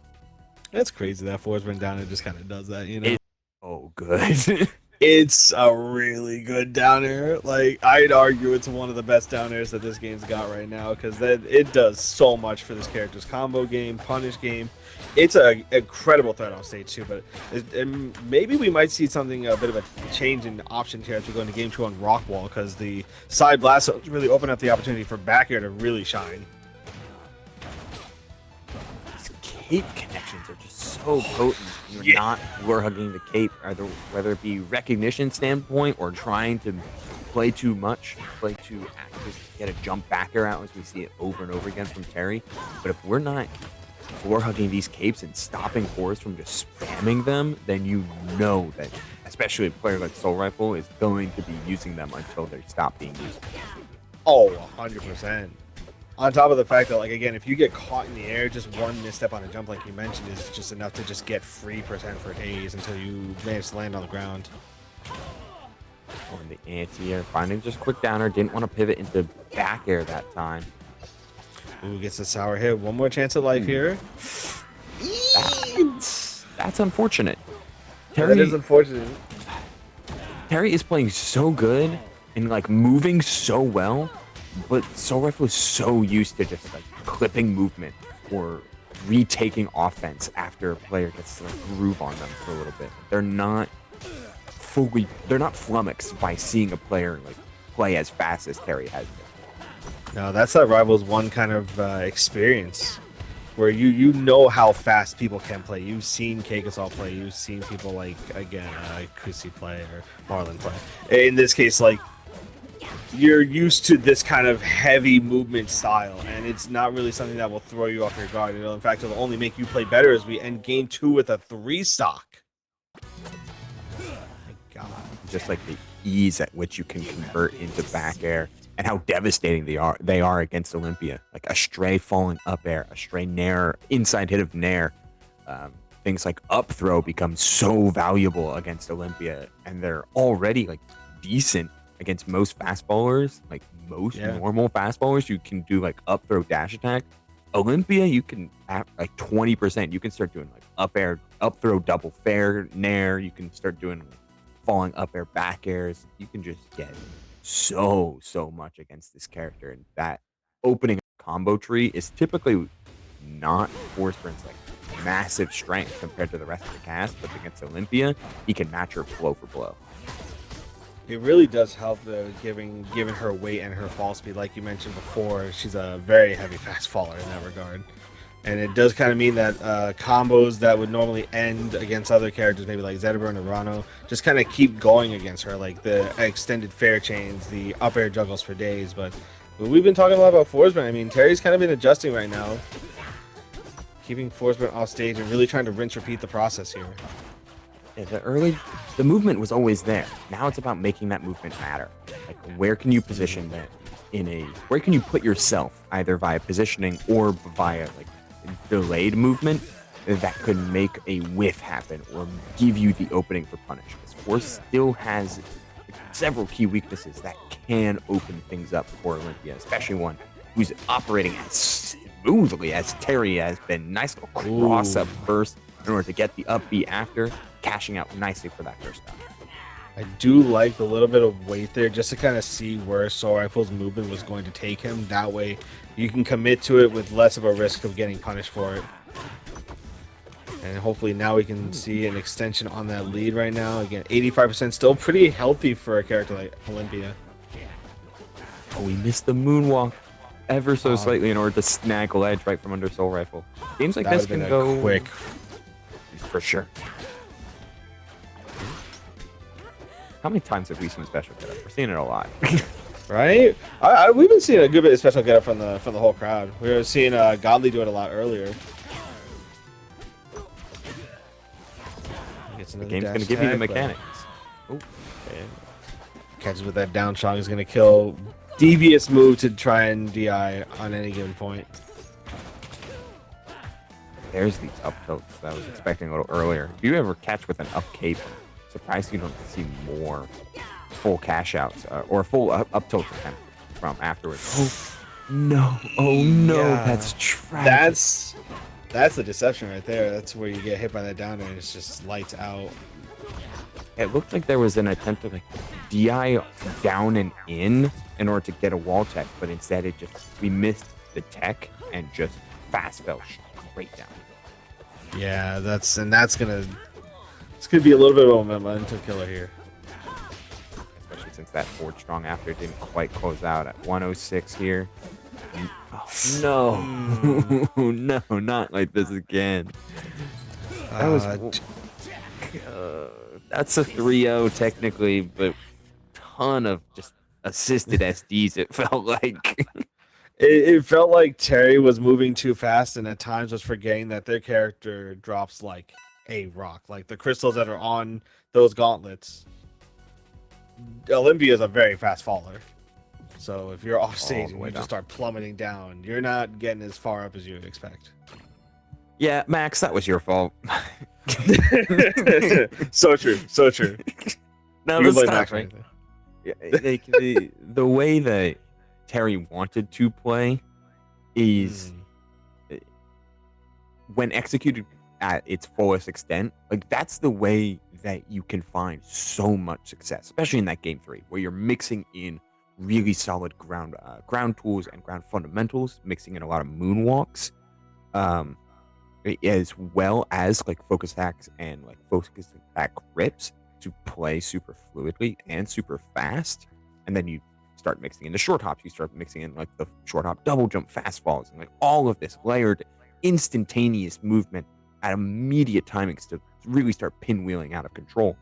That's crazy that Forsman down and just kind of does that, It's good. It's a really good down air. Like, I'd argue it's one of the best down airs that this game's got right now, because it does so much for this character's combo game, punish game. It's an incredible threat off stage too, but maybe we might see something, a bit of a change in options here as we go into game 2 on Rockwall, because the side blast really open up the opportunity for back air to really shine. These cape connections are just so potent. You're not lure hugging the cape, either whether it be recognition standpoint or trying to play too much, play too active, get a jump back air out, as we see it over and over again from Terry. But if we're not floor hugging these capes and stopping Forrest from just spamming them, then you know that, especially a player like Soul Rifle, is going to be using them until they stop being used. Oh, 100%. On top of the fact that, like, again, if you get caught in the air, just one misstep on a jump, like you mentioned, is just enough to just get free percent for days until you manage to land on the ground. On the anti-air, finding just quick downer, didn't want to pivot into back air that time. Ooh, gets the sour hit. One more chance at life here. That's unfortunate. That is unfortunate. Terry is playing so good and like moving so well, but Soul Rifle is so used to just like clipping movement or retaking offense after a player gets to like groove on them for a little bit. They're not flummoxed by seeing a player like play as fast as Terry has been. No, that's that Rivals 1 kind of experience, where you know how fast people can play. You've seen Kakasol play. You've seen people like, again, Kusi play or Marlon play. In this case, like, you're used to this kind of heavy movement style, and it's not really something that will throw you off your guard. In fact, it'll only make you play better as we end game 2 with a 3 stock. My God. just like the ease at which you can convert into back air and how devastating they are against Olympia. Like a stray falling up air, a stray nair, inside hit of nair. Things like up throw become so valuable against Olympia, and they're already like decent against most fast bowlers. Like most normal fast bowlers, you can do like up throw dash attack. Olympia, you can at like 20%. You can start doing like up air, up throw double fair nair. You can start doing like falling up air back airs. You can just get so much against this character, and that opening combo tree is typically not forced for its like massive strength compared to the rest of the cast, but against Olympia, he can match her blow for blow. It really does help given her weight and her fall speed. Like you mentioned before, she's a very heavy fast faller in that regard. And it does kind of mean that combos that would normally end against other characters, maybe like Zedibur and Urano, just kind of keep going against her, like the extended fair chains, the up air juggles for days. But we've been talking a lot about Forsberg. I mean, Terry's kind of been adjusting right now, keeping Forsberg off stage and really trying to repeat the process here. Yeah, the movement was always there. Now it's about making that movement matter. Like, where can you position that where can you put yourself, either via positioning or via like delayed movement, that could make a whiff happen or give you the opening for punish. Because Force still has several key weaknesses that can open things up for Olympia, especially one who's operating as smoothly as Terry has been. Nice little cross up first in order to get the up B after, cashing out nicely for that first time. I do like the little bit of weight there just to kind of see where Soul Rifle's movement was going to take him. That way you can commit to it with less of a risk of getting punished for it. And hopefully now we can see an extension on that lead right now. Again, 85% still pretty healthy for a character like Olympia. Oh, we missed the moonwalk ever so slightly in order to snag a ledge right from under Soul Rifle. Games like this can go quick. For sure. How many times have we seen special get up? We're seeing it a lot. Right? We've been seeing a good bit of special get up from the whole crowd. We were seeing Godly do it a lot earlier. The game's going to give you the mechanics. Oh, catches with that down shot is going to kill. Devious move to try and DI on any given point. There's these up tilts that I was expecting a little earlier. If you ever catch with an up cape, I'm surprised you don't see more full cash outs or full up tilt attempt from afterwards. Oh no! Oh no! Yeah. That's tragic. That's the deception right there. That's where you get hit by that down and it's just lights out. It looked like there was an attempt to like DI down and in order to get a wall tech, but instead we missed the tech and just fast fell straight down. Yeah, it's gonna be a little bit of a momentum killer here. Especially since that forward strong after didn't quite close out at 106 here. Oh, no, no, not like this again. That was that's a 3-0 technically, but ton of just assisted SDs. It felt like. It felt like Terry was moving too fast and at times was forgetting that their character drops like a rock. Like the crystals that are on those gauntlets. Olympia is a very fast faller. So if you're off stage and you just start plummeting down, you're not getting as far up as you would expect. Yeah, Max, that was your fault. So true. So true. No, that's not right. Yeah, the way that Terry wanted to play is when executed at its fullest extent, like that's the way that you can find so much success, especially in that game 3 where you're mixing in really solid ground tools and ground fundamentals, mixing in a lot of moonwalks, as well as like focus attacks and like focus attack grips to play super fluidly and super fast, and then you start mixing in the short hops, you start mixing in like the short hop double jump fast falls, and like all of this layered instantaneous movement at immediate timings to really start pinwheeling out of control.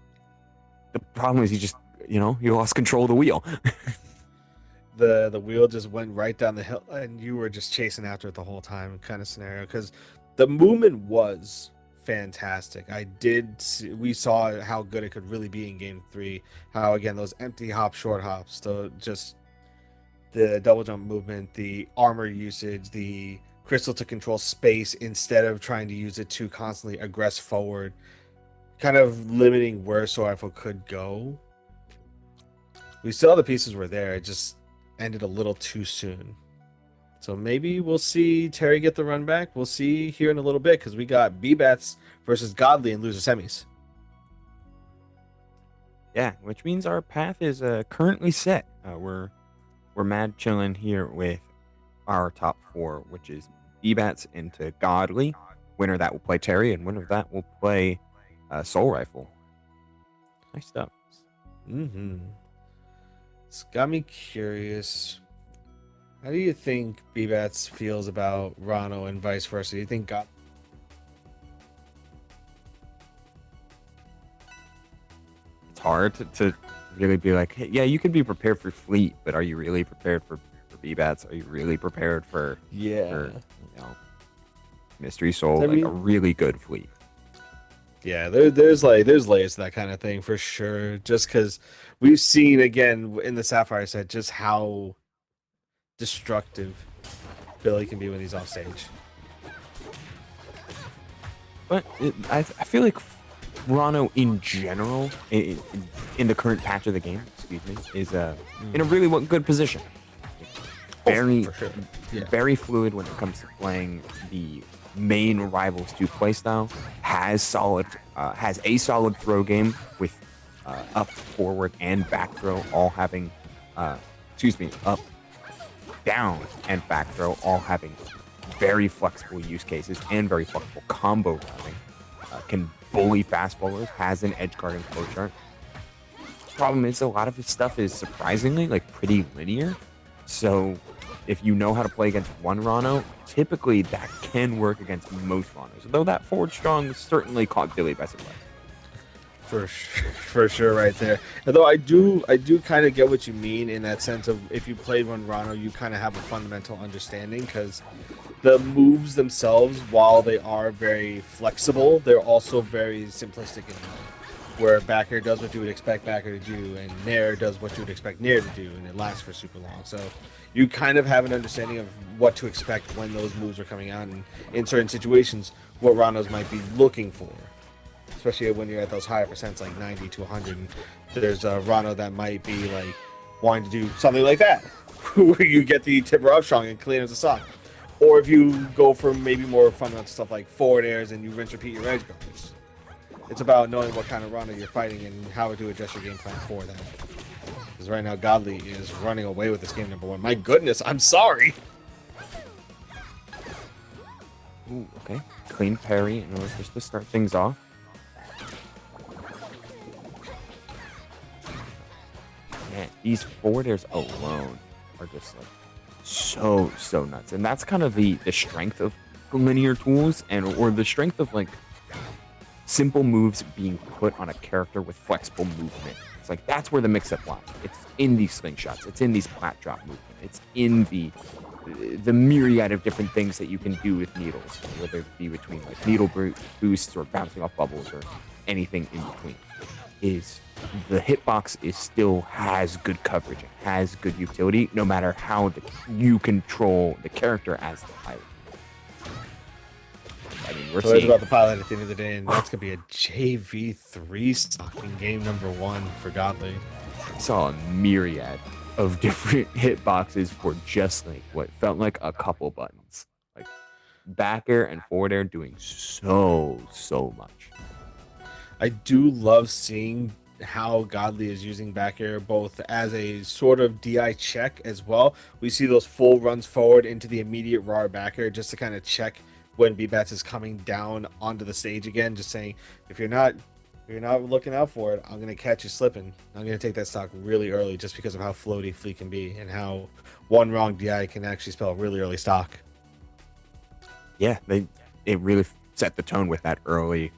The problem is you lost control of the wheel. The wheel just went right down the hill and you were just chasing after it the whole time kind of scenario, because the movement was fantastic. We saw how good it could really be in game 3. How again those empty hop, short hops, just the double jump movement, the armor usage, the crystal to control space instead of trying to use it to constantly aggress forward, kind of limiting where Sword Rifle could go. We saw the pieces were there. It just ended a little too soon. So maybe we'll see Terry get the run back. We'll see here in a little bit because we got B-Bats versus Godly in loser semis. Yeah, which means our path is currently set. We're mad chilling here with our top 4, which is B-Bats into Godly. Winner that will play Terry, and winner that will play Soul Rifle. Nice stuff. It's got me curious. How do you think B-Bats feels about Rano and vice versa? Do you think It's hard to really be like, hey, yeah, you can be prepared for Fleet, but are you really prepared for B-Bats? Are you really prepared for Mystery Soul? A really good Fleet. Yeah, there's layers to that kind of thing for sure. Just because we've seen again in the Sapphire set just how destructive Billy can be when he's off stage. But I feel like Rano in general, in the current patch of the game, is in a really good position. Very, very fluid when it comes to playing the main Rivals 2 playstyle. Has a solid throw game with up, forward, and back throw all having, up, down, and back throw all having very flexible use cases and very flexible combo routing. Can bully fast bowlers, has an edge guard and flow chart. Problem is, a lot of his stuff is surprisingly pretty linear. So if you know how to play against one Rano, typically that can work against most Ranos. Though that forward strong certainly caught Billy by surprise. For sure, right there. Although I do kind of get what you mean in that sense of if you played one Rano, you kind of have a fundamental understanding because the moves themselves, while they are very flexible, they're also very simplistic in where back air does what you would expect back air to do, and nair does what you would expect nair to do, and it lasts for super long. So you kind of have an understanding of what to expect when those moves are coming out, and in certain situations, what Ranos might be looking for. Especially when you're at those higher percents, like 90 to 100. There's a Rano that might be like wanting to do something like that, where you get the tipper up strong and clean as a sock. Or if you go for maybe more fundamental stuff like forward airs and you rinse repeat your edge guards. It's about knowing what kind of Rano you're fighting and how to adjust your game plan for that. Because right now, Godly is running away with this game number 1. My goodness, I'm sorry. Ooh, okay. Clean parry in order just to start things off. Man, these forward airs alone are just so nuts. And that's kind of the strength of linear tools or the strength of simple moves being put on a character with flexible movement. It's that's where the mix-up lies. It's in these slingshots. It's in these plat drop movement. It's in the myriad of different things that you can do with needles, whether it be between needle boosts or bouncing off bubbles or anything in between. Is the hitbox still has good coverage, it has good utility, no matter how you control the character as the pilot. I mean, we're seeing about the pilot at the end of the day, and that's gonna be a JV3 stock in game number 1 for Godly. I saw a myriad of different hitboxes for just what felt like a couple buttons, back air and forward air doing so much. I do love seeing how Godly is using back air both as a sort of DI check as well. We see those full runs forward into the immediate raw back air just to kind of check when B-Bats is coming down onto the stage again, just saying if you're not looking out for it, I'm gonna catch you slipping. I'm gonna take that stock really early just because of how floaty Fleet can be and how one wrong DI can actually spell a really early stock. Yeah, it really set the tone with that early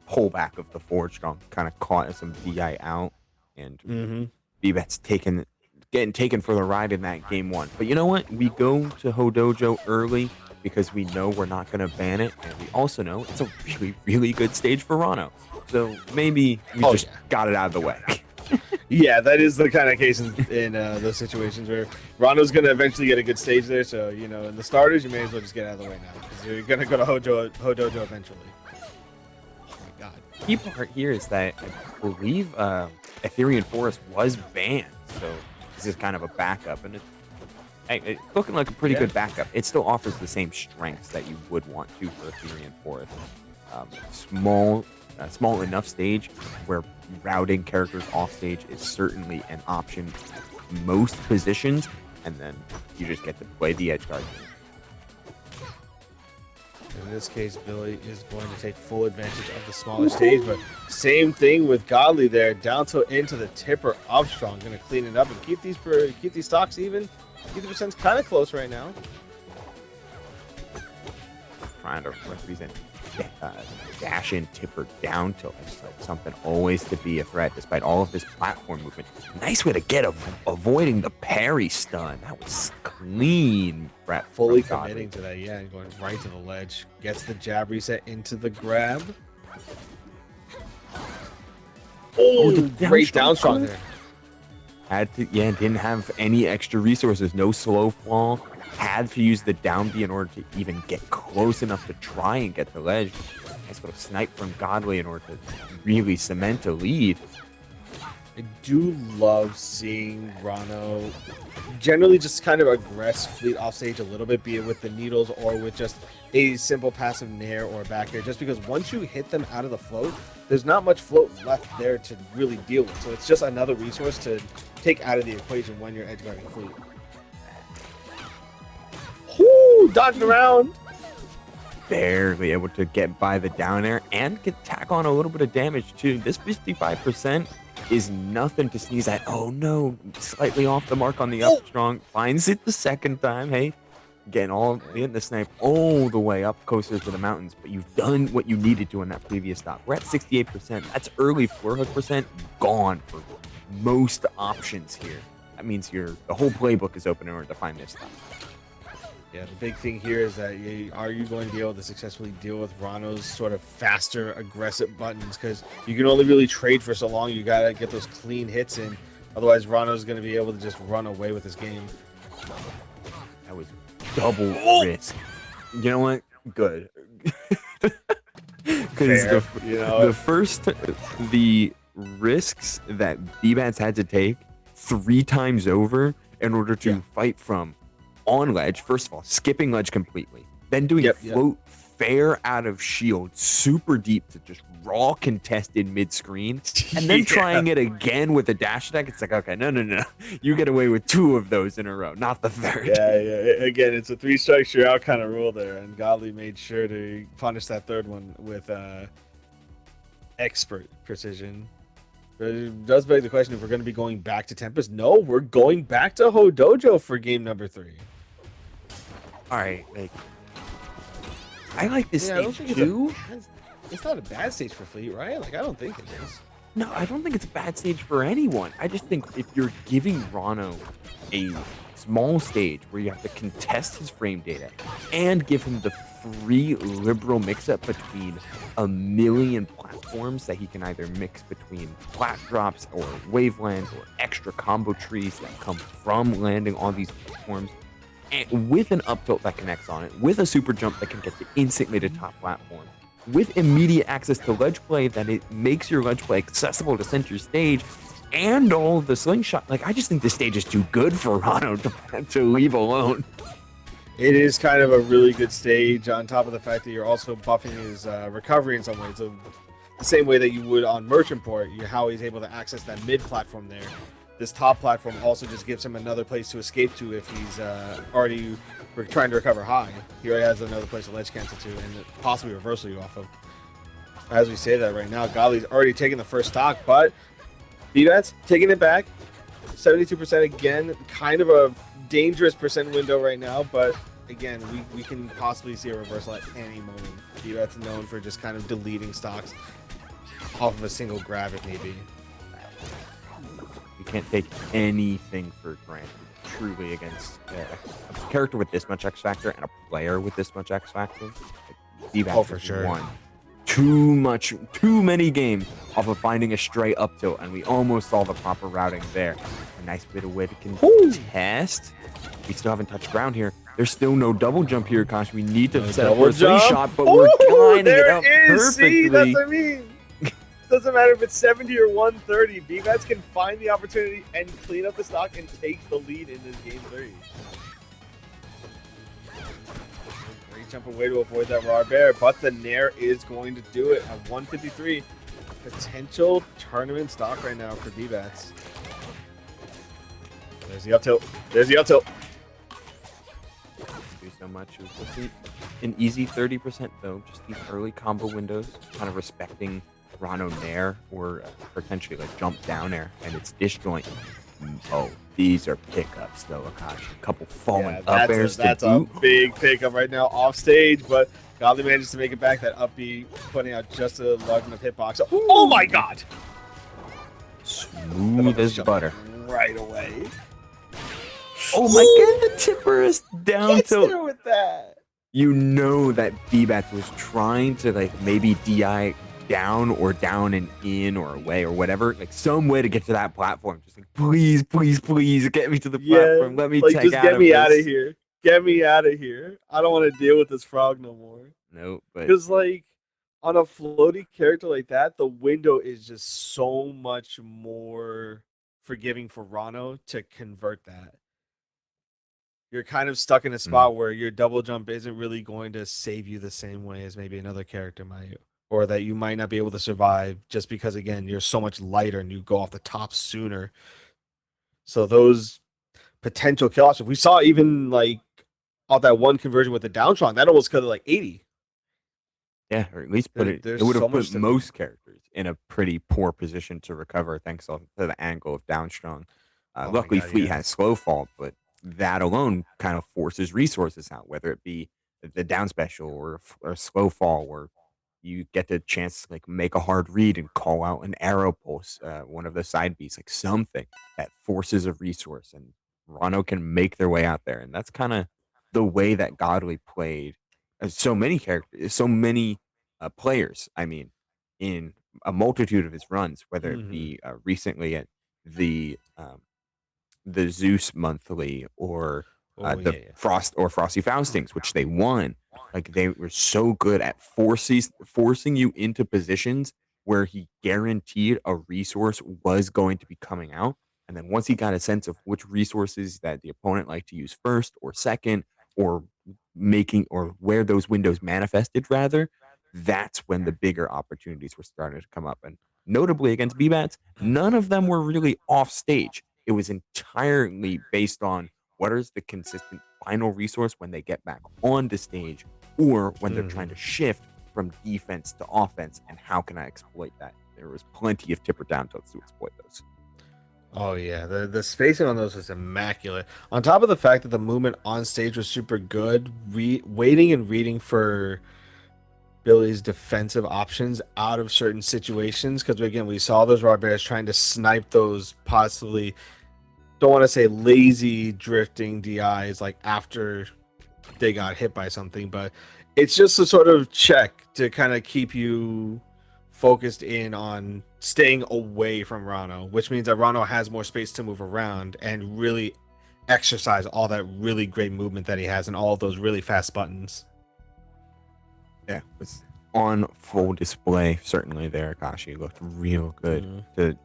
pullback of the forward strong, kind of caught some DI out, and B-Bats getting taken for the ride in that game 1. But you know what? We go to Hodojo early. because we know we're not going to ban it, and we also know it's a really, really good stage for Rano. So maybe we just got it out of the way. Yeah, that is the kind of case in those situations where Rondo's going to eventually get a good stage there. So, you know, in the starters, you may as well just get out of the way now because you're going to go to Hodojo eventually. Oh my god. Key part here is that I believe Ethereum Forest was banned, so this is kind of a backup, and it's looking like a pretty good backup. It still offers the same strengths that you would want to for Ethereum Forest. Small enough stage where routing characters off stage is certainly an option in most positions, and then you just get to play the edge guard. In this case, Billy is going to take full advantage of the smaller stage, but same thing with Godly there, down to into the tipper up strong, going to clean it up and keep these stocks even. 50%'s kind of close right now. Trying to represent dash in tipper down tilt. It's like something always to be a threat despite all of this platform movement. Nice way to get avoiding the parry stun. That was clean. Brett fully committing to that, yeah, and going right to the ledge. Gets the jab reset into the grab. Oh, great down strong there. Didn't have any extra resources, no slow fall. Had to use the down B in order to even get close enough to try and get the ledge. Nice little snipe from Godly in order to really cement a lead. I do love seeing Rano generally just kind of aggress Fleet off stage a little bit, be it with the needles or with just a simple passive nair or back air, just because once you hit them out of the float, there's not much float left there to really deal with. So it's just another resource to take out of the equation when you're edge guarding Fleet. Whoo! Dodging around. Barely able to get by the down air and tack on a little bit of damage too. This 55% is nothing to sneeze at. Oh no, slightly off the mark on the up strong. Finds it the second time. Hey, getting the snipe all the way up closer to the mountains, but you've done what you needed to in that previous stop. We're at 68%. That's early floor hook percent gone for most options here. That means the whole playbook is open in order to find this stuff. Yeah, the big thing here is that are you going to be able to successfully deal with Rano's sort of faster, aggressive buttons? Because you can only really trade for so long. You got to get those clean hits in. Otherwise, Rano's going to be able to just run away with this game. That was double risk. You know what? Good. Because the risks that B-Bats had to take 3 times over in order to fight from on ledge, first of all, skipping ledge completely, then doing float fair out of shield, super deep to just raw contested mid-screen, and then trying it again with a dash attack. It's like, okay, no. You get away with 2 of those in a row, not the 3rd. Yeah. Again, it's a 3 strikes you're out kind of rule there, and Godly made sure to punish that 3rd one with expert precision. But it does beg the question if we're going to be going back to Tempest. No, we're going back to Hodojo for game number 3. All right, I like this stage too. It's not a bad stage for Fleet, right? Like, I don't think it is. No, I don't think it's a bad stage for anyone. I just think if you're giving Rano a small stage where you have to contest his frame data and give him the free liberal mix-up between a million platforms that he can either mix between plat drops or wavelands or extra combo trees that come from landing on these platforms, and with an up tilt that connects on it, with a super jump that can get you instantly to top platform, with immediate access to ledge play that it makes your ledge play accessible to center stage, and all the slingshot. Like, I just think this stage is too good for Rano to leave alone. It is kind of a really good stage, on top of the fact that you're also buffing his recovery in some ways. So the same way that you would on Merchant Port, how he's able to access that mid platform there. This top platform also just gives him another place to escape to if he's already trying to recover high. He already has another place to ledge cancel to and possibly reversal you off of. As we say that right now, Godly's already taking the first stock, but B-Bats taking it back. 72% again, kind of a dangerous percent window right now, but again, we can possibly see a reversal at any moment. B-Bats known for just kind of deleting stocks off of a single grab if need be. You can't take anything for granted. truly against a character with this much X Factor and a player with this much X Factor. Oh, for sure. Won too many games off of finding a stray up tilt, and we almost saw the proper routing there. A nice bit of way to contest. We still haven't touched ground here. There's still no double jump here, Kosh. We need to set up for a three shot, but we're lining it up perfectly. See, that's what I mean. Doesn't matter if it's 70 or 130. B-Bats can find the opportunity and clean up the stock and take the lead in this game 3. Great jump away to avoid that raw bear, but the Nair is going to do it at 153. Potential tournament stock right now for B-Bats. There's the up tilt. There's the up tilt. Do so much. It was an easy 30% though. Just these early combo windows, kind of respecting Rano Nair or potentially like jump down air, and it's disjoint. Oh, these are pickups though, Akash. A couple falling up airs. That's a big pickup right now off stage, but Godly manages to make it back. That up B putting out just a large enough hitbox. Oh my god! Smooth as butter. Right away. Oh my god, the tipper is down Gets to there with that. You know that B-Bats was trying to like maybe DI down or down and in or away or whatever, like some way to get to that platform. Just like please, please, please get me to the platform. Let me like, take just out get of me this. out of here. Get me out of here. I don't want to deal with this frog no more. No, but because like on a floaty character like that, the window is just so much more forgiving for Rano to convert that. You're kind of stuck in a spot where your double jump isn't really going to save you the same way as maybe another character might, or that you might not be able to survive just because, again, you're so much lighter and you go off the top sooner. So those potential kill options, we saw even like off that one conversion with the down strong, that almost cut it like 80. Yeah, or at least put it would have put most characters in a pretty poor position to recover thanks to the angle of down strong. Luckily, Fleet has slow fall, but that alone kind of forces resources out, whether it be the down special or slow fall, where you get the chance to like make a hard read and call out an arrow pulse, one of the side beats, like something that forces a resource, and Rano can make their way out there. And that's kind of the way that Godly played so many characters, so many players. I mean, in a multitude of his runs, whether it be recently at the Zeus monthly or Frost or Frosty Faustings, which they won. Like they were so good at forcing you into positions where he guaranteed a resource was going to be coming out. And then once he got a sense of which resources that the opponent liked to use first or second, or making or where those windows manifested rather, that's when the bigger opportunities were starting to come up. And notably against B-Bats, none of them were really off stage. It was entirely based on what is the consistent final resource when they get back on the stage, or when they're trying to shift from defense to offense, and how can I exploit that? There was plenty of tipper down tilts to exploit those. Oh yeah, the spacing on those was immaculate. On top of the fact that the movement on stage was super good, waiting and reading for Billy's defensive options out of certain situations, because again, we saw those raw bears trying to snipe those possibly, don't want to say lazy drifting DIs like after they got hit by something, but it's just a sort of check to kind of keep you focused in on staying away from Rano, which means that Rano has more space to move around and really exercise all that really great movement that he has and all of those really fast buttons. Yeah, it's on full display. Certainly there, Akashi looked real good to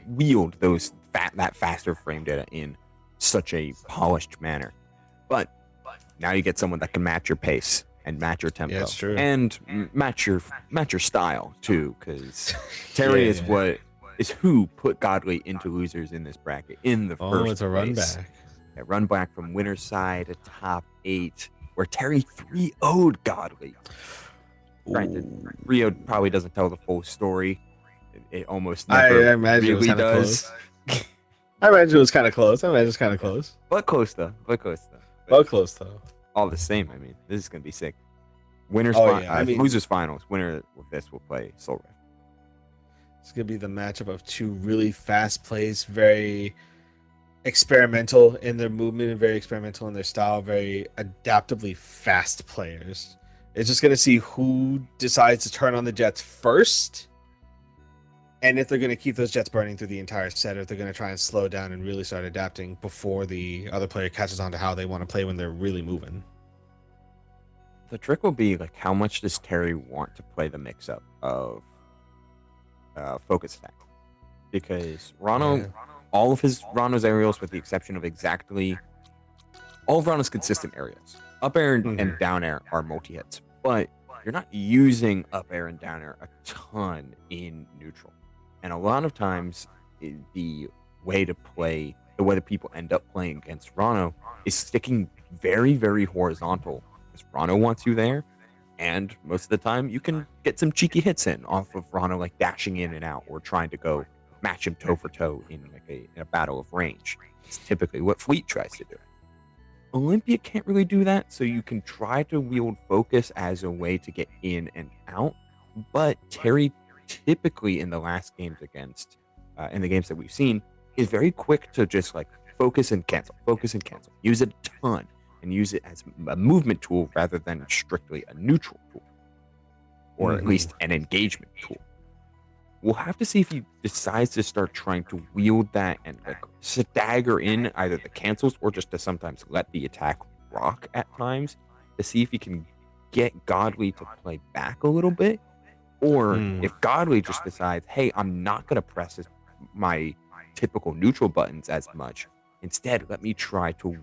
wield those that faster frame data in such a polished manner. But now you get someone that can match your pace and match your tempo, that's true. And match your style too, because Terry is who put Godly into losers in this bracket in the first place. It's a run back. A run back from winner's side to top 8, where Terry 3-0'd Godly. Granted, 3-0 probably doesn't tell the full story. It almost never I imagine really it was does. I imagine it was kind of close. But close though. But close though. All the same, I mean, this is gonna be sick. Losers finals. Winner of this will play Soul Rift. It's gonna be the matchup of two really fast plays, very experimental in their movement and very experimental in their style, very adaptively fast players. It's just going to see who decides to turn on the jets first, and if they're going to keep those jets burning through the entire set, or if they're going to try and slow down and really start adapting before the other player catches on to how they want to play when they're really moving. The trick will be like, how much does Terry want to play the mix-up of focus attack? Because all of Rano's aerials, with the exception of exactly all of Rano's consistent aerials, up air and down air are multi-hits, but you're not using up air and down air a ton in neutral. And a lot of times, the way that people end up playing against Rano is sticking very, very horizontal, because Rano wants you there, and most of the time you can get some cheeky hits in off of Rano, like dashing in and out or trying to go match him toe for toe in a battle of range. It's typically what Fleet tries to do. Olympia can't really do that, so you can try to wield focus as a way to get in and out, but Terry typically in the last games in the games that we've seen, is very quick to just like focus and cancel, use it a ton, and use it as a movement tool rather than strictly a neutral tool, or at least an engagement tool. We'll have to see if he decides to start trying to wield that and like stagger in either the cancels or just to sometimes let the attack rock at times, to see if he can get Godly to play back a little bit, or if Godly just decides, hey, I'm not going to press my typical neutral buttons as much. Instead, let me try to,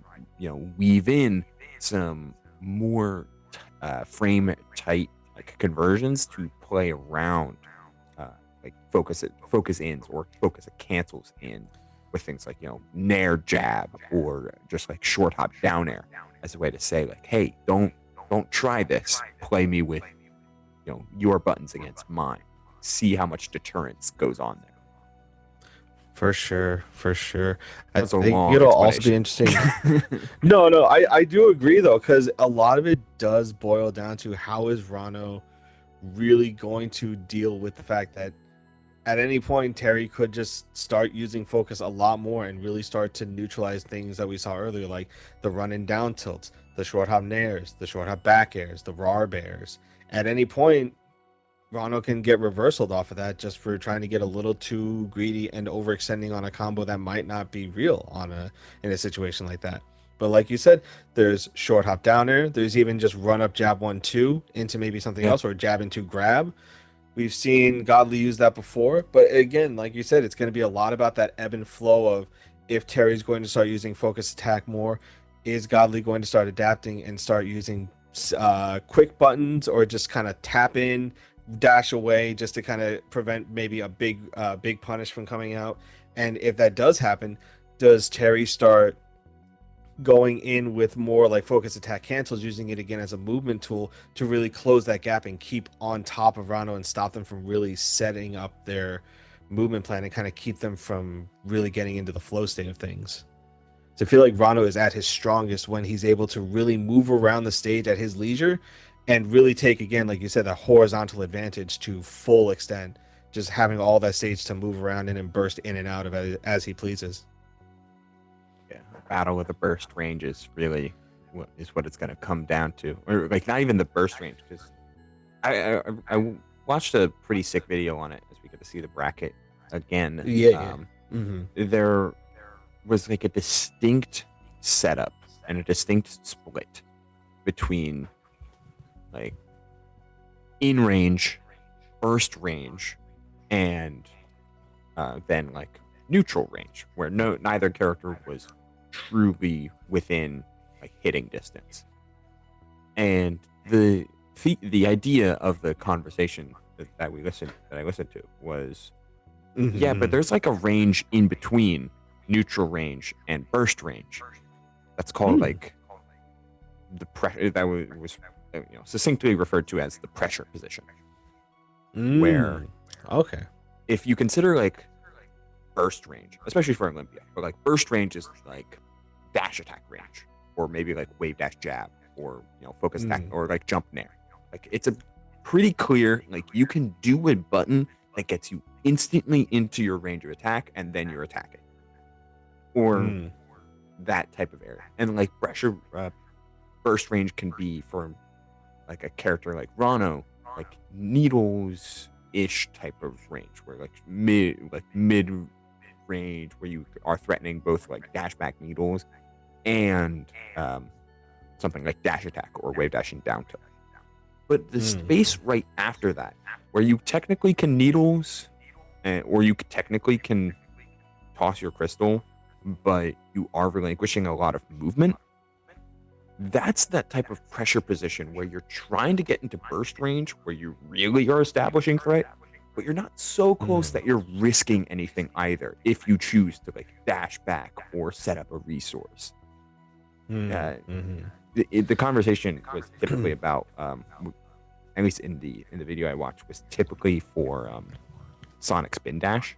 weave in some more frame tight like conversions to play around like focus ins or focus cancels in with things like nair jab or just like short hop down air as a way to say like, hey, don't try this. Play me with your buttons against mine. See how much deterrence goes on there. For sure. I That's a think long it'll also be interesting. No, I do agree though, because a lot of it does boil down to how is Rano really going to deal with the fact that at any point Terry could just start using focus a lot more and really start to neutralize things that we saw earlier, like the run and down tilts, the short hop nairs, the short hop back airs, the raw bears. At any point, Rano can get reversaled off of that just for trying to get a little too greedy and overextending on a combo that might not be real in a situation like that. But like you said, there's short hop down air. There's even just run up jab 1-2 into maybe something else, or jab into grab. We've seen Godly use that before. But again, like you said, it's going to be a lot about that ebb and flow of if Terry's going to start using focus attack more, is Godly going to start adapting and start using quick buttons, or just kind of tap in, dash away just to kind of prevent maybe a big punish from coming out. And if that does happen, does Terry start going in with more like focus attack cancels, using it again as a movement tool to really close that gap and keep on top of Rano and stop them from really setting up their movement plan and kind of keep them from really getting into the flow state of things? So I feel like Rano is at his strongest when he's able to really move around the stage at his leisure and really take, again, like you said, that horizontal advantage to full extent, just having all that stage to move around in and burst in and out of it as he pleases. Yeah, a battle with the burst range is really what it's going to come down to. Or like not even the burst range, because I watched a pretty sick video on it as we get to see the bracket again. There was like a distinct setup and a distinct split between like in range, burst range, and then like neutral range, where neither character was truly within like hitting distance. And the idea of the conversation that I listened to was, yeah, but there's like a range in between neutral range and burst range. That's called like the pressure, that was succinctly referred to as the pressure position. Where if you consider like burst range, especially for Olympia, but like burst range is like dash attack range, or maybe like wave dash jab, or focus attack, or like jump nair. Like it's a pretty clear, like you can do a button that gets you instantly into your range of attack and then you're attacking. or that type of area. And like pressure burst range can be for like a character like Rano, like needles ish type of range, where like mid range, where you are threatening both like dash back needles and something like dash attack or wave dashing down tilt. But the space right after that, where you technically can needles, or you technically can toss your crystal, but you are relinquishing a lot of movement. That's that type of pressure position where you're trying to get into burst range, where you really are establishing threat, but you're not so close that you're risking anything either if you choose to like dash back or set up a resource. The conversation was typically about, at least in the video I watched, was typically for Sonic Spin Dash,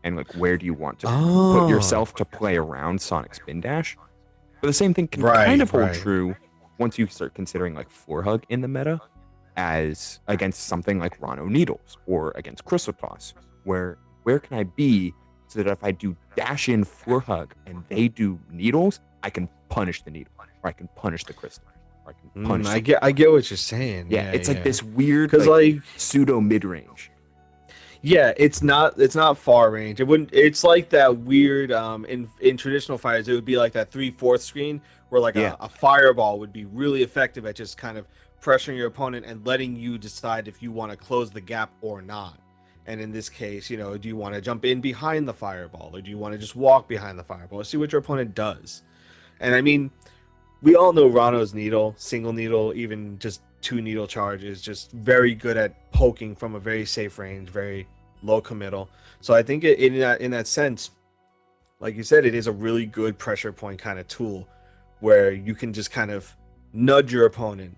and like where do you want to put yourself to play around Sonic Spin Dash. But the same thing can kind of hold true once you start considering like Floor Hug in the meta as against something like Rano Needles or against Crystal Toss, where can I be so that if I do dash in Floor Hug and they do Needles, I can punish the needle, or I can punish the crystal, or I can punish. I get what you're saying. Yeah, it's like this weird like pseudo mid range. Yeah, it's not far range. It wouldn't. It's like that weird. In traditional fighters, it would be like that 3/4 screen where like a fireball would be really effective at just kind of pressuring your opponent and letting you decide if you want to close the gap or not. And in this case, you know, do you want to jump in behind the fireball, or do you want to just walk behind the fireball? See what your opponent does. And I mean, we all know Rano's needle, single needle, even just 2 needle charge is just very good at poking from a very safe range, very low committal. So I think in that sense, like you said, it is a really good pressure point kind of tool where you can just kind of nudge your opponent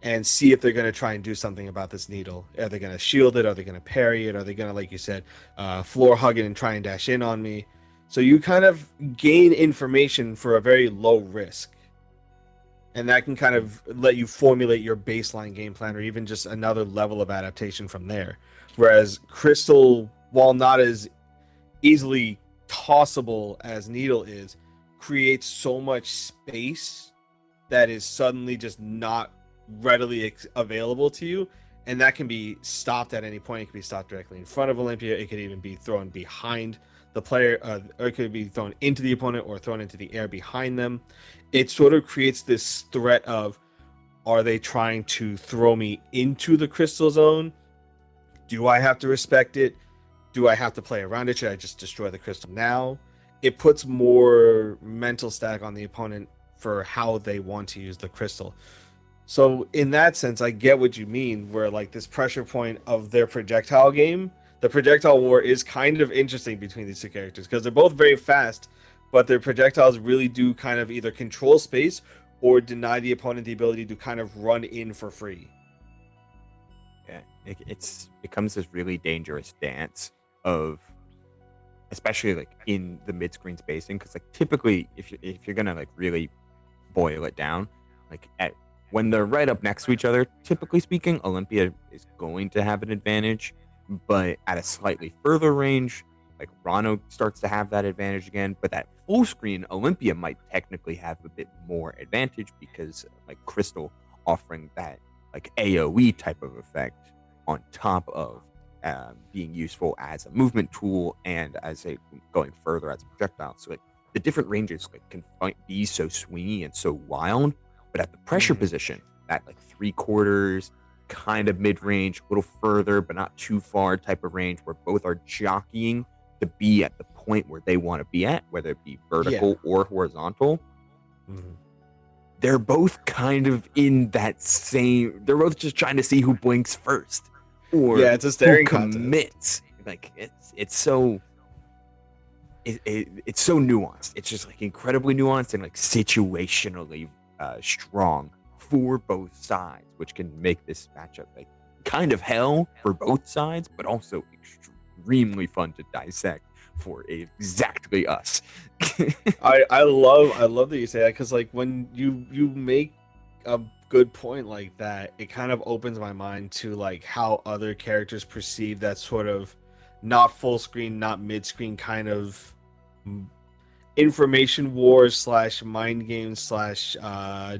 and see if they're going to try and do something about this needle. Are they going to shield it? Are they going to parry it? Are they going to, like you said, floor hug it and try and dash in on me? So you kind of gain information for a very low risk. And that can kind of let you formulate your baseline game plan, or even just another level of adaptation from there. Whereas Crystal, while not as easily tossable as Needle is, creates so much space that is suddenly just not readily available to you. And that can be stopped at any point. It can be stopped directly in front of Olympia. It could even be thrown behind the player, or it could be thrown into the opponent or thrown into the air behind them. It sort of creates this threat of, are they trying to throw me into the crystal zone? Do I have to respect it? Do I have to play around it? Should I just destroy the crystal now? It puts more mental stack on the opponent for how they want to use the crystal. So in that sense, I get what you mean, where like this pressure point of their projectile game, the projectile war is kind of interesting between these two characters because they're both very fast, but their projectiles really do kind of either control space or deny the opponent the ability to kind of run in for free. Yeah, it becomes this really dangerous dance of, especially like in the mid-screen spacing, because like typically if you're gonna like really boil it down, like when they're right up next to each other, typically speaking, Olympia is going to have an advantage. But at a slightly further range, like Rano starts to have that advantage again. But that full screen, Olympia might technically have a bit more advantage because like Crystal offering that like AoE type of effect on top of being useful as a movement tool and as a going further as a projectile. So like the different ranges like can be so swingy and so wild, but at the pressure position, that like 3/4 kind of mid-range, a little further but not too far type of range where both are jockeying to be at the point where they want to be at, whether it be vertical or horizontal. They're both kind of in that same, they're both just trying to see who blinks first, or it's a staring who commits. Like it's so it's so nuanced. It's just like incredibly nuanced and like situationally strong for both sides, which can make this matchup like kind of hell for both sides, but also extremely fun to dissect for exactly us. I love that you say that, because like when you make a good point like that, it kind of opens my mind to like how other characters perceive that sort of not full screen, not mid screen kind of information wars slash mind games slash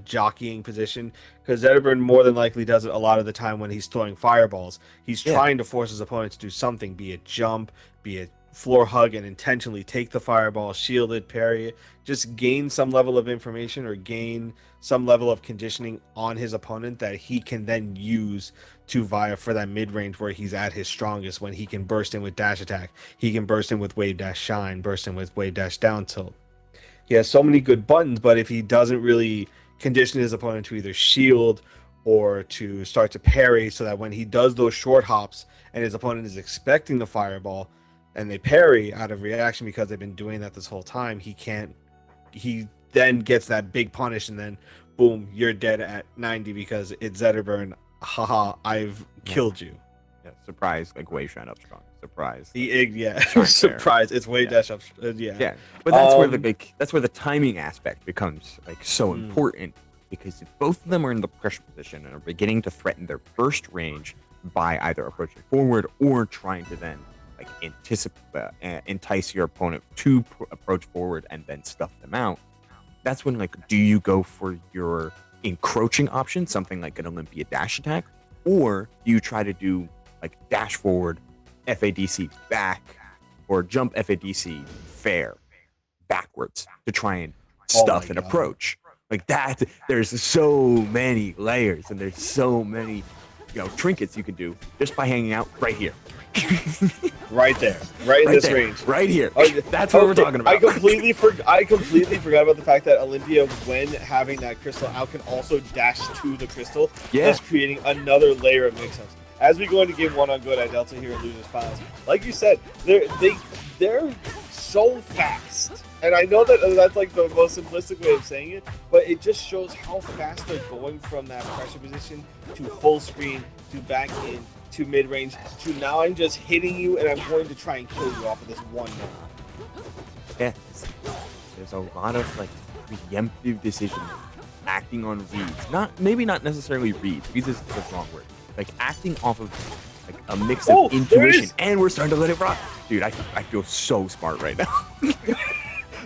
jockeying position, because Zetterburn more than likely does it a lot of the time when he's throwing fireballs. He's trying to force his opponent to do something, be it jump, be it floor hug and intentionally take the fireball, shield it, parry it, just gain some level of information or gain some level of conditioning on his opponent that he can then use to vie for that mid-range where he's at his strongest, when he can burst in with dash attack, he can burst in with wave dash shine, burst in with wave dash down tilt. He has so many good buttons, but if he doesn't really condition his opponent to either shield or to start to parry, so that when he does those short hops and his opponent is expecting the fireball and they parry out of reaction because they've been doing that this whole time, he then gets that big punish, and then boom, you're dead at 90 because it's Zetterburn. Haha, I've killed you. Yeah, surprise, like wave shine up strong. Surprise. Surprise. It's wave dash up. Yeah, but that's where the timing aspect becomes like so important, because if both of them are in the pressure position and are beginning to threaten their burst range by either approaching forward or trying to then like entice your opponent to approach forward and then stuff them out, that's when, like, do you go for your encroaching option, something like an Olympia dash attack, or do you try to do like dash forward, FADC back, or jump FADC fair backwards to try and stuff and approach? Like that, there's so many layers and there's so many, trinkets you can do just by hanging out right here. Right there, right in this range, right here. That's what we're talking about. I completely forgot about the fact that Olympia, when having that crystal out, can also dash to the crystal, thus creating another layer of mix-ups. As we go into game 1 on Good at Delta here in Losers Finals, like you said, they're so fast, and I know that that's like the most simplistic way of saying it, but it just shows how fast they're going from that pressure position to full screen to back in to mid-range to now I'm just hitting you and I'm going to try and kill you off of this one move. Yeah, there's a lot of like preemptive decision acting on reads. Maybe not necessarily reads. Reads is the wrong word. Like acting off of like a mix of intuition, and we're starting to let it rock. Dude, I feel so smart right now.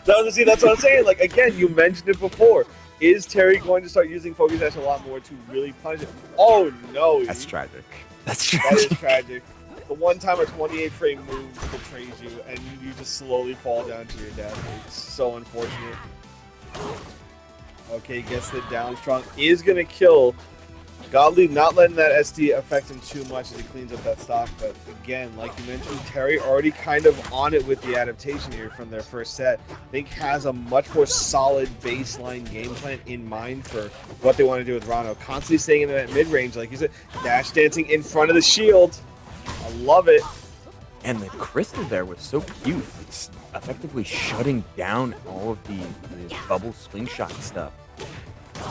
That's what I'm saying. Like, again, you mentioned it before. Is Terry going to start using Focus Dash a lot more to really punish it? Oh no. That's tragic. That is tragic. The one time a 28 frame move betrays you and you just slowly fall down to your death. It's so unfortunate. Okay, gets the down strong. Is going to kill. Godly not letting that SD affect him too much as he cleans up that stock. But again, like you mentioned, Terry already kind of on it with the adaptation here from their first set. I think has a much more solid baseline game plan in mind for what they want to do with Rano. Constantly staying in that mid-range, like you said, dash dancing in front of the shield. I love it. And the crystal there was so cute. It's effectively shutting down all of the bubble slingshot stuff.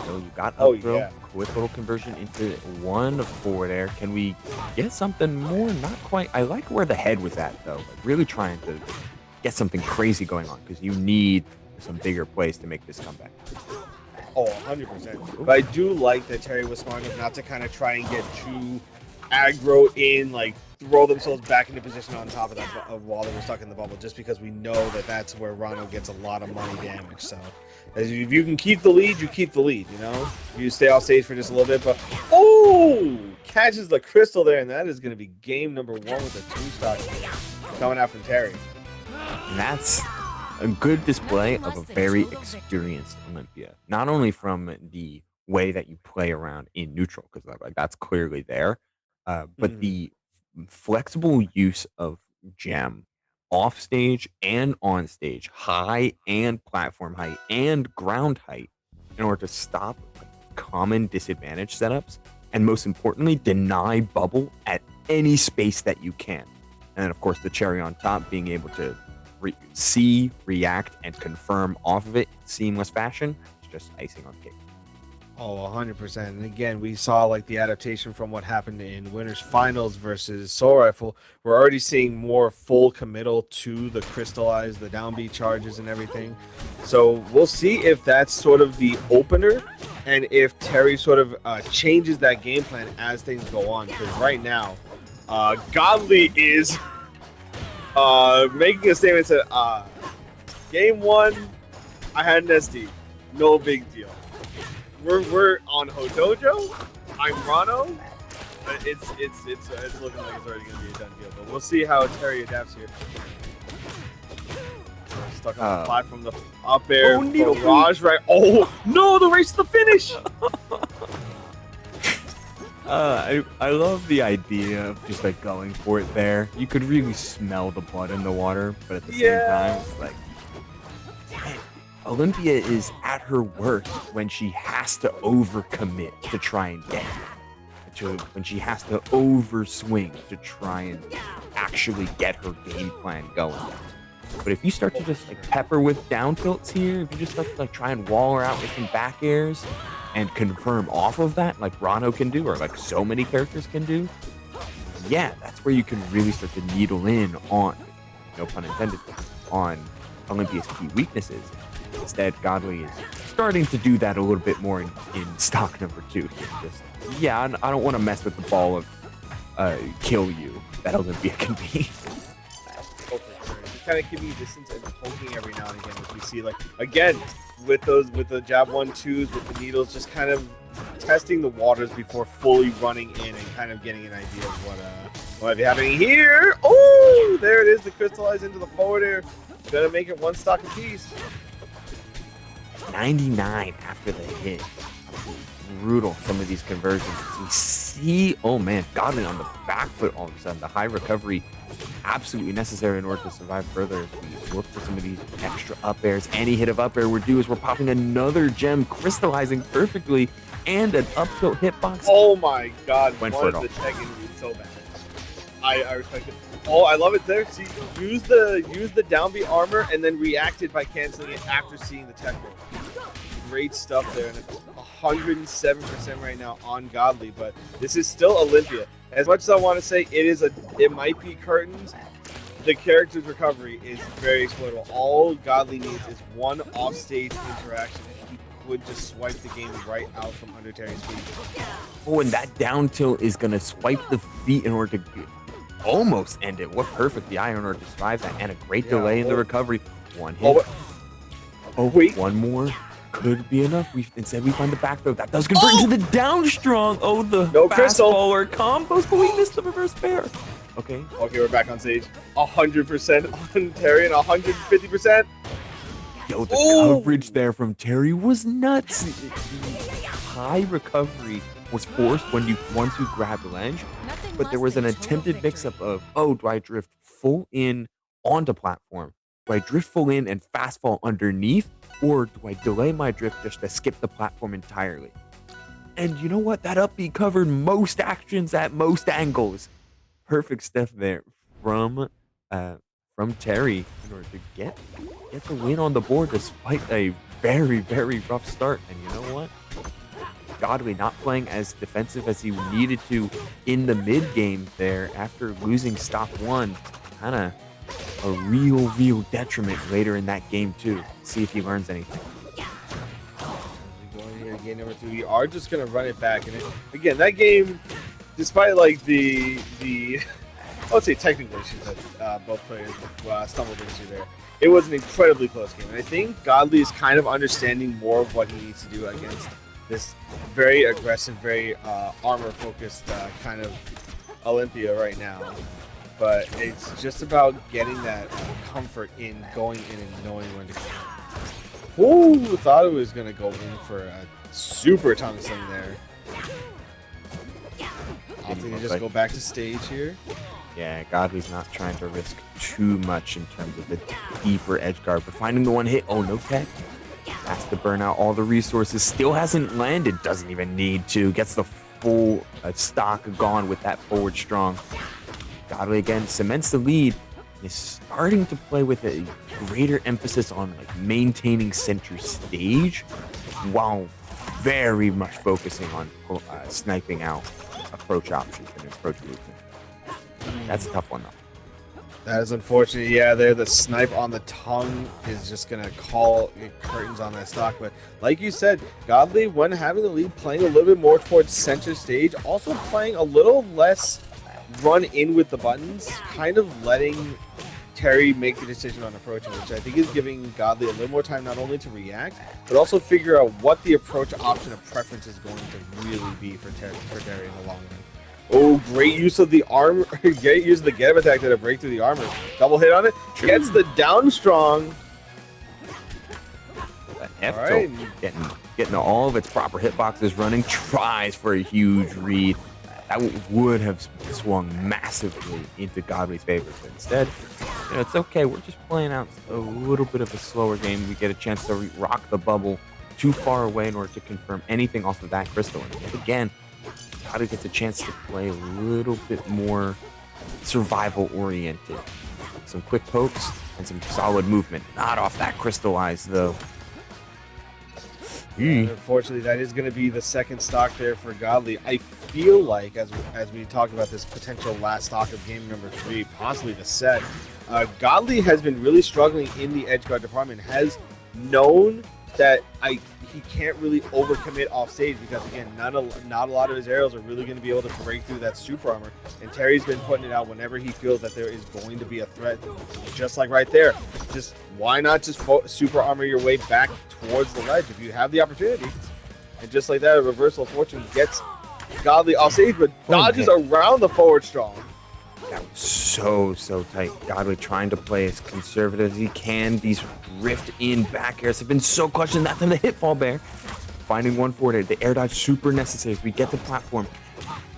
So you got up throw, quick little conversion into one forward air. Can we get something more? Not quite. I like where the head was at, though. Like really trying to get something crazy going on, because you need some bigger plays to make this comeback. Oh, 100%. But I do like that Terry was smart enough not to kind of try and get too aggro in, like throw themselves back into position on top of that while they were stuck in the bubble, just because we know that that's where Rano gets a lot of money damage. So if you can keep the lead, you keep the lead, You stay off stage for just a little bit, but catches the crystal there, and that is going to be game number 1 with a 2-stock coming out from Terry. And that's a good display of a very experienced Olympia. Not only from the way that you play around in neutral, because like that's clearly there, but the flexible use of gem off stage and on stage, high and platform height and ground height, in order to stop common disadvantage setups, and most importantly, deny bubble at any space that you can. And then of course the cherry on top, being able to see, react, and confirm off of it in seamless fashion, it's just icing on cake. Oh, 100%. And again, we saw like the adaptation from what happened in Winners Finals versus Soul Rifle. We're already seeing more full committal to the crystallized, the downbeat charges and everything. So we'll see if that's sort of the opener, and if Terry sort of changes that game plan as things go on. Because right now, Godly is making a statement that Game 1, I had an SD. No big deal. We're on Hodojo. I'm Rano. It's looking like it's already gonna be a done deal. But we'll see how Terry adapts here. Stuck on the platform, the up air, barrage, right? Oh no, the race to the finish. I love the idea of just like going for it there. You could really smell the blood in the water, but at the same time, it's like, man, Olympia is at her worst when she has to overcommit to try and get it. When she has to overswing to try and actually get her game plan going. But if you start to just like pepper with down tilts here, if you just start to like try and wall her out with some back airs and confirm off of that, like Rano can do, or like so many characters can do, yeah, that's where you can really start to needle in on, no pun intended, on Olympia's key weaknesses. Instead, Godly is starting to do that a little bit more in stock number 2. Just, yeah, I don't want to mess with the ball of kill you that Olympia can be. Kind of keeping you distance and poking every now and again, as we see, like again with the jab 1-2s with the needles, just kind of testing the waters before fully running in and kind of getting an idea of what might be happening here. Oh, there it is, the crystallize into the forward air. Gonna make it one stock apiece. 99 after the hit. Brutal, some of these conversions. We see, oh man, Godwin on the back foot all of a sudden. The high recovery, absolutely necessary in order to survive further. As we look for some of these extra up airs. Any hit of up air we're due is we're popping another gem, crystallizing perfectly, and an up tilt hitbox. Oh my god, went for it all. The tech in so bad. I respect it. Oh, I love it there. See, use the downbeat armor and then reacted by canceling it after seeing the tech roll. Great stuff there, and 107% right now on Godly, but this is still Olympia. As much as I want to say it might be curtains, the character's recovery is very exploitable. All Godly needs is one offstage interaction, and he would just swipe the game right out from under Terry's feet. Oh, and that down tilt is gonna swipe the feet in order to almost end it. What perfect the eye in order to survive that, and a great delay in the recovery. One hit. Oh, wait. One more. Could be enough. Instead, we find the back throw. That does convert into the down strong. Oh, the fast forward combos, but we missed the reverse pair. Okay. Okay, we're back on stage. 100% on Terry and 150%. Yo, the coverage there from Terry was nuts. High recovery was forced once you grabbed the ledge, but there was an attempted mix-up of, oh, do I drift full in onto platform? Do I drift full in and fast fall underneath? Or do I delay my drift just to skip the platform entirely? And you know what? That up B covered most actions at most angles. Perfect stuff there from Terry in order to get the win on the board despite a very, very rough start. And you know what? Godly not playing as defensive as he needed to in the mid game there after losing stock 1. Kind of a real detriment later in that game too. See if he learns anything. Going here, game number 2. We are just gonna run it back, and again, that game, despite like the I would say technical issues that both players stumbled into there, it was an incredibly close game, and I think Godly is kind of understanding more of what he needs to do against this very aggressive, very armor-focused kind of Olympia right now. But it's just about getting that comfort in going in and knowing when to go. Ooh, thought it was going to go in for a super tongue sling there. I think just go back to stage here. Yeah, Godly's not trying to risk too much in terms of the deeper edge guard, but finding the one hit. Oh, no tech. Has to burn out all the resources. Still hasn't landed. Doesn't even need to. Gets the full stock gone with that forward strong. Godly again cements the lead. Is starting to play with a greater emphasis on like maintaining center stage, while very much focusing on sniping out approach options and approach movement. That's a tough one though. That is unfortunate. Yeah, there the snipe on the tongue is just gonna call curtains on that stock. But like you said, Godly, when having the lead, playing a little bit more towards center stage, also playing a little less run in with the buttons, kind of letting Terry make the decision on approaching, which I think is giving Godly a little more time not only to react, but also figure out what the approach option of preference is going to really be for Terry in the long run. Oh, great use of the armor, great use of the get up attack to break through the armor. Double hit on it, gets the down strong. That F tilt getting all of its proper hitboxes running, tries for a huge read. That would have swung massively into Godly's favor, but instead, it's okay. We're just playing out a little bit of a slower game. We get a chance to rock the bubble too far away in order to confirm anything off of that crystal. And yet again, Godly gets a chance to play a little bit more survival-oriented. Some quick pokes and some solid movement. Not off that crystallized, though. Unfortunately, that is going to be the second stock there for Godly. I feel like, as we talk about this potential last stock of game number 3, possibly the set, Godly has been really struggling in the edge guard department, has known that he can't really overcommit off stage because, again, not a lot of his aerials are really going to be able to break through that super armor. And Terry's been putting it out whenever he feels that there is going to be a threat, just like right there. Just why not just super armor your way back towards the ledge if you have the opportunity? And just like that, a reversal of fortune gets Godly off stage, but dodges around the forward strong. That was so tight. Godly trying to play as conservative as he can. These rift in back airs have been so clutch, and that time the hit fall bear. Finding one forward air. The air dodge super necessary as we get the platform.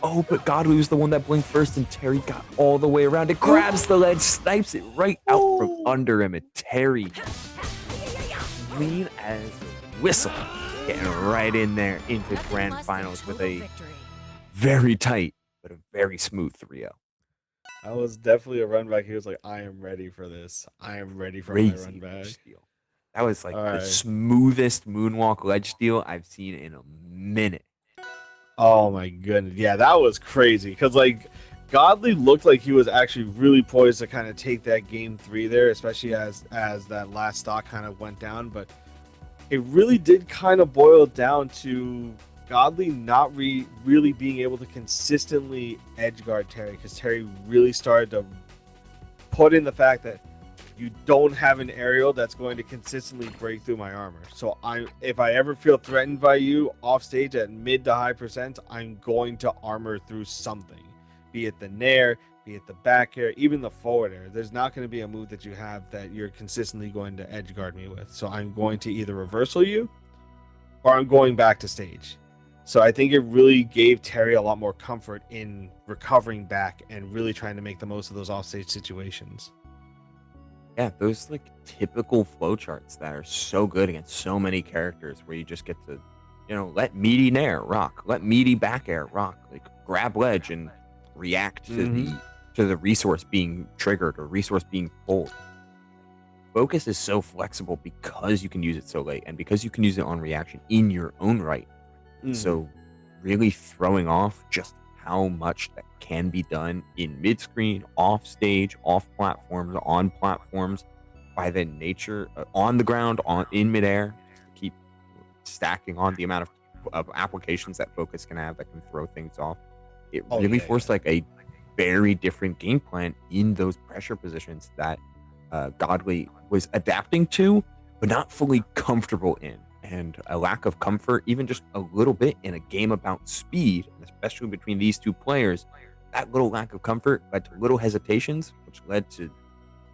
Oh, but Godly was the one that blinked first, and Terry got all the way around. It grabs the ledge, snipes it right out from under him, and Terry, clean as a whistle, getting right in there into grand finals with a very tight but a very smooth 3-0. That was definitely a run back. He was like, I am ready for this. I am ready for my run back. Steal. That was like the smoothest moonwalk ledge steal I've seen in a minute. Oh my goodness. Yeah, that was crazy. Because like Godly looked like he was actually really poised to kind of take that game 3 there, especially as that last stock kind of went down. But it really did kind of boil down to Godly not really being able to consistently edge guard Terry, because Terry really started to put in the fact that you don't have an aerial that's going to consistently break through my armor. So if I ever feel threatened by you off stage at mid to high percent, I'm going to armor through something, be it the nair, be it the back air, even the forward air. There's not going to be a move that you have that you're consistently going to edge guard me with. So I'm going to either reversal you or I'm going back to stage. So I think it really gave Terry a lot more comfort in recovering back and really trying to make the most of those offstage situations. Yeah, those like typical flowcharts that are so good against so many characters where you just get to, let meaty nair rock, let meaty back air rock, like grab ledge and react to the resource being triggered or resource being pulled. Focus is so flexible because you can use it so late and because you can use it on reaction in your own right. So really throwing off just how much that can be done in mid-screen, off-stage, off-platforms, on platforms, by the nature, on the ground, in midair. Keep stacking on the amount of applications that Focus can have that can throw things off. It really forced like a very different game plan in those pressure positions that Godly was adapting to, but not fully comfortable in. And a lack of comfort, even just a little bit in a game about speed, especially between these two players, that little lack of comfort led to little hesitations, which led to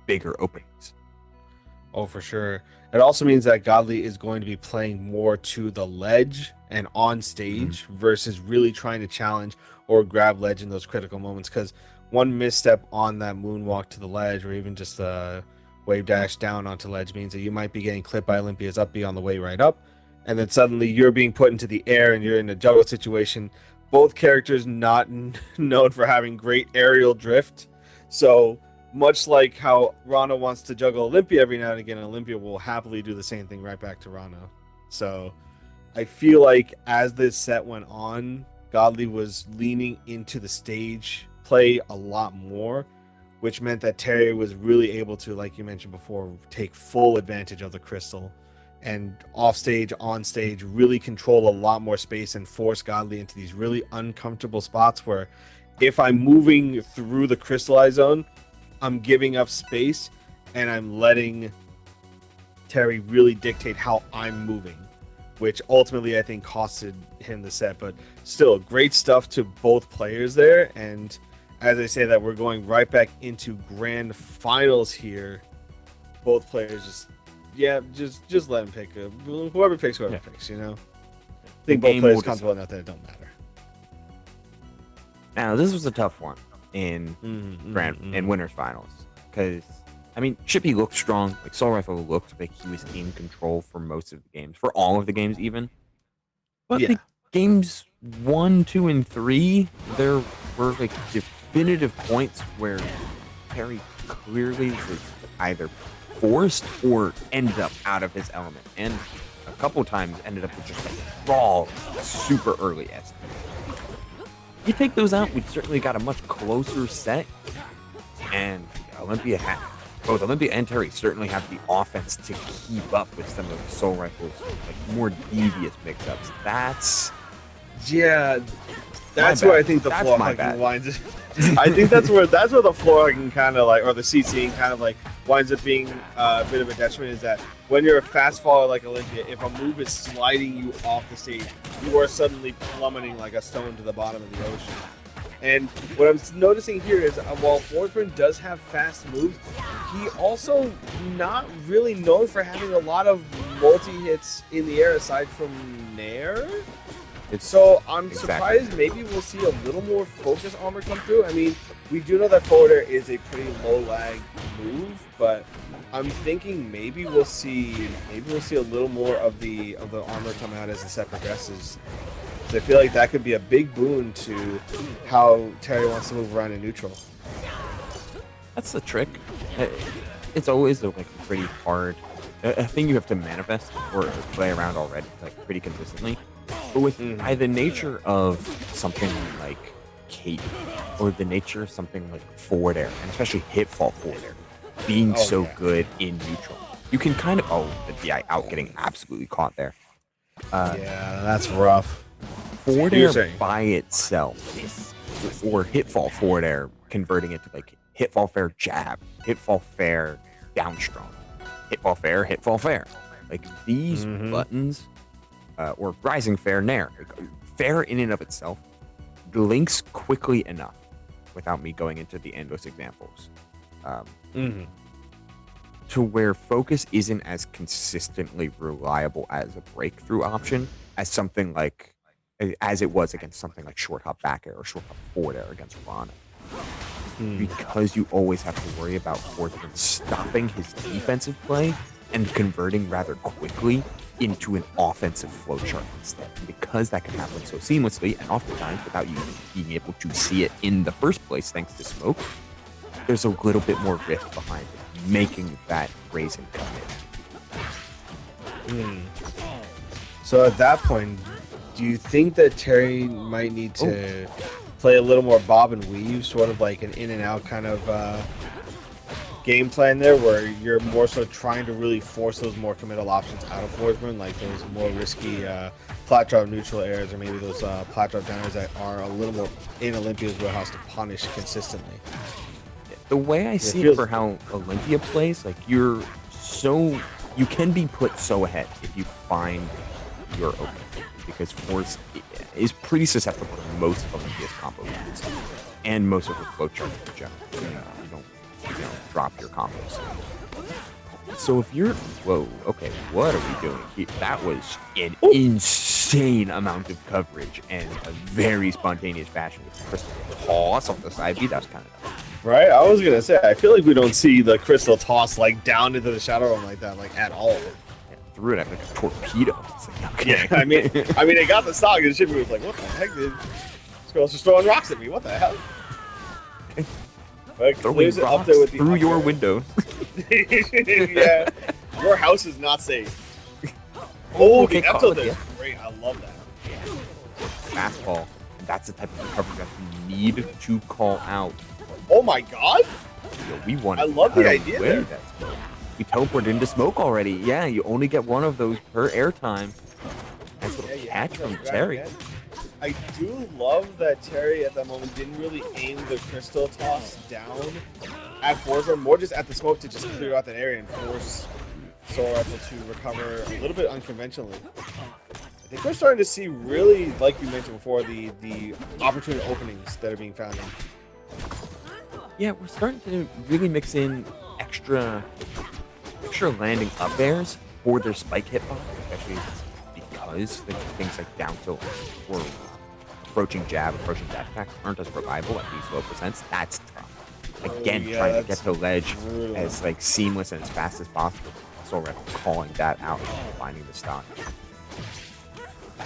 bigger openings. Oh, for sure. It also means that Godly is going to be playing more to the ledge and on stage versus really trying to challenge or grab ledge in those critical moments. Because one misstep on that moonwalk to the ledge, or even just a wave dash down onto ledge, means that you might be getting clipped by Olympia's up B on the way right up, and then suddenly you're being put into the air and you're in a juggle situation. Both characters not known for having great aerial drift, so much like how Rana wants to juggle Olympia every now and again, Olympia will happily do the same thing right back to Rana. So I feel like as this set went on, Godly was leaning into the stage play a lot more, which meant that Terry was really able to, like you mentioned before, take full advantage of the crystal and off stage, on stage, really control a lot more space and force Godly into these really uncomfortable spots where if I'm moving through the crystallized zone, I'm giving up space and I'm letting Terry really dictate how I'm moving, which ultimately I think costed him the set. But still, great stuff to both players there. And as I say that, we're going right back into grand finals here. Both players just let him pick. Whoever picks, picks, you know? I think both players comfortable enough that it don't matter. Now, this was a tough one in in winners finals. Because, I mean, Chippy looked strong. Like, Soul Rifle looked like he was in control for most of the games. For all of the games, even. But the games 1, 2, and 3, there were, like, definitive points where Terry clearly was either forced or ended up out of his element, and a couple times ended up with just like raw, super early S. You take those out, we certainly got a much closer set, and both Olympia and Terry certainly have the offense to keep up with some of the Soul Rifle's like more devious mix-ups. That's where I think the floor hugging winds. I think that's where the floor hugging kind of like, or the CCing kind of like winds up being a bit of a detriment. Is that when you're a fast faller like Olympia, if a move is sliding you off the stage, you are suddenly plummeting like a stone to the bottom of the ocean. And what I'm noticing here is while Forsberg does have fast moves, he also not really known for having a lot of multi-hits in the air aside from Nair. So I'm surprised maybe we'll see a little more focus armor come through. I mean, we do know that forward air is a pretty low lag move, but I'm thinking maybe we'll see a little more of the armor come out as the set progresses. So I feel like that could be a big boon to how Terry wants to move around in neutral. That's the trick. It's always like pretty hard. A thing you have to manifest or play around already, like pretty consistently. But with by the nature of something like Cape, or the nature of something like forward air, and especially hitfall forward air, being good in neutral, you can kind of the DI out getting absolutely caught there. Yeah, that's rough. Forward air by itself, or hitfall forward air, converting it to like hitfall fair jab, hitfall fair downstrong, hitfall fair. Like these buttons, or rising fair nair, fair in and of itself, links quickly enough, without me going into the endless examples, to where focus isn't as consistently reliable as a breakthrough option as it was against something like short hop back air or short hop forward air against Rana. Because you always have to worry about Forsberg stopping his defensive play and converting rather quickly into an offensive flowchart instead. Because that can happen so seamlessly and oftentimes without you being able to see it in the first place thanks to smoke, there's a little bit more risk behind it, making that raising come in. So at that point, do you think that Terry might need to play a little more bob and weave, sort of like an in and out kind of game plan there, where you're more so trying to really force those more committal options out of Forsberg, like those more risky flat drop neutral airs, or maybe those flat drop downers that are a little more in Olympia's wheelhouse to punish consistently? The way I see it for how Olympia plays, like you can be put so ahead if you find your opening, because Force is pretty susceptible to most of Olympia's combo moves and most of her flowchart in general. You don't drop your combos. So if you're what are we doing here? That was an insane amount of coverage and a very spontaneous fashion with crystal toss off the side B. That was kind of dumb. Right, I was gonna say, I feel like we don't see the crystal toss like down into the shadow room like that, like at all. Yeah, threw it at like a torpedo. It's like, okay. Yeah, I mean, it got the stock, and Shippy was like, "What the heck, dude? This girl's just throwing rocks at me. What the hell?" But throwing rocks up there with through your window. Yeah, your house is not safe. Oh, the up tilt is great. I love that. Fastball. That's the type of coverage that you need to call out. Oh my god! We want. I love the idea there. We teleported into smoke already. Yeah, you only get one of those per airtime. Nice little catch from Terry. I do love that Terry at that moment didn't really aim the crystal toss down at Forza, more just at the smoke to just clear out that area and force Soul Rifle to recover a little bit unconventionally. I think we're starting to see really, like you mentioned before, the opportune openings that are being found in. Yeah, we're starting to really mix in extra landing up airs for their spike hitbox, especially because things like down tilt or approaching jab attacks aren't as reliable at these low percents. That's tough. Again, trying to get to the ledge as like seamless and as fast as possible. Soul Rifle calling that out and finding the stock.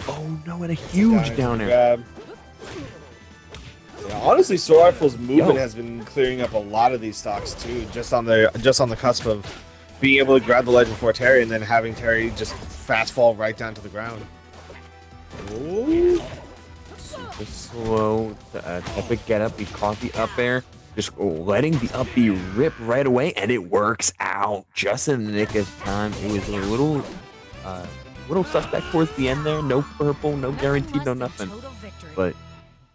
Oh no, and a huge downer. Yeah, honestly, Soul Rifle's movement has been clearing up a lot of these stocks too, just on the cusp of being able to grab the ledge before Terry and then having Terry just fast fall right down to the ground. Ooh. Super slow, epic get up. He caught the up air, just letting the up B rip right away, and it works out just in the nick of time. It was a little suspect towards the end there. No purple, no guaranteed, no nothing. But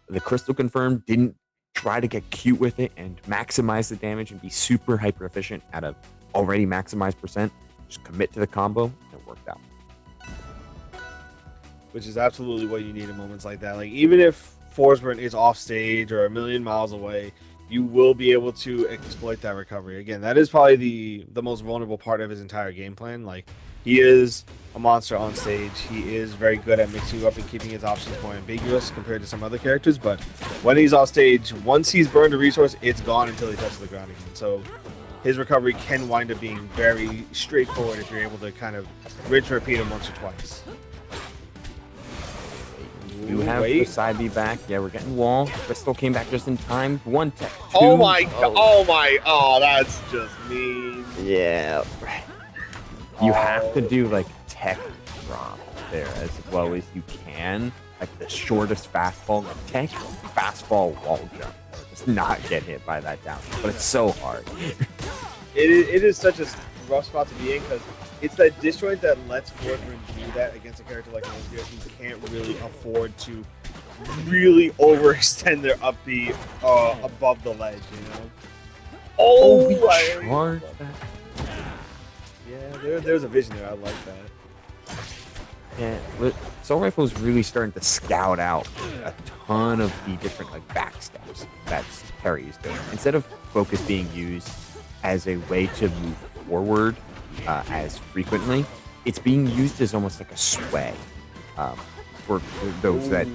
the Crystal Confirmed didn't try to get cute with it and maximize the damage and be super hyper efficient at a already maximized percent. Just commit to the combo, and it worked out. Which is absolutely what you need in moments like that. Like, even if Forsberg is off stage or a million miles away, you will be able to exploit that recovery. Again, that is probably the most vulnerable part of his entire game plan. Like, he is a monster on stage. He is very good at mixing you up and keeping his options more ambiguous compared to some other characters. But when he's off stage, once he's burned a resource, it's gone until he touches the ground again. So his recovery can wind up being very straightforward if you're able to kind of rinse and repeat him once or twice. You have the side B back. Yeah, we're getting wall. Crystal came back just in time. One tech. Two. Oh my! Oh, that's just mean. Yeah. You have to do like tech drop there as well as you can. Like the shortest fastball, like tech fastball wall jump. Just not get hit by that down. But it's so hard. It is such a rough spot to be in because it's that disjoint that lets Forsberg do that against a character like Olympia who can't really afford to really overextend their up B above the ledge, you know? Oh, charge that. Yeah, there's a vision there. I like that. Yeah, Soul Rifle is really starting to scout out a ton of the different like backsteps that Terry is doing. Instead of focus being used as a way to move forward as frequently, it's being used as almost like a sway for those that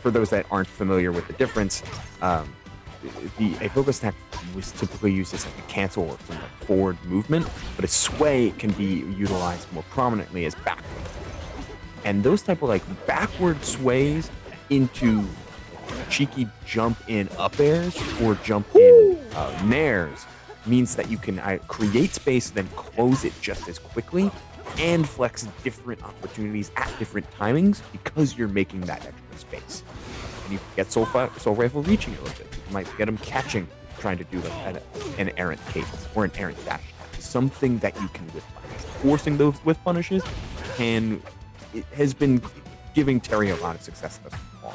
for those that aren't familiar with the difference. A focus attack was typically used as like a cancel or some like forward movement, but a sway can be utilized more prominently as backward. And those type of like backward sways into cheeky jump in up airs or jump in nairs means that you can create space, then close it just as quickly, and flex different opportunities at different timings because you're making that extra space. And you get Soul Rifle reaching a little bit. You might get him catching, trying to do like an errant cadence or an errant dash. Something that you can whiff punish. Forcing those whiff punishes it has been giving Terry a lot of success thus far.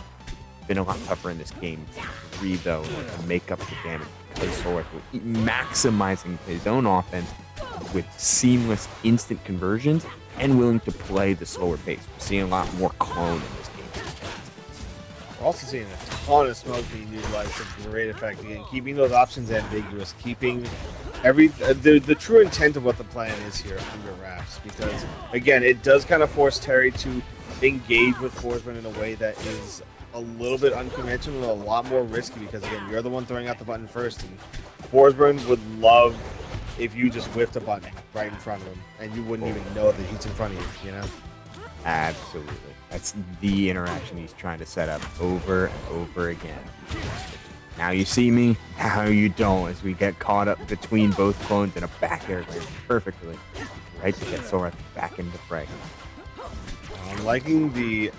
Been a lot tougher in this game 3 though to make up the damage because Soul Rifle maximizing his own offense with seamless instant conversions and willing to play the slower pace. We're seeing a lot more clone in this game. We're also seeing a ton of smoke being utilized to great effect. Again, keeping those options ambiguous, keeping the true intent of what the plan is here under wraps. Because again, it does kind of force Terry to engage with Forsberg in a way that is a little bit unconventional and a lot more risky. Because again, you're the one throwing out the button first, and Forsberg would love if you just whiffed a button right in front of him and you wouldn't even know that he's in front of you, you know? Absolutely. That's the interaction he's trying to set up over and over again. Now you see me, now you don't, as we get caught up between both clones in a back air perfectly. Right to get Sora back into the fray. I'm liking the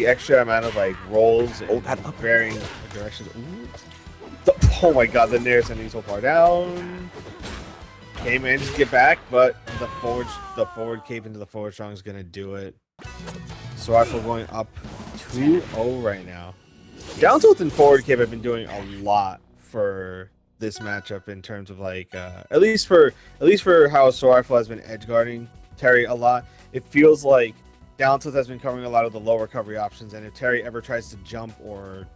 extra amount of like rolls and varying directions. Oh my god, the Nair sending so far down. Okay, man, just get back, but the forward cape into the forward strong is gonna do it. So Rifle going up 2-0 right now. Down tilt and forward cape have been doing a lot for this matchup in terms of like at least for how Sorrifle has been edge guarding Terry a lot. It feels like down tilt has been covering a lot of the low recovery options, and if Terry ever tries to jump or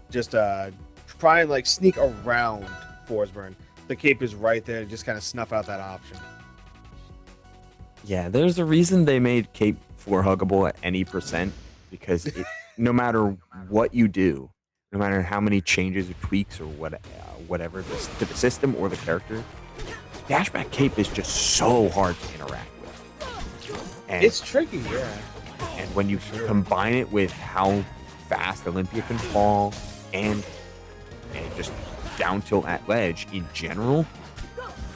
just try and like sneak around Forsburn, the cape is right there to just kind of snuff out that option. Yeah, there's a reason they made cape 4 huggable at any percent, because no matter what you do, no matter how many changes or tweaks or whatever to the system or the character, dashback cape is just so hard to interact with. And, It's tricky, yeah. and when you combine it with how fast Olympia can fall and just down tilt at ledge in general,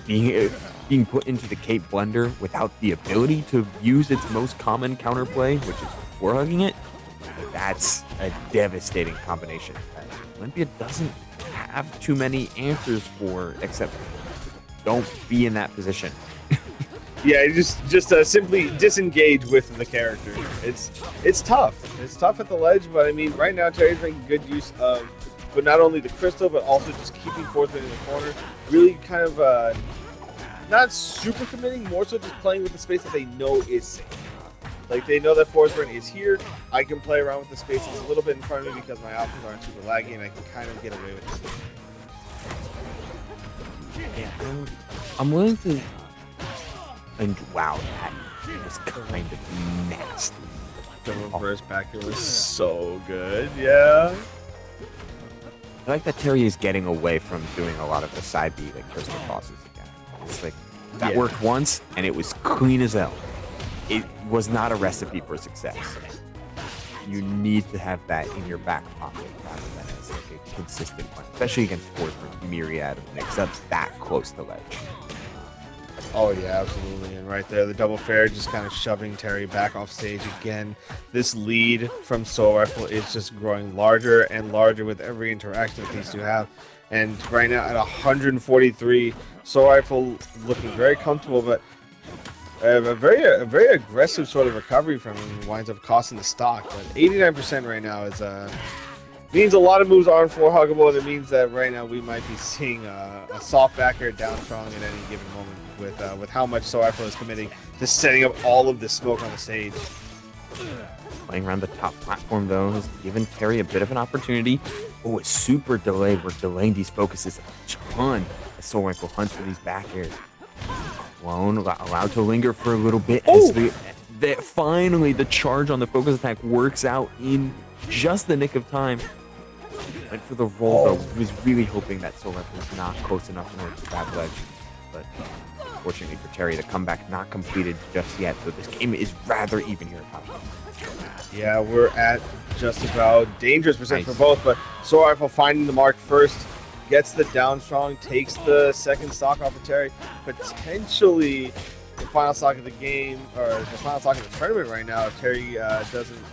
being put into the cape blender without the ability to use its most common counterplay, which is 4-hugging it, that's a devastating combination that Olympia doesn't have too many answers for, except don't be in that position. Yeah, just simply disengage with the character. It's tough. It's tough at the ledge, but I mean, right now Terry's making good use of, but not only the crystal, but also just keeping Forsburn in the corner. Really kind of not super committing, more so just playing with the space that they know is safe. Like, they know that Forsburn is here. I can play around with the spaces a little bit in front of me because my options aren't super laggy, and I can kind of get away with it. Yeah, I'm willing to. And wow, that was kind of nasty. The reverse back here was so good, yeah. I like that Terry is getting away from doing a lot of the side B like crystal tosses again. It's like that worked once and it was clean as hell. It was not a recipe for success. You need to have that in your back pocket rather than as like a consistent one, especially against Forsburn myriad of mix-ups that close to ledge. Oh yeah, absolutely. And right there, the double fair just kind of shoving Terry back off stage again. This lead from Soul Rifle is just growing larger and larger with every interaction that these two have. And right now at 143, Soul Rifle looking very comfortable, but a very aggressive sort of recovery from him winds up costing the stock. But 89% right now is means a lot of moves aren't 4-huggable, and it means that right now we might be seeing a soft back air down strong at any given moment with how much Soul Rifle is committing to setting up all of this smoke on the stage. Playing around the top platform, though, has given Terry a bit of an opportunity. Oh, it's super delayed. We're delaying these focuses a ton as Soul Rifle hunts for these back airs. Clone allowed to linger for a little bit as finally the charge on the focus attack works out in just the nick of time. Went for the roll, though. Was really hoping that Soul Rifle was not close enough in order to grab ledge. But unfortunately for Terry, the comeback not completed just yet. So this game is rather even here at top. Yeah, we're at just about dangerous percent for both, but Soul Rifle finding the mark first, gets the down strong, takes the second stock off of Terry. Potentially the final stock of the game, or the final stock of the tournament right now, if Terry doesn't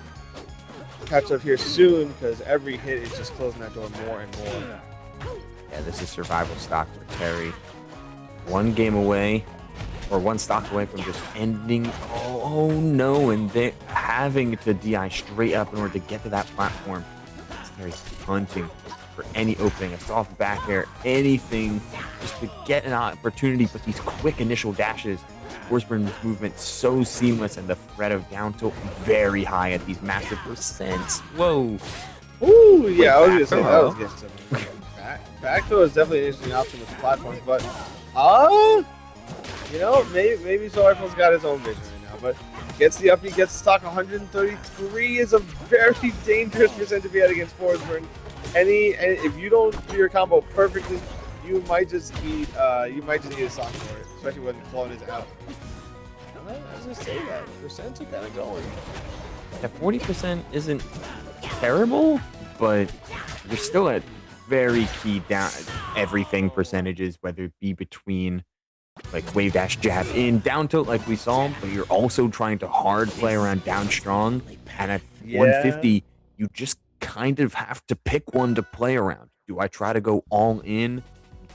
catch up here soon, because every hit is just closing that door more and more. Yeah, this is survival stock for Terry. One game away, or one stock away from just ending. Oh no, and they having to DI straight up in order to get to that platform. Terry's hunting for any opening, a soft back air, anything, just to get an opportunity. But these quick initial dashes, Forsburn's movement so seamless, and the threat of down tilt very high at these massive percents. Whoa. Ooh, yeah, I was gonna say that was getting some back throw is definitely an interesting option with the platforms, but you know, maybe Soul Rifle's got his own vision right now, but gets the up, he gets the stock. 133 is a very dangerous percent to be at against Forsburn. And if you don't do your combo perfectly, you might just eat a stock for it, especially when the clone is out. I was gonna say that percents are kind of going. Yeah, 40% isn't terrible, but you're still at very key down everything percentages, whether it be between like wave dash jab in down tilt like we saw, but you're also trying to hard play around down strong, and at 150 you just kind of have to pick one to play around. Do I try to go all in,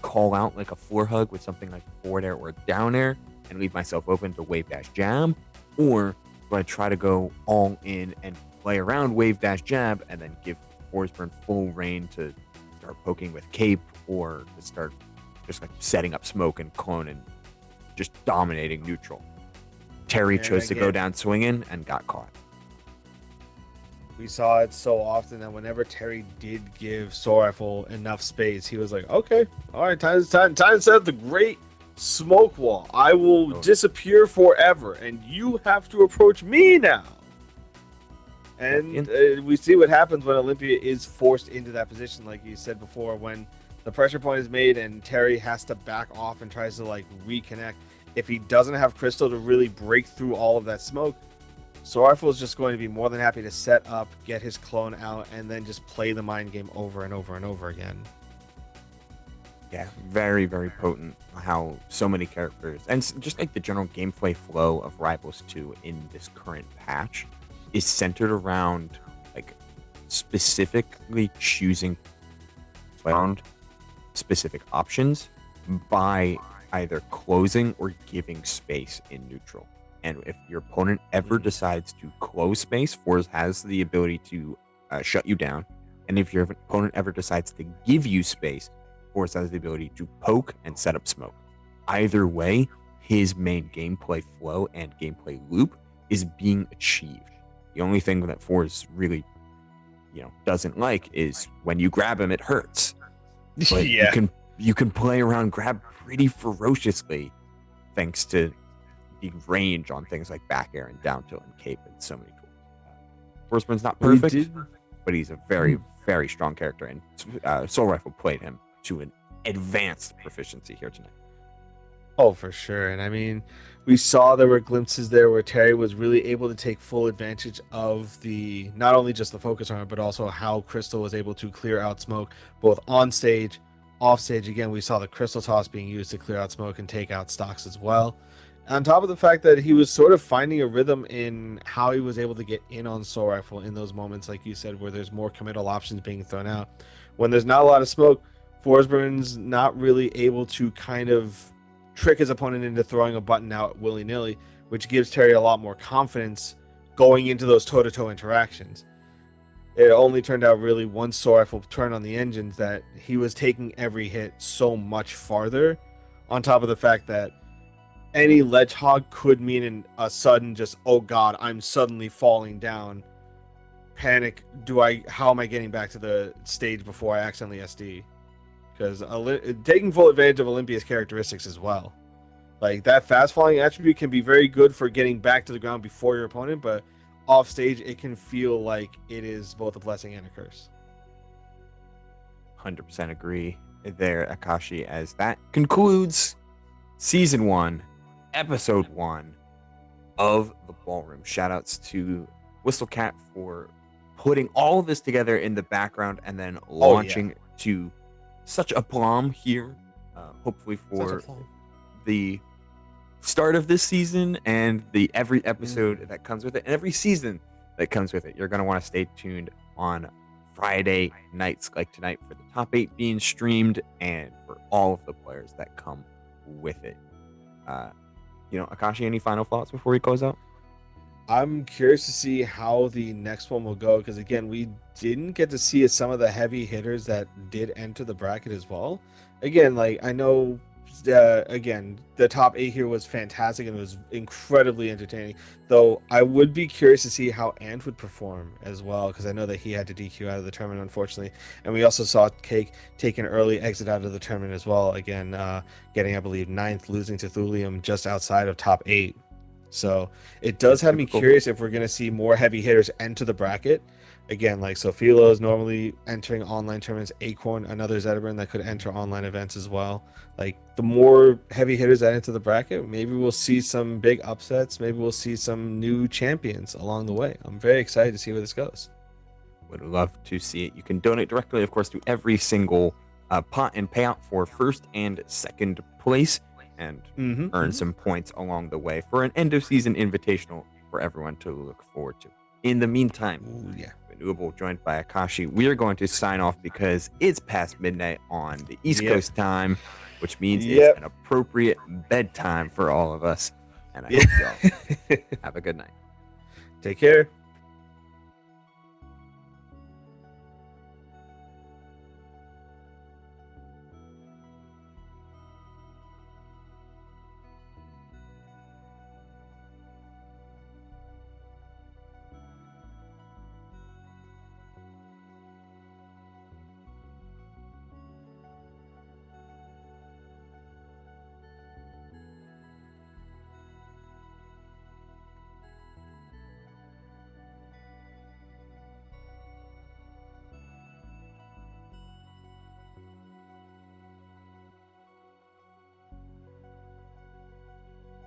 call out like a 4-hug with something like forward air or down air and leave myself open to wave dash jab, or do I try to go all in and play around wave dash jab and then give Forsburn full reign to start poking with cape or to start just like setting up smoke and clone and just dominating neutral. Terry chose to go down swinging and got caught. We saw it so often that whenever Terry did give Soul Rifle enough space, he was like, okay, all right, time to set up the great smoke wall. I will disappear forever, and you have to approach me now. And we see what happens when Olympia is forced into that position, like you said before, when the pressure point is made and Terry has to back off and tries to like reconnect. If he doesn't have Crystal to really break through all of that smoke, Soul Rifle is just going to be more than happy to set up, get his clone out, and then just play the mind game over and over and over again. Yeah, very, very potent how so many characters, and just like the general gameplay flow of Rivals 2 in this current patch is centered around like specifically choosing around specific options by either closing or giving space in neutral. And if your opponent ever decides to close space, Force has the ability to shut you down. And if your opponent ever decides to give you space, Force has the ability to poke and set up smoke. Either way, his main gameplay flow and gameplay loop is being achieved. The only thing that Force really, doesn't like is when you grab him, it hurts. But you can play around grab pretty ferociously thanks to the range on things like back air and down tilt and cape and so many tools. Forceman's not perfect, but he's a very, very strong character, and Soul Rifle played him to an advanced proficiency here tonight. Oh, for sure. And I mean, we saw there were glimpses there where Terry was really able to take full advantage of the, not only just the focus on it, but also how Crystal was able to clear out smoke, both on stage, off stage. Again, we saw the Crystal Toss being used to clear out smoke and take out stocks as well. On top of the fact that he was sort of finding a rhythm in how he was able to get in on Soul Rifle in those moments, like you said, where there's more committal options being thrown out. When there's not a lot of smoke, Forsberg's not really able to kind of trick his opponent into throwing a button out willy-nilly, which gives Terry a lot more confidence going into those toe-to-toe interactions. It only turned out really once Soul Rifle turned on the engines that he was taking every hit so much farther, on top of the fact that any ledge hog could mean a sudden just, oh god, I'm suddenly falling down. Panic, how am I getting back to the stage before I accidentally SD? Because taking full advantage of Olympia's characteristics as well. Like, that fast falling attribute can be very good for getting back to the ground before your opponent, but off stage, it can feel like it is both a blessing and a curse. 100% agree there, Akashi, as that concludes Season 1, Episode 1 of the Ballroom. Shoutouts to Whistlecat for putting all of this together in the background and then launching to such a plum here, hopefully for the start of this season and the every episode that comes with it and every season that comes with it. You're going to want to stay tuned on Friday nights like tonight for the top 8 being streamed and for all of the players that come with it. Akashi, any final thoughts before we close out? I'm curious to see how the next one will go, because again, we didn't get to see some of the heavy hitters that did enter the bracket as well. Again, like, I know, again, the top 8 here was fantastic and it was incredibly entertaining, though I would be curious to see how Ant would perform as well, because I know that he had to DQ out of the tournament, unfortunately, and we also saw Cake take an early exit out of the tournament as well, again, getting, I believe, 9th, losing to Thulium just outside of top 8. So it does have me curious if we're going to see more heavy hitters enter the bracket. Again, like Sophilo is normally entering online tournaments, Acorn, another Zetaburn that could enter online events as well. Like, the more heavy hitters that enter the bracket, maybe we'll see some big upsets. Maybe we'll see some new champions along the way. I'm very excited to see where this goes. Would love to see it. You can donate directly, of course, to every single pot and payout for first and second place, and earn some points along the way for an end-of-season invitational for everyone to look forward to. In the meantime, Renewable joined by Akashi, we are going to sign off because it's past midnight on the East Coast time, which means it's an appropriate bedtime for all of us. And I hope y'all have a good night. Take care.